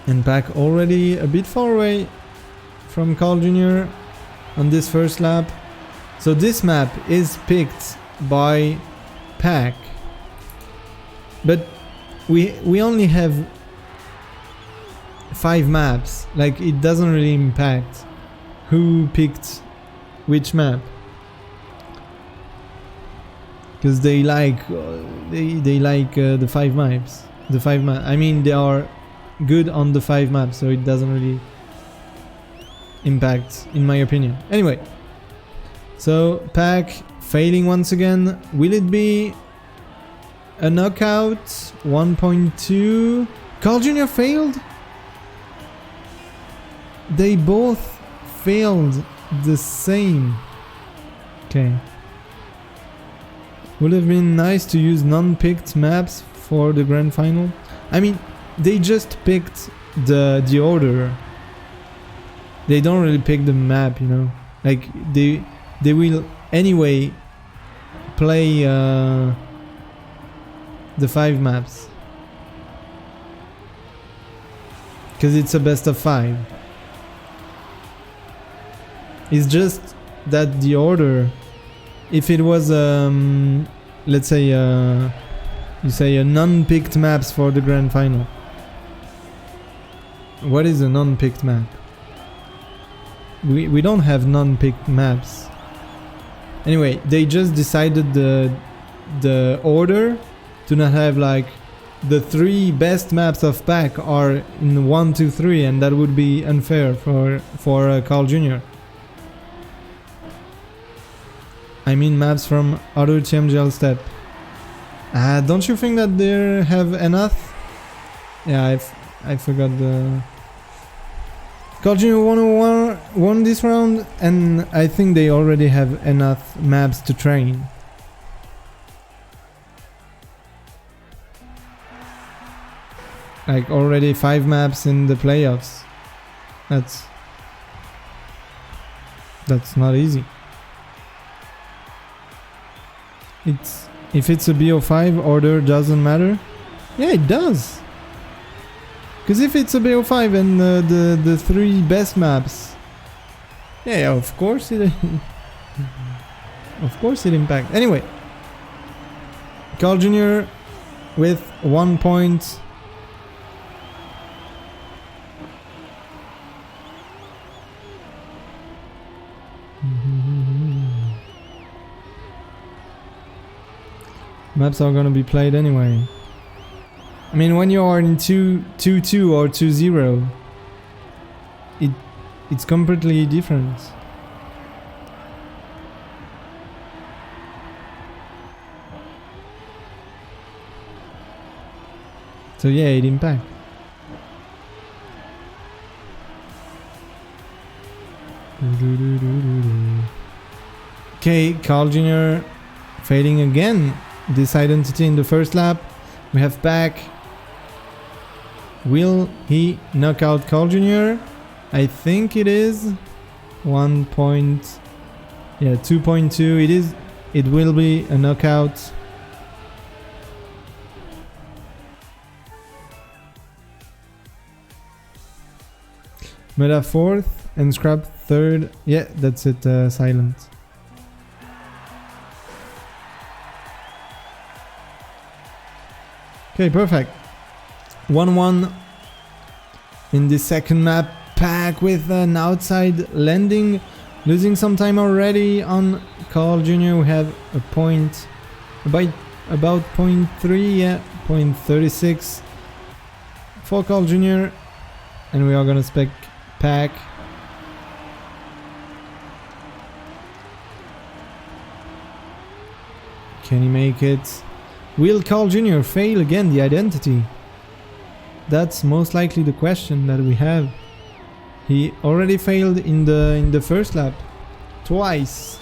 And Pack already a bit far away from Carl Jr. on this first lap. So this map is picked by Pack, but we only have 5 maps. Like, it doesn't really impact who picked which map, because they like the 5 maps. I mean, they are good on the 5 maps, so it doesn't really impact, in my opinion. Anyway, so Pack failing once again. Will it be a knockout? 1.2. Carl Jr. failed? They both failed the same. Okay. Would have been nice to use non-picked maps for the grand final. I mean, they just picked the order. They don't really pick the map, you know. Like, they will anyway play the 5 maps, because it's a best of 5. It's just that the order, if it was let's say you say a non-picked maps for the grand final. What is a non-picked map? We don't have non-picked maps. Anyway, they just decided the order to not have, like, the 3 best maps of Pack are in 1, 2, 3, and that would be unfair for Carl Jr. I mean, maps from other TMGL step. Don't you think that they have enough? Yeah, I forgot the... Carl Jr. won this round, and I think they already have enough maps to train. Like, already 5 maps in the playoffs. That's not easy. if it's a BO5, order doesn't matter. Yeah, it does. Because if it's a BO5 and the 3 best maps, yeah, of course it of course it impacts. Anyway, Carl Jr. with 1 point. Maps are gonna be played anyway. I mean, when you are in 2-2 or 2-0, it's completely different. So yeah, it impacts. Okay, Carl Jr. fading again. This identity in the first lap. We have back. Will he knock out Carl Jr.? I think it is 1 point. Yeah, 2.2. It is. It will be a knockout. Meta 4th and Scrap 3rd. Yeah, that's it. Silent. Okay, perfect. 1-1 in the second map. Pack with an outside landing, losing some time already on Carl Jr. We have a point, about 0.3, yeah, 0.36 for Carl Jr. And we are gonna spec Pack. Can he make it? Will Carl Jr. fail again the identity? That's most likely the question that we have. He already failed in the first lap. Twice.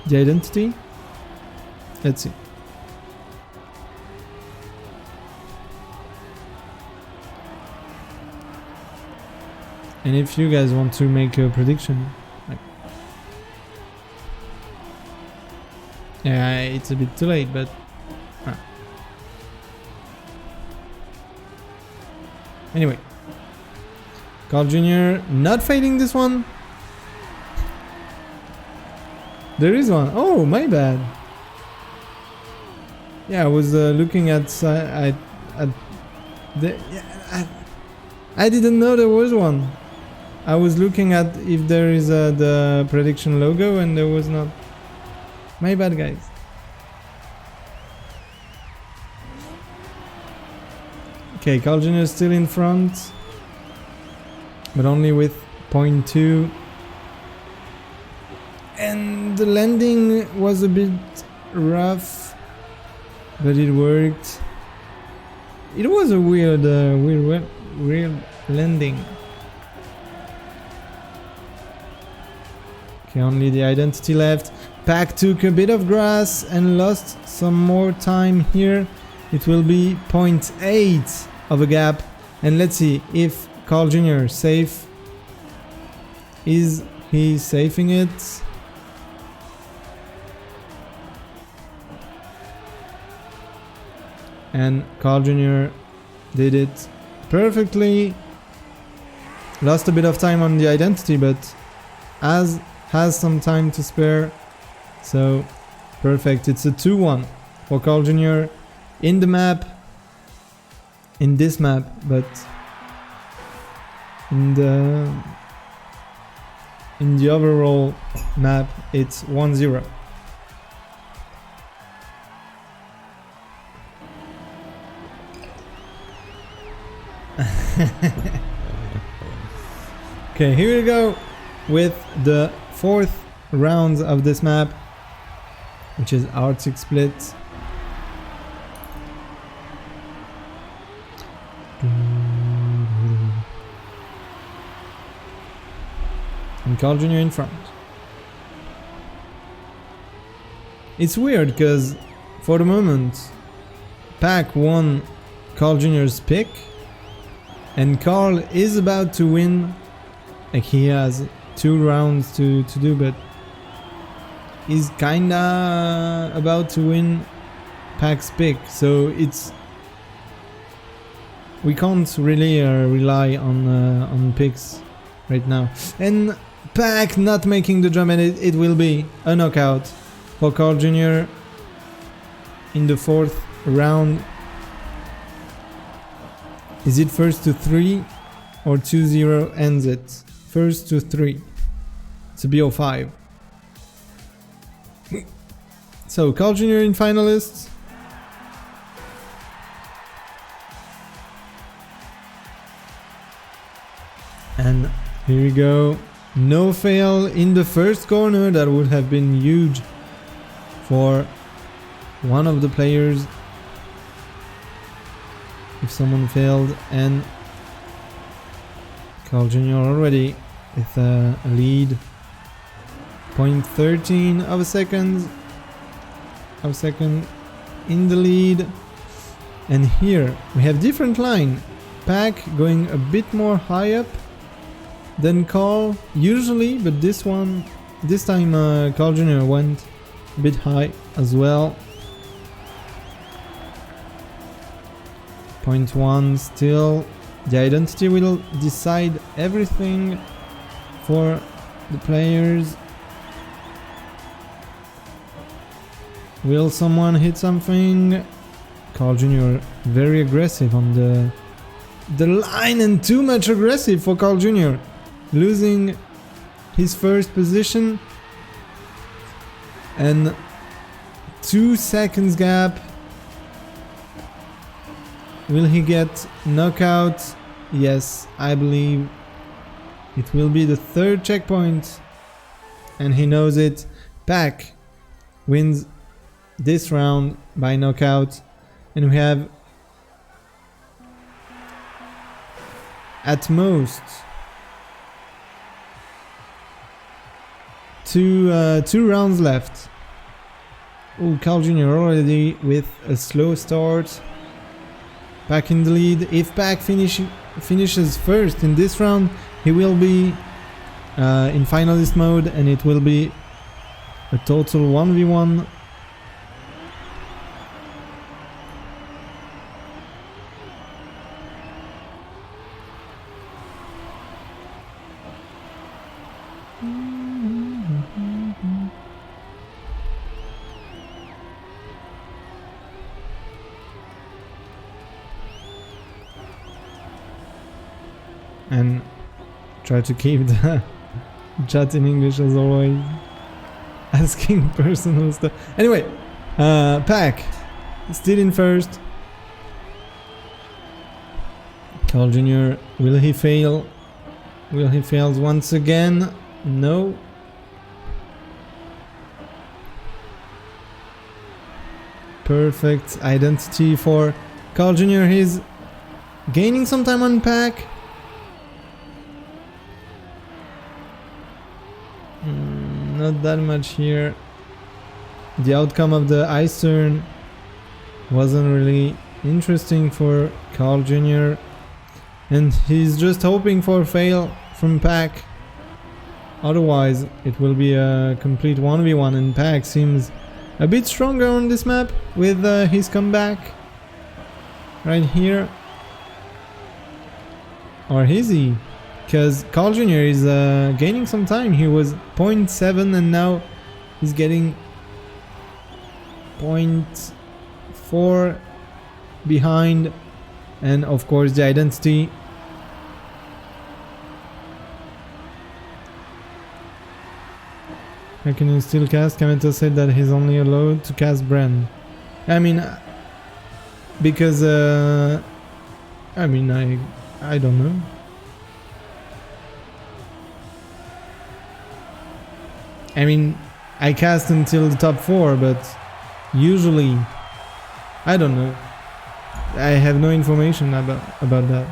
The identity? Let's see. And if you guys want to make a prediction, like, yeah, it's a bit too late, but anyway, Carl Jr. not failing this one. There is one. Oh, my bad. Yeah, I was looking at the. Yeah, I didn't know there was one. I was looking at if there is the prediction logo, and there was not. My bad, guys. Okay, Carl Jr. is still in front, but only with 0.2. And the landing was a bit rough, but it worked. It was a weird landing. Okay, only the identity left. Pack took a bit of grass and lost some more time here. It will be 0.8 of a gap. And let's see if Carl Jr. safe. Is he safing it? And Carl Jr. did it perfectly. Lost a bit of time on the identity, but has some time to spare. So perfect. It's a 2-1 for Carl Jr. in the map. In this map, but in the overall map, it's 1-0. Okay, here we go with the 4th round of this map, which is Arctic Split. And Carl Jr. in front. It's weird because for the moment Pack won Carl Jr.'s pick, and Carl is about to win. Like, he has 2 rounds to do, but he's kinda about to win Pac's pick, so it's we can't really rely on picks right now. And Pac not making the jump, and it will be a knockout for Carl Jr. in the 4th round. Is it first to 3 or 2-0 ends it? First to 3. It's a BO5. So Carl Jr. in finalists. And here we go. No fail in the first corner. That would have been huge for one of the players if someone failed. And Carl Jr. already with a lead. 0.13 of a second in the lead. And here we have different line. Pac going a bit more high up than Carl usually, but this time Carl Jr. went a bit high as well. 0.1 still. The identity will decide everything for the players. Will someone hit something? Carl Jr. very aggressive on the line, and too much aggressive for Carl Jr. Losing his first position, and 2 seconds gap. Will he get knockout? Yes, I believe it will be the 3rd checkpoint, and he knows it. Pac wins this round by knockout, and we have at most two rounds left. Oh, Carl Jr. already with a slow start. Pac in the lead. If Pac finishes first in this round, he will be in finalist mode, and it will be a total 1v1. And try to keep the chat in English as always. Asking personal stuff. Anyway, Pac still in first. Carl Jr. will he fail? Will he fail once again? No. Perfect identity for Carl Jr. He's gaining some time on Pac. Not that much here. The outcome of the ice turn wasn't really interesting for Carl Jr. And he's just hoping for a fail from Pac. Otherwise, it will be a complete 1v1, and Pac seems a bit stronger on this map with his comeback right here. Or is he? Because Carl Jr. is gaining some time. He was 0.7 and now he's getting 0.4 behind. And of course the identity. How can you still cast? Kamito said that he's only allowed to cast Brand. I mean, because I mean, I don't know. I mean, I cast until the top 4, but usually, I don't know. I have no information about that.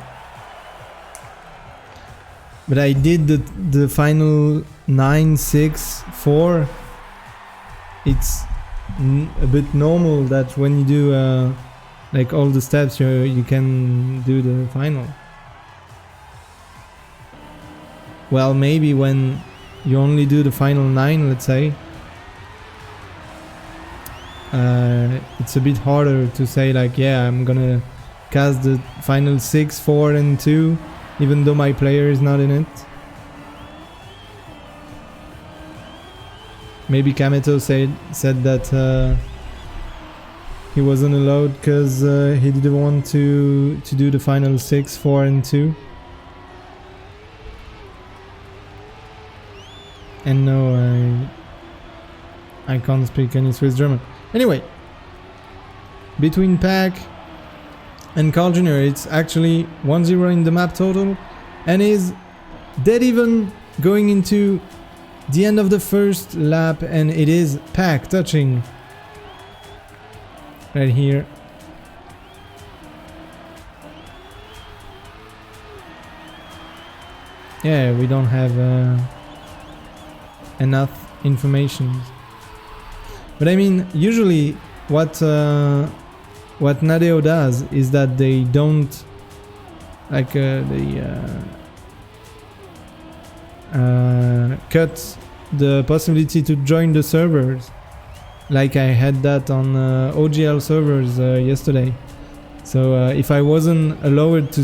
But I did the final 9, 6, 4. It's a bit normal that when you do like all the steps, you can do the final. Well, maybe when you only do the final 9, let's say, it's a bit harder to say like, yeah, I'm gonna cast the final 6, 4 and 2 even though my player is not in it. Maybe Kameto said that he wasn't allowed because he didn't want to do the final 6, 4 and 2. And no, I can't speak any Swiss German. Anyway, between Pack and Carl Jr., it's actually 1-0 in the map total, and is dead even going into the end of the first lap, and it is Pack touching right here. Yeah, we don't have enough information. But I mean, usually what Nadeo does is that they don't like cut the possibility to join the servers. Like I had that on OGL servers yesterday. So if I wasn't allowed to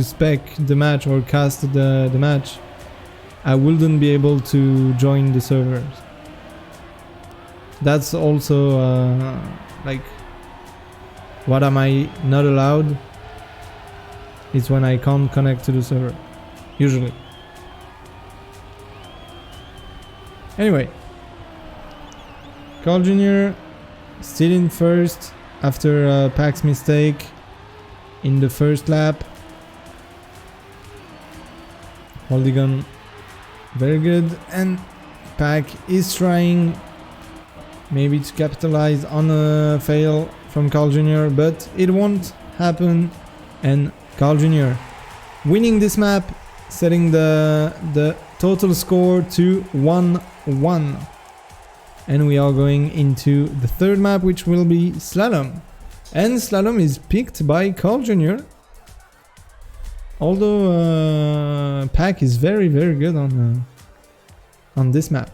spec the match or cast the match, I wouldn't be able to join the servers. That's also like, what am I not allowed? It's when I can't connect to the server, usually. Anyway, Carl Jr. still in first after Pack's mistake in the first lap. Holdigan, very good, and Pack is trying maybe to capitalize on a fail from Carl Jr., but it won't happen, and Carl Jr. winning this map, setting the total score to 1-1. And we are going into the third map, which will be Slalom. And Slalom is picked by Carl Jr. Although Pack is very, very good on this map.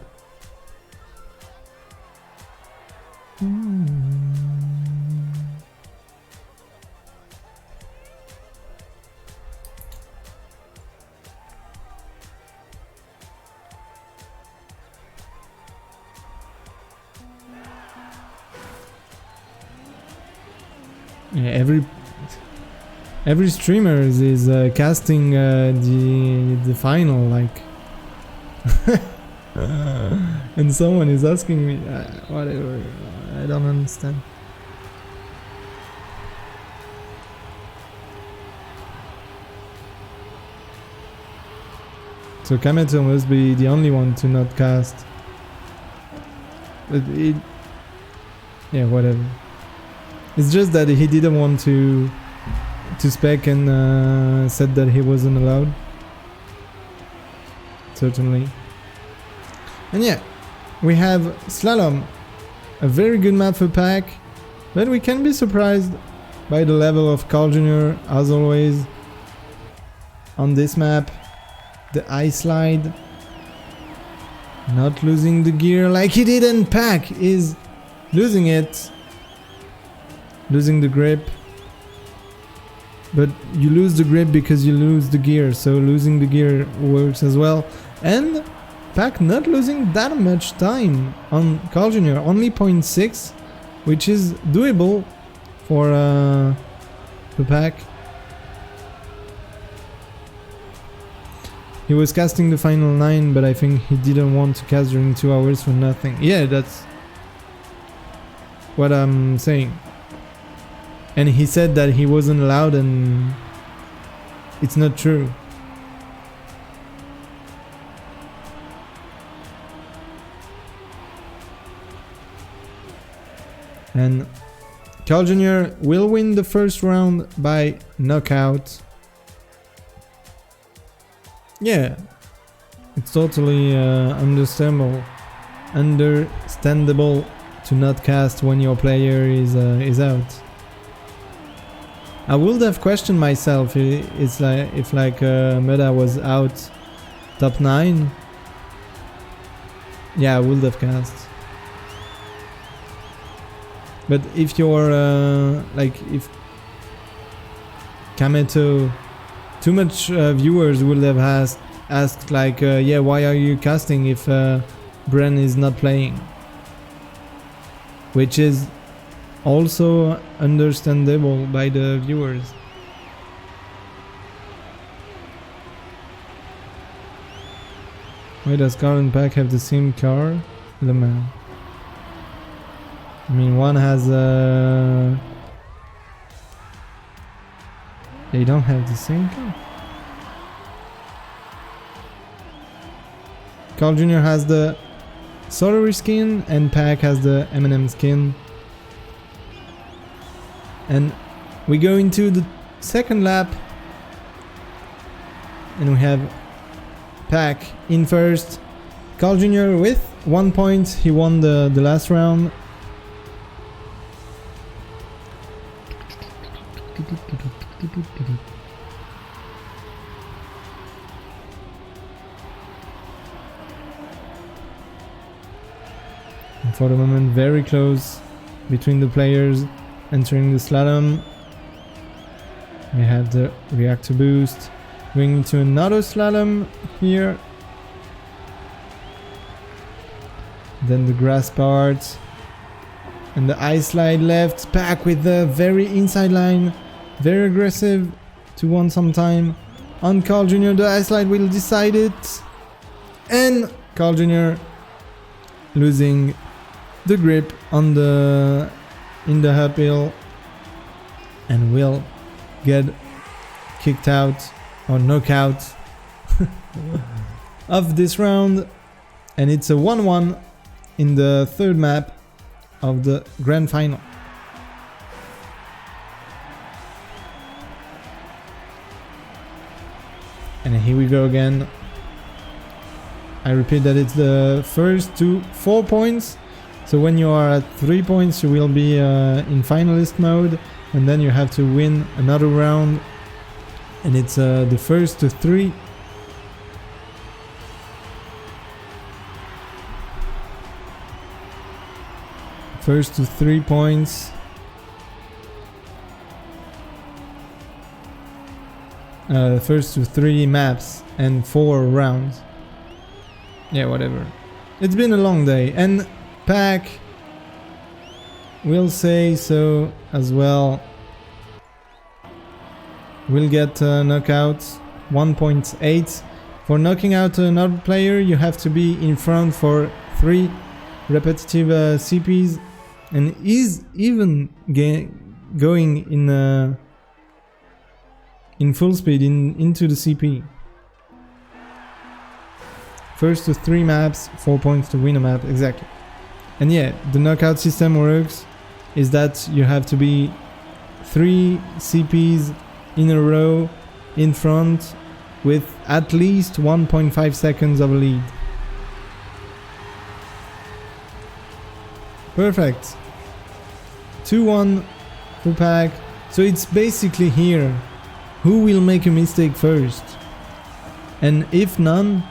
Yeah, every streamer is casting the final, like, and someone is asking me whatever. I don't understand. So Kameto must be the only one to not cast. But yeah, whatever. It's just that he didn't want to spec and said that he wasn't allowed. Certainly. And yeah, we have Slalom, a very good map for Pack, but we can be surprised by the level of Carl Jr. as always on this map. The ice slide, not losing the gear like he did, and Pack is losing it. Losing the grip, but you lose the grip because you lose the gear, so losing the gear works as well. And Pack not losing that much time on Carl Jr., only 0.6, which is doable for Pack. He was casting the final 9, but I think he didn't want to cast during 2 hours for nothing. Yeah, that's what I'm saying. And he said that he wasn't allowed, and it's not true. And Carl Jr. will win the first round by knockout. Yeah, it's totally understandable to not cast when your player is out. I would have questioned myself if Meda was out top 9. Yeah, I would have cast. But if you're like if Kameto, too much viewers would have asked like, yeah, why are you casting if Bren is not playing? Which is also understandable by the viewers. Why does Carl and Pack have the same car? Le Mans. I mean, one has they don't have the same car. Carl Jr. has the Solary skin and Pack has the M&M skin. And we go into the second lap and we have Pack in first. Carl Jr. with 1 point, he won the last round. And for the moment, very close between the players entering the slalom. We have the reactor boost going into another slalom here. Then the grass part and the ice slide left. Pack with the very inside line, very aggressive to won some time on Carl Jr. The ice slide will decide it, and Carl Jr. losing the grip on the in the uphill and will get kicked out or knockout of this round, and it's a 1-1 in the third map of the grand final. And here we go again. I repeat that it's the first to 4 points. So when you are at 3 points, you will be in finalist mode, and then you have to win another round. And it's the first to 3. First to 3 points. First to 3 maps and 4 rounds. Yeah, whatever. It's been a long day, and Pack will say so as well. Will get knockout 1.8. For knocking out another player, you have to be in front for 3 repetitive CPs, and is even going in full speed into the CP. First to 3 maps, 4 points to win a map, exactly. And yeah, the knockout system works is that you have to be 3 CPs in a row in front with at least 1.5 seconds of lead. Perfect. 2-1 for Pack. So it's basically here who will make a mistake first, and if none,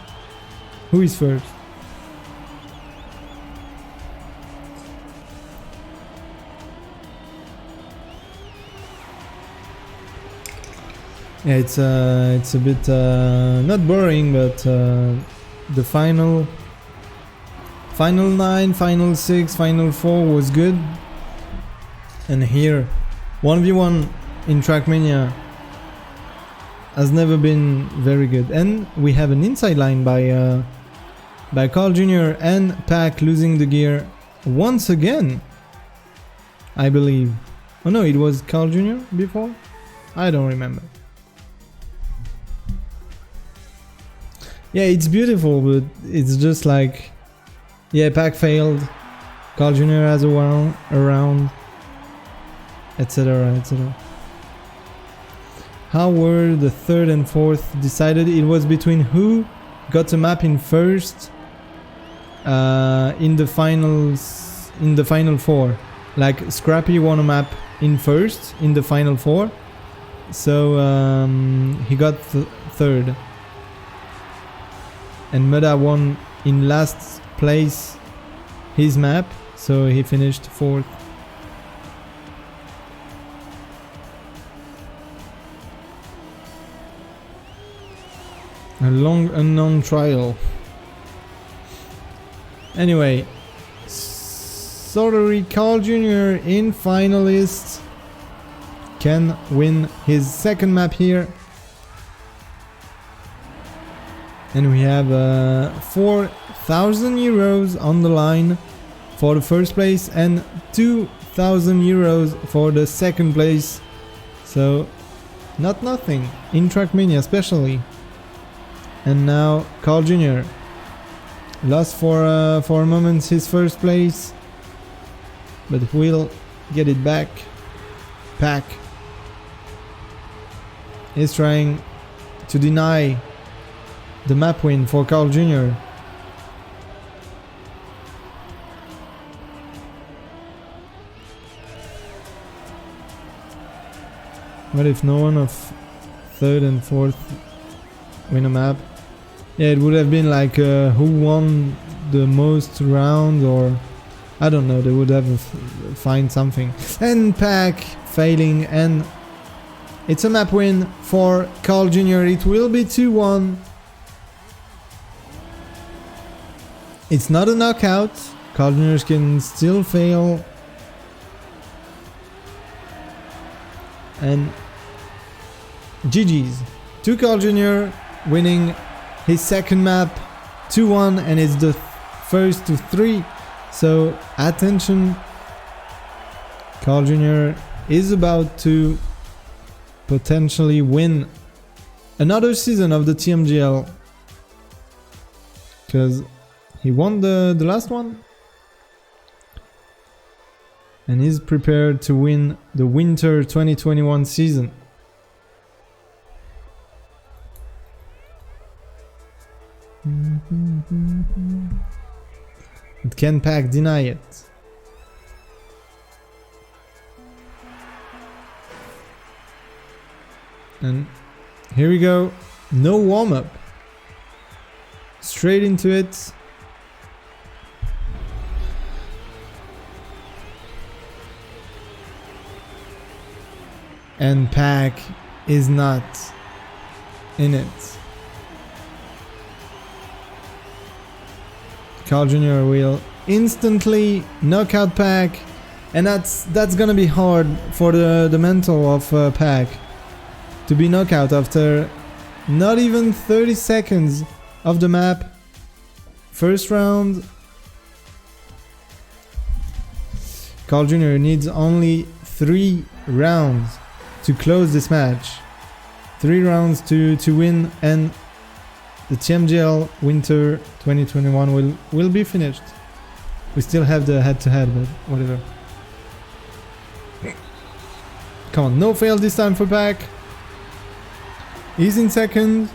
who is first? Yeah, it's a bit not boring, but the final 9, final 6, final 4 was good, and here 1v1 in Trackmania has never been very good. And we have an inside line by Carl Jr. and Pack losing the gear once again, I believe. Oh no, it was Carl Jr. before? I don't remember. Yeah, it's beautiful, but it's just like, yeah, Pack failed, Carl Jr. has a round, etc, etc. How were the third and fourth decided? It was between who got a map in first in the final 4. Like Scrappy won a map in first in the final 4, so he got third, and Muda won in last place his map, so he finished 4th. A long unknown trial. Anyway, Sorry, Carl Jr. in finalists can win his second map here. And we have 4,000 euros on the line for the first place and 2,000 euros for the second place. So, not nothing in Trackmania especially. And now Carl Jr. lost for a moment his first place, but we'll get it back. Pack is trying to deny the map win for Carl Jr. What if no one of third and fourth win a map? Yeah, it would have been like who won the most round, or I don't know, they would have find something. And Pack failing, and it's a map win for Carl Jr. It will be 2-1. It's not a knockout. Carl Jr. can still fail. And GG's to Carl Jr. winning his second map 2-1, and it's the first to 3. So attention, Carl Jr. is about to potentially win another season of the TMGL, because he won the last one and he's prepared to win the winter 2021 season. But can Pack deny it? And here we go. No warm-up. Straight into it. And Pack is not in it. Carl Jr. will instantly knock out Pack, and that's gonna be hard for the mental of Pack to be knocked out after not even 30 seconds of the map. First round. Carl Jr. needs only 3 rounds to close this match. 3 rounds to win, and the TMGL Winter 2021 will be finished. We still have the head-to-head, but whatever. Come on, no fail this time for Pack. He's in second.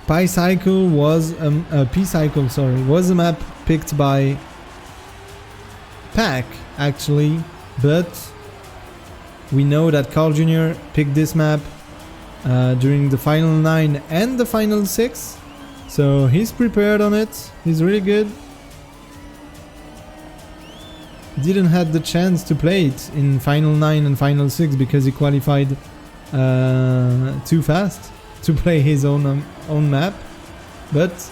P-Cycle was was a map picked by Pack actually, but we know that Carl Jr. picked this map during the final 9 and the final 6, so he's prepared on it. He's really good. Didn't have the chance to play it in final 9 and final 6 because he qualified too fast to play his own map, but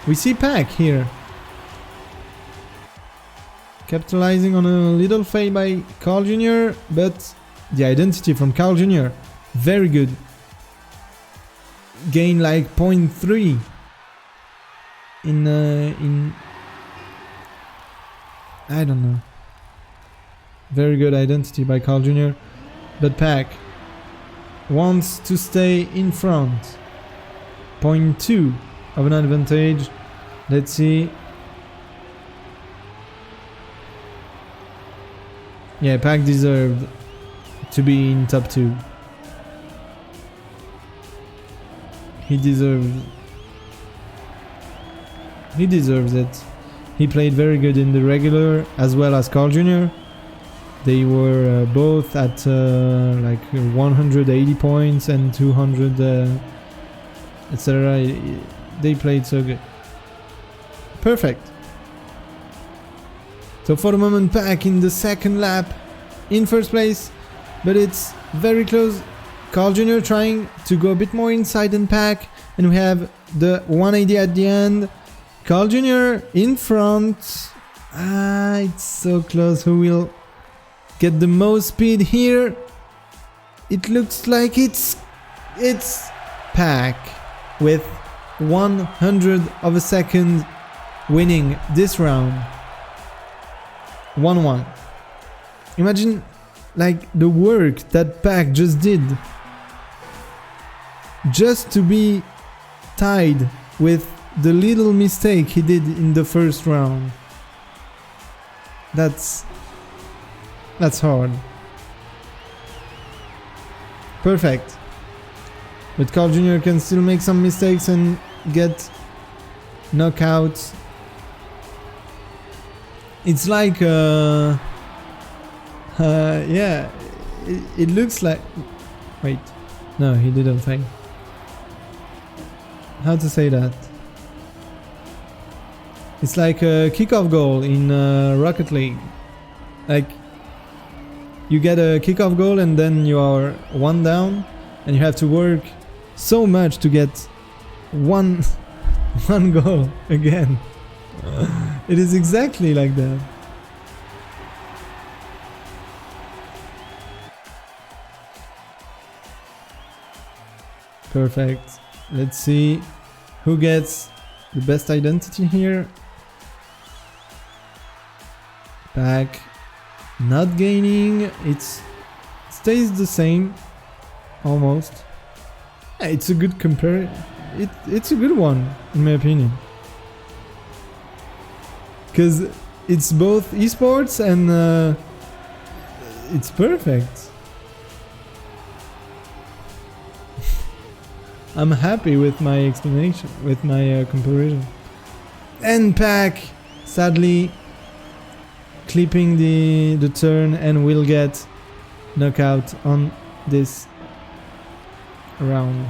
we see Pack here capitalizing on a little fail by Carl Jr., but the identity from Carl Jr. very good. Gain like 0.3 in I don't know. Very good identity by Carl Jr. But Pack wants to stay in front. 0.2 of an advantage. Let's see. Yeah, Pack deserved to be in top 2. He deserves it. He played very good in the regular as well as Carl Jr. They were both at like 180 points and 200 etc. They played so good. Perfect. So for the moment, Pack in the second lap in first place, but it's very close Carl Jr. trying to go a bit more inside than Pack, and we have the 180 at the end. Carl Jr. in front. It's so close. Who will get the most speed here? It looks like it's Pack with 100 of a second winning this round. 1-1. Imagine like the work that Pack just did just to be tied with the little mistake he did in the first round. That's hard. Perfect. But Carl Jr. can still make some mistakes and get knockouts. It's like yeah, it looks like, wait, no, he didn't fail. How to say that? It's like a kickoff goal in Rocket League. Like, you get a kickoff goal and then you are one down and you have to work so much to get one goal again. It is exactly like that. Perfect. Let's see who gets the best identity here. Pack not gaining. It stays the same almost. It's a good compare. It's a good one in my opinion, because it's both esports and it's perfect. I'm happy with my explanation, with my comparison. And Pack sadly clipping the turn and will get knockout on this round.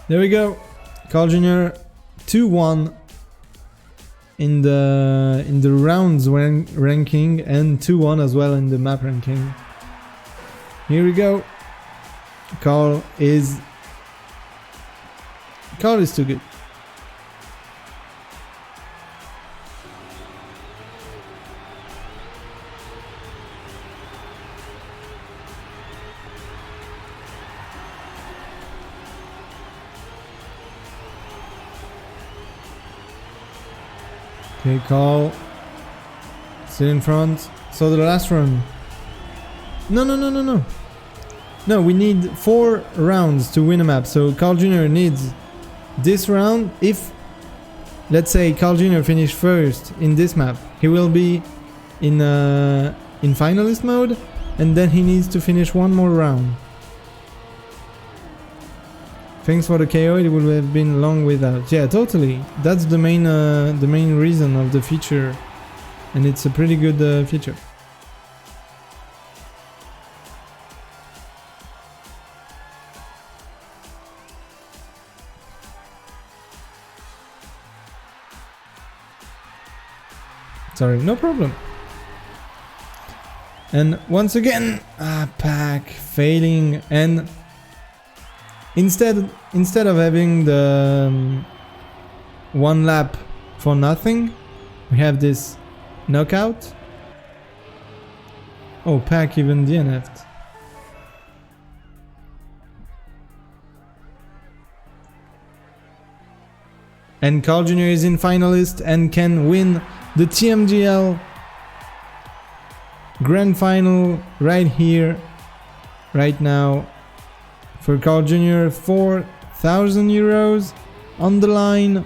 There we go. Carl Jr. 2-1 in the rounds ranking and 2-1 as well in the map ranking. Here we go. Carl is too good. Okay, Carl still in front. So the last run. No, we need 4 rounds to win a map. So Carl Jr. needs this round. If, let's say, Carl Jr. finish first in this map, he will be in finalist mode, and then he needs to finish one more round. Thanks for the KO. It would have been long without. Yeah, totally. That's the main reason of the feature, and it's a pretty good feature. Sorry, no problem. And once again, Pack failing, and instead of having the 1 lap for nothing, we have this knockout. Oh, Pack even DNF'd. And Carl Jr. is in finalist and can win the TMGL Grand Final right here, right now. For Carl Jr., 4,000 euros on the line.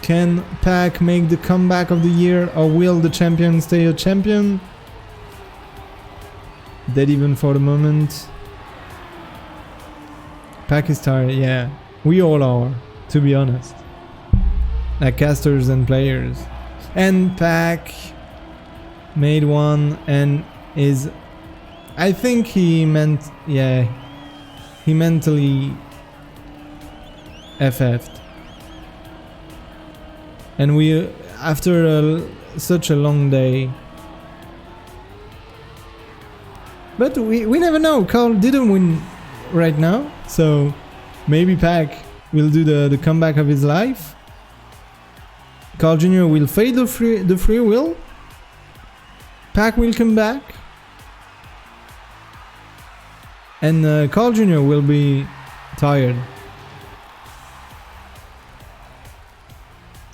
Can Pack make the comeback of the year, or will the champion stay a champion? Dead even for the moment. Pack is tired, yeah. We all are, to be honest. Like casters and players. And Pack made one and is... I think he meant... yeah, he mentally FF'd. And we, after such a long day. But we never know. Carl didn't win right now, so maybe Pac will do the comeback of his life. Carl Jr. will fade the free will. Pac will come back. And Carl Jr. will be tired.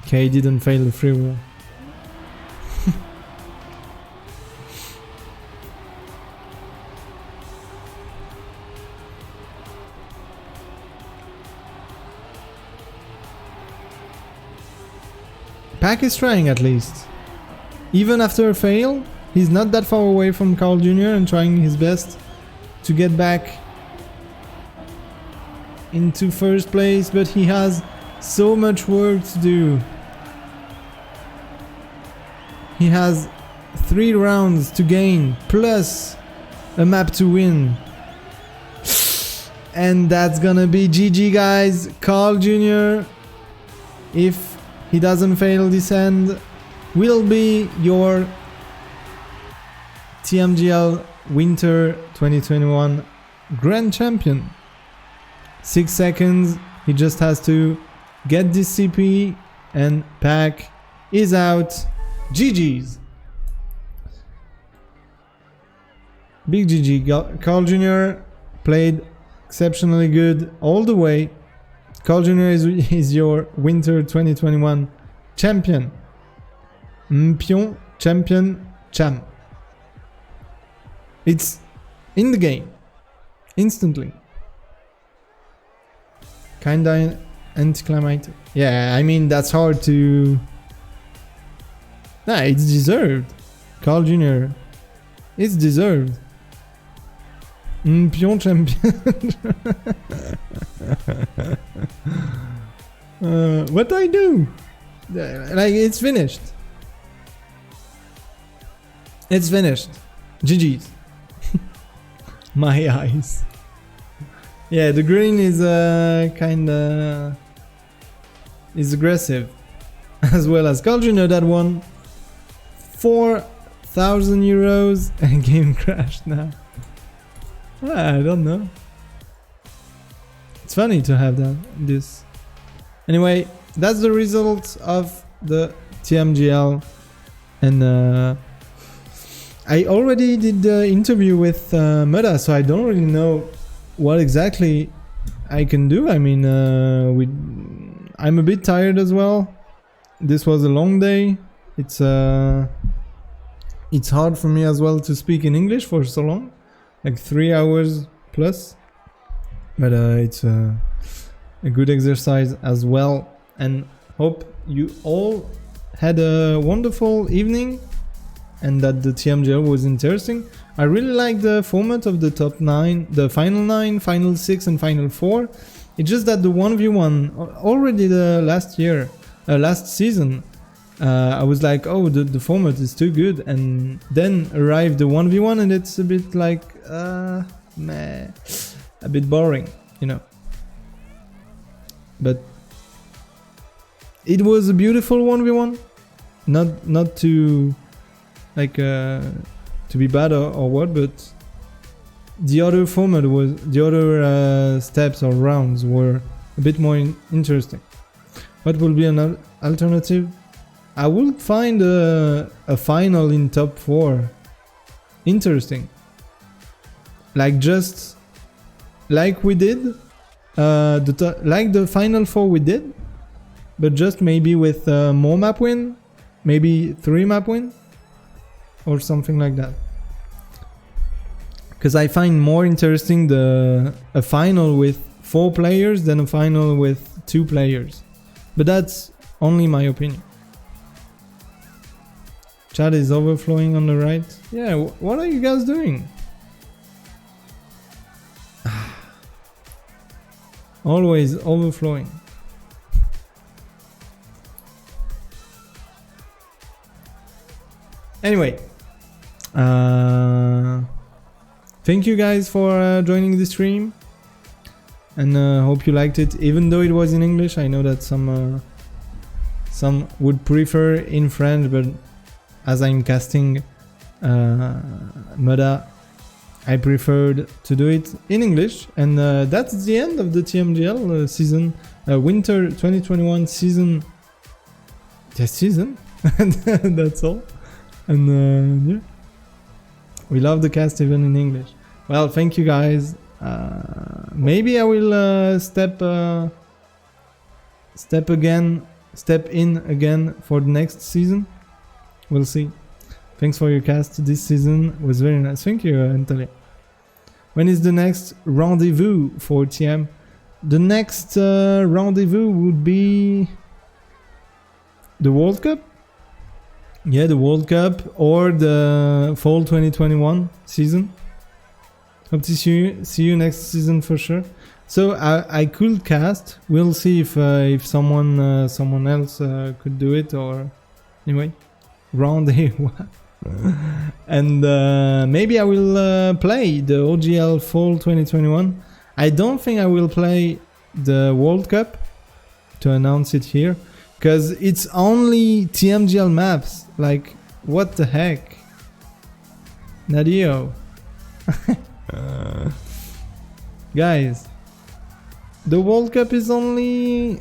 Okay, he didn't fail the free will. Pac is trying at least. Even after a fail, he's not that far away from Carl Jr. and trying his best to get back into first place, but he has so much work to do. He has 3 rounds to gain, plus a map to win. And that's gonna be GG, guys. Carl Jr., if he doesn't fail this end, will be your TMGL Winter 2021 Grand Champion. 6 seconds, he just has to get this CP and Pac is out. GG's. Big GG. Carl Jr. played exceptionally good all the way. Carl Jr. is your Winter 2021 champion. Mpion, champion, cham. It's in the game. Instantly. Kinda anticlimactic. Yeah, I mean, that's hard to... Nah, it's deserved. Carl Jr. It's deserved. Pion champion. What do I do? Like, it's finished. It's finished. GG's. My eyes. Yeah, the green is kinda... is aggressive. As well as Carl Jr. that won 4,000 euros and game crashed now. I don't know. It's funny to have this. Anyway, that's the result of the TMGL. And I already did the interview with Muda, so I don't really know what exactly I can do. I mean, I'm a bit tired as well. This was a long day. It's hard for me as well to speak in English for so long, like 3 hours plus. But it's a good exercise as well. And hope you all had a wonderful evening and that the TMGL was interesting. I really like the format of the top 9, the final 9, final 6 and final 4. It's just that the 1v1 already the last season, I was like, oh, the format is too good, and then arrived the 1v1 and it's a bit like, meh, a bit boring, you know. But it was a beautiful 1v1, not to like to be bad or what, but the other format was, the other steps or rounds were a bit more interesting. What will be an alternative? I will find a final in top 4 interesting, like just like we did like the final 4 we did, but just maybe with more map win, maybe 3 map win or something like that. Because I find more interesting a final with 4 players than a final with 2 players. But that's only my opinion. Chat is overflowing on the right. Yeah, what are you guys doing? Always overflowing. Anyway, thank you guys for joining the stream. and hope you liked it, even though it was in English. I know that some would prefer in French, but as I'm casting Moda, I preferred to do it in English. And that's the end of the TMGL season, winter 2021 season. Just season. That's all. And yeah, we love the cast even in English. Well, thank you guys. Maybe I will step in again for the next season. We'll see. Thanks for your cast this season. It was very nice. Thank you, Anthony. When is the next rendezvous for TM? The next rendezvous would be the World Cup. Yeah, the World Cup or the fall 2021 season. Hope to see you next season for sure. So I could cast. We'll see if someone else could do it, or anyway, rendezvous. And maybe I will play the OGL fall 2021. I don't think I will play the World Cup to announce it here, because it's only TMGL maps. Like, what the heck? Nadeo. Guys, the World Cup is only...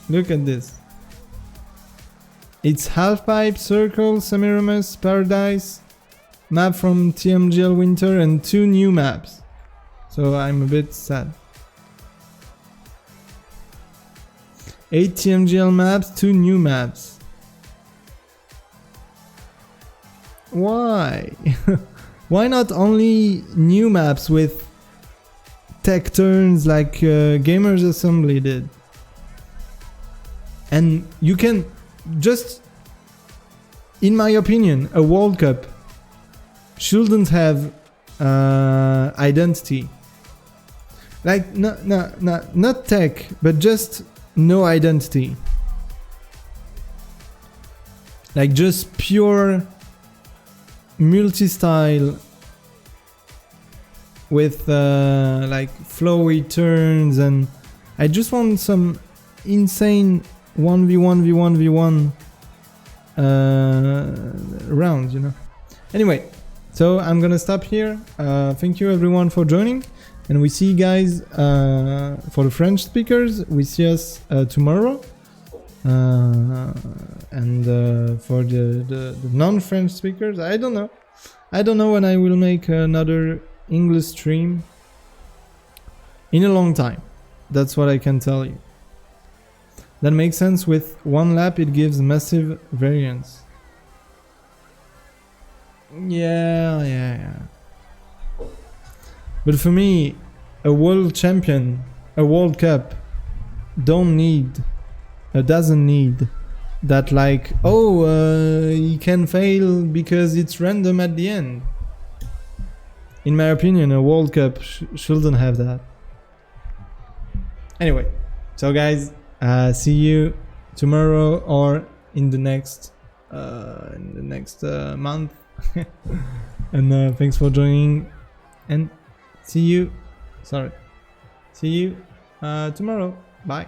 Look at this. It's Halfpipe, Circle, Semiramis, Paradise, map from TMGL Winter, and 2 new maps. So I'm a bit sad. 8 TMGL maps, 2 new maps. Why? Why not only new maps with tech turns like Gamers Assembly did? And you can just, in my opinion, a World Cup shouldn't have identity. Like, not tech, but just no identity. Like, just pure multi-style with like flowy turns, and I just want some insane 1v1v1v1 rounds, you know. Anyway, so I'm gonna stop here. Thank you everyone for joining, and we see you guys for the French speakers. We see us tomorrow, and for the non-French speakers, I don't know when I will make another English stream in a long time. That's what I can tell you. That makes sense. With one lap it gives massive variance. Yeah. But for me, a world champion, a World Cup doesn't need that, like, he can fail because it's random at the end. In my opinion, a World Cup shouldn't have that. Anyway, so guys, see you tomorrow or in the next month. And thanks for joining, and see you tomorrow. Bye.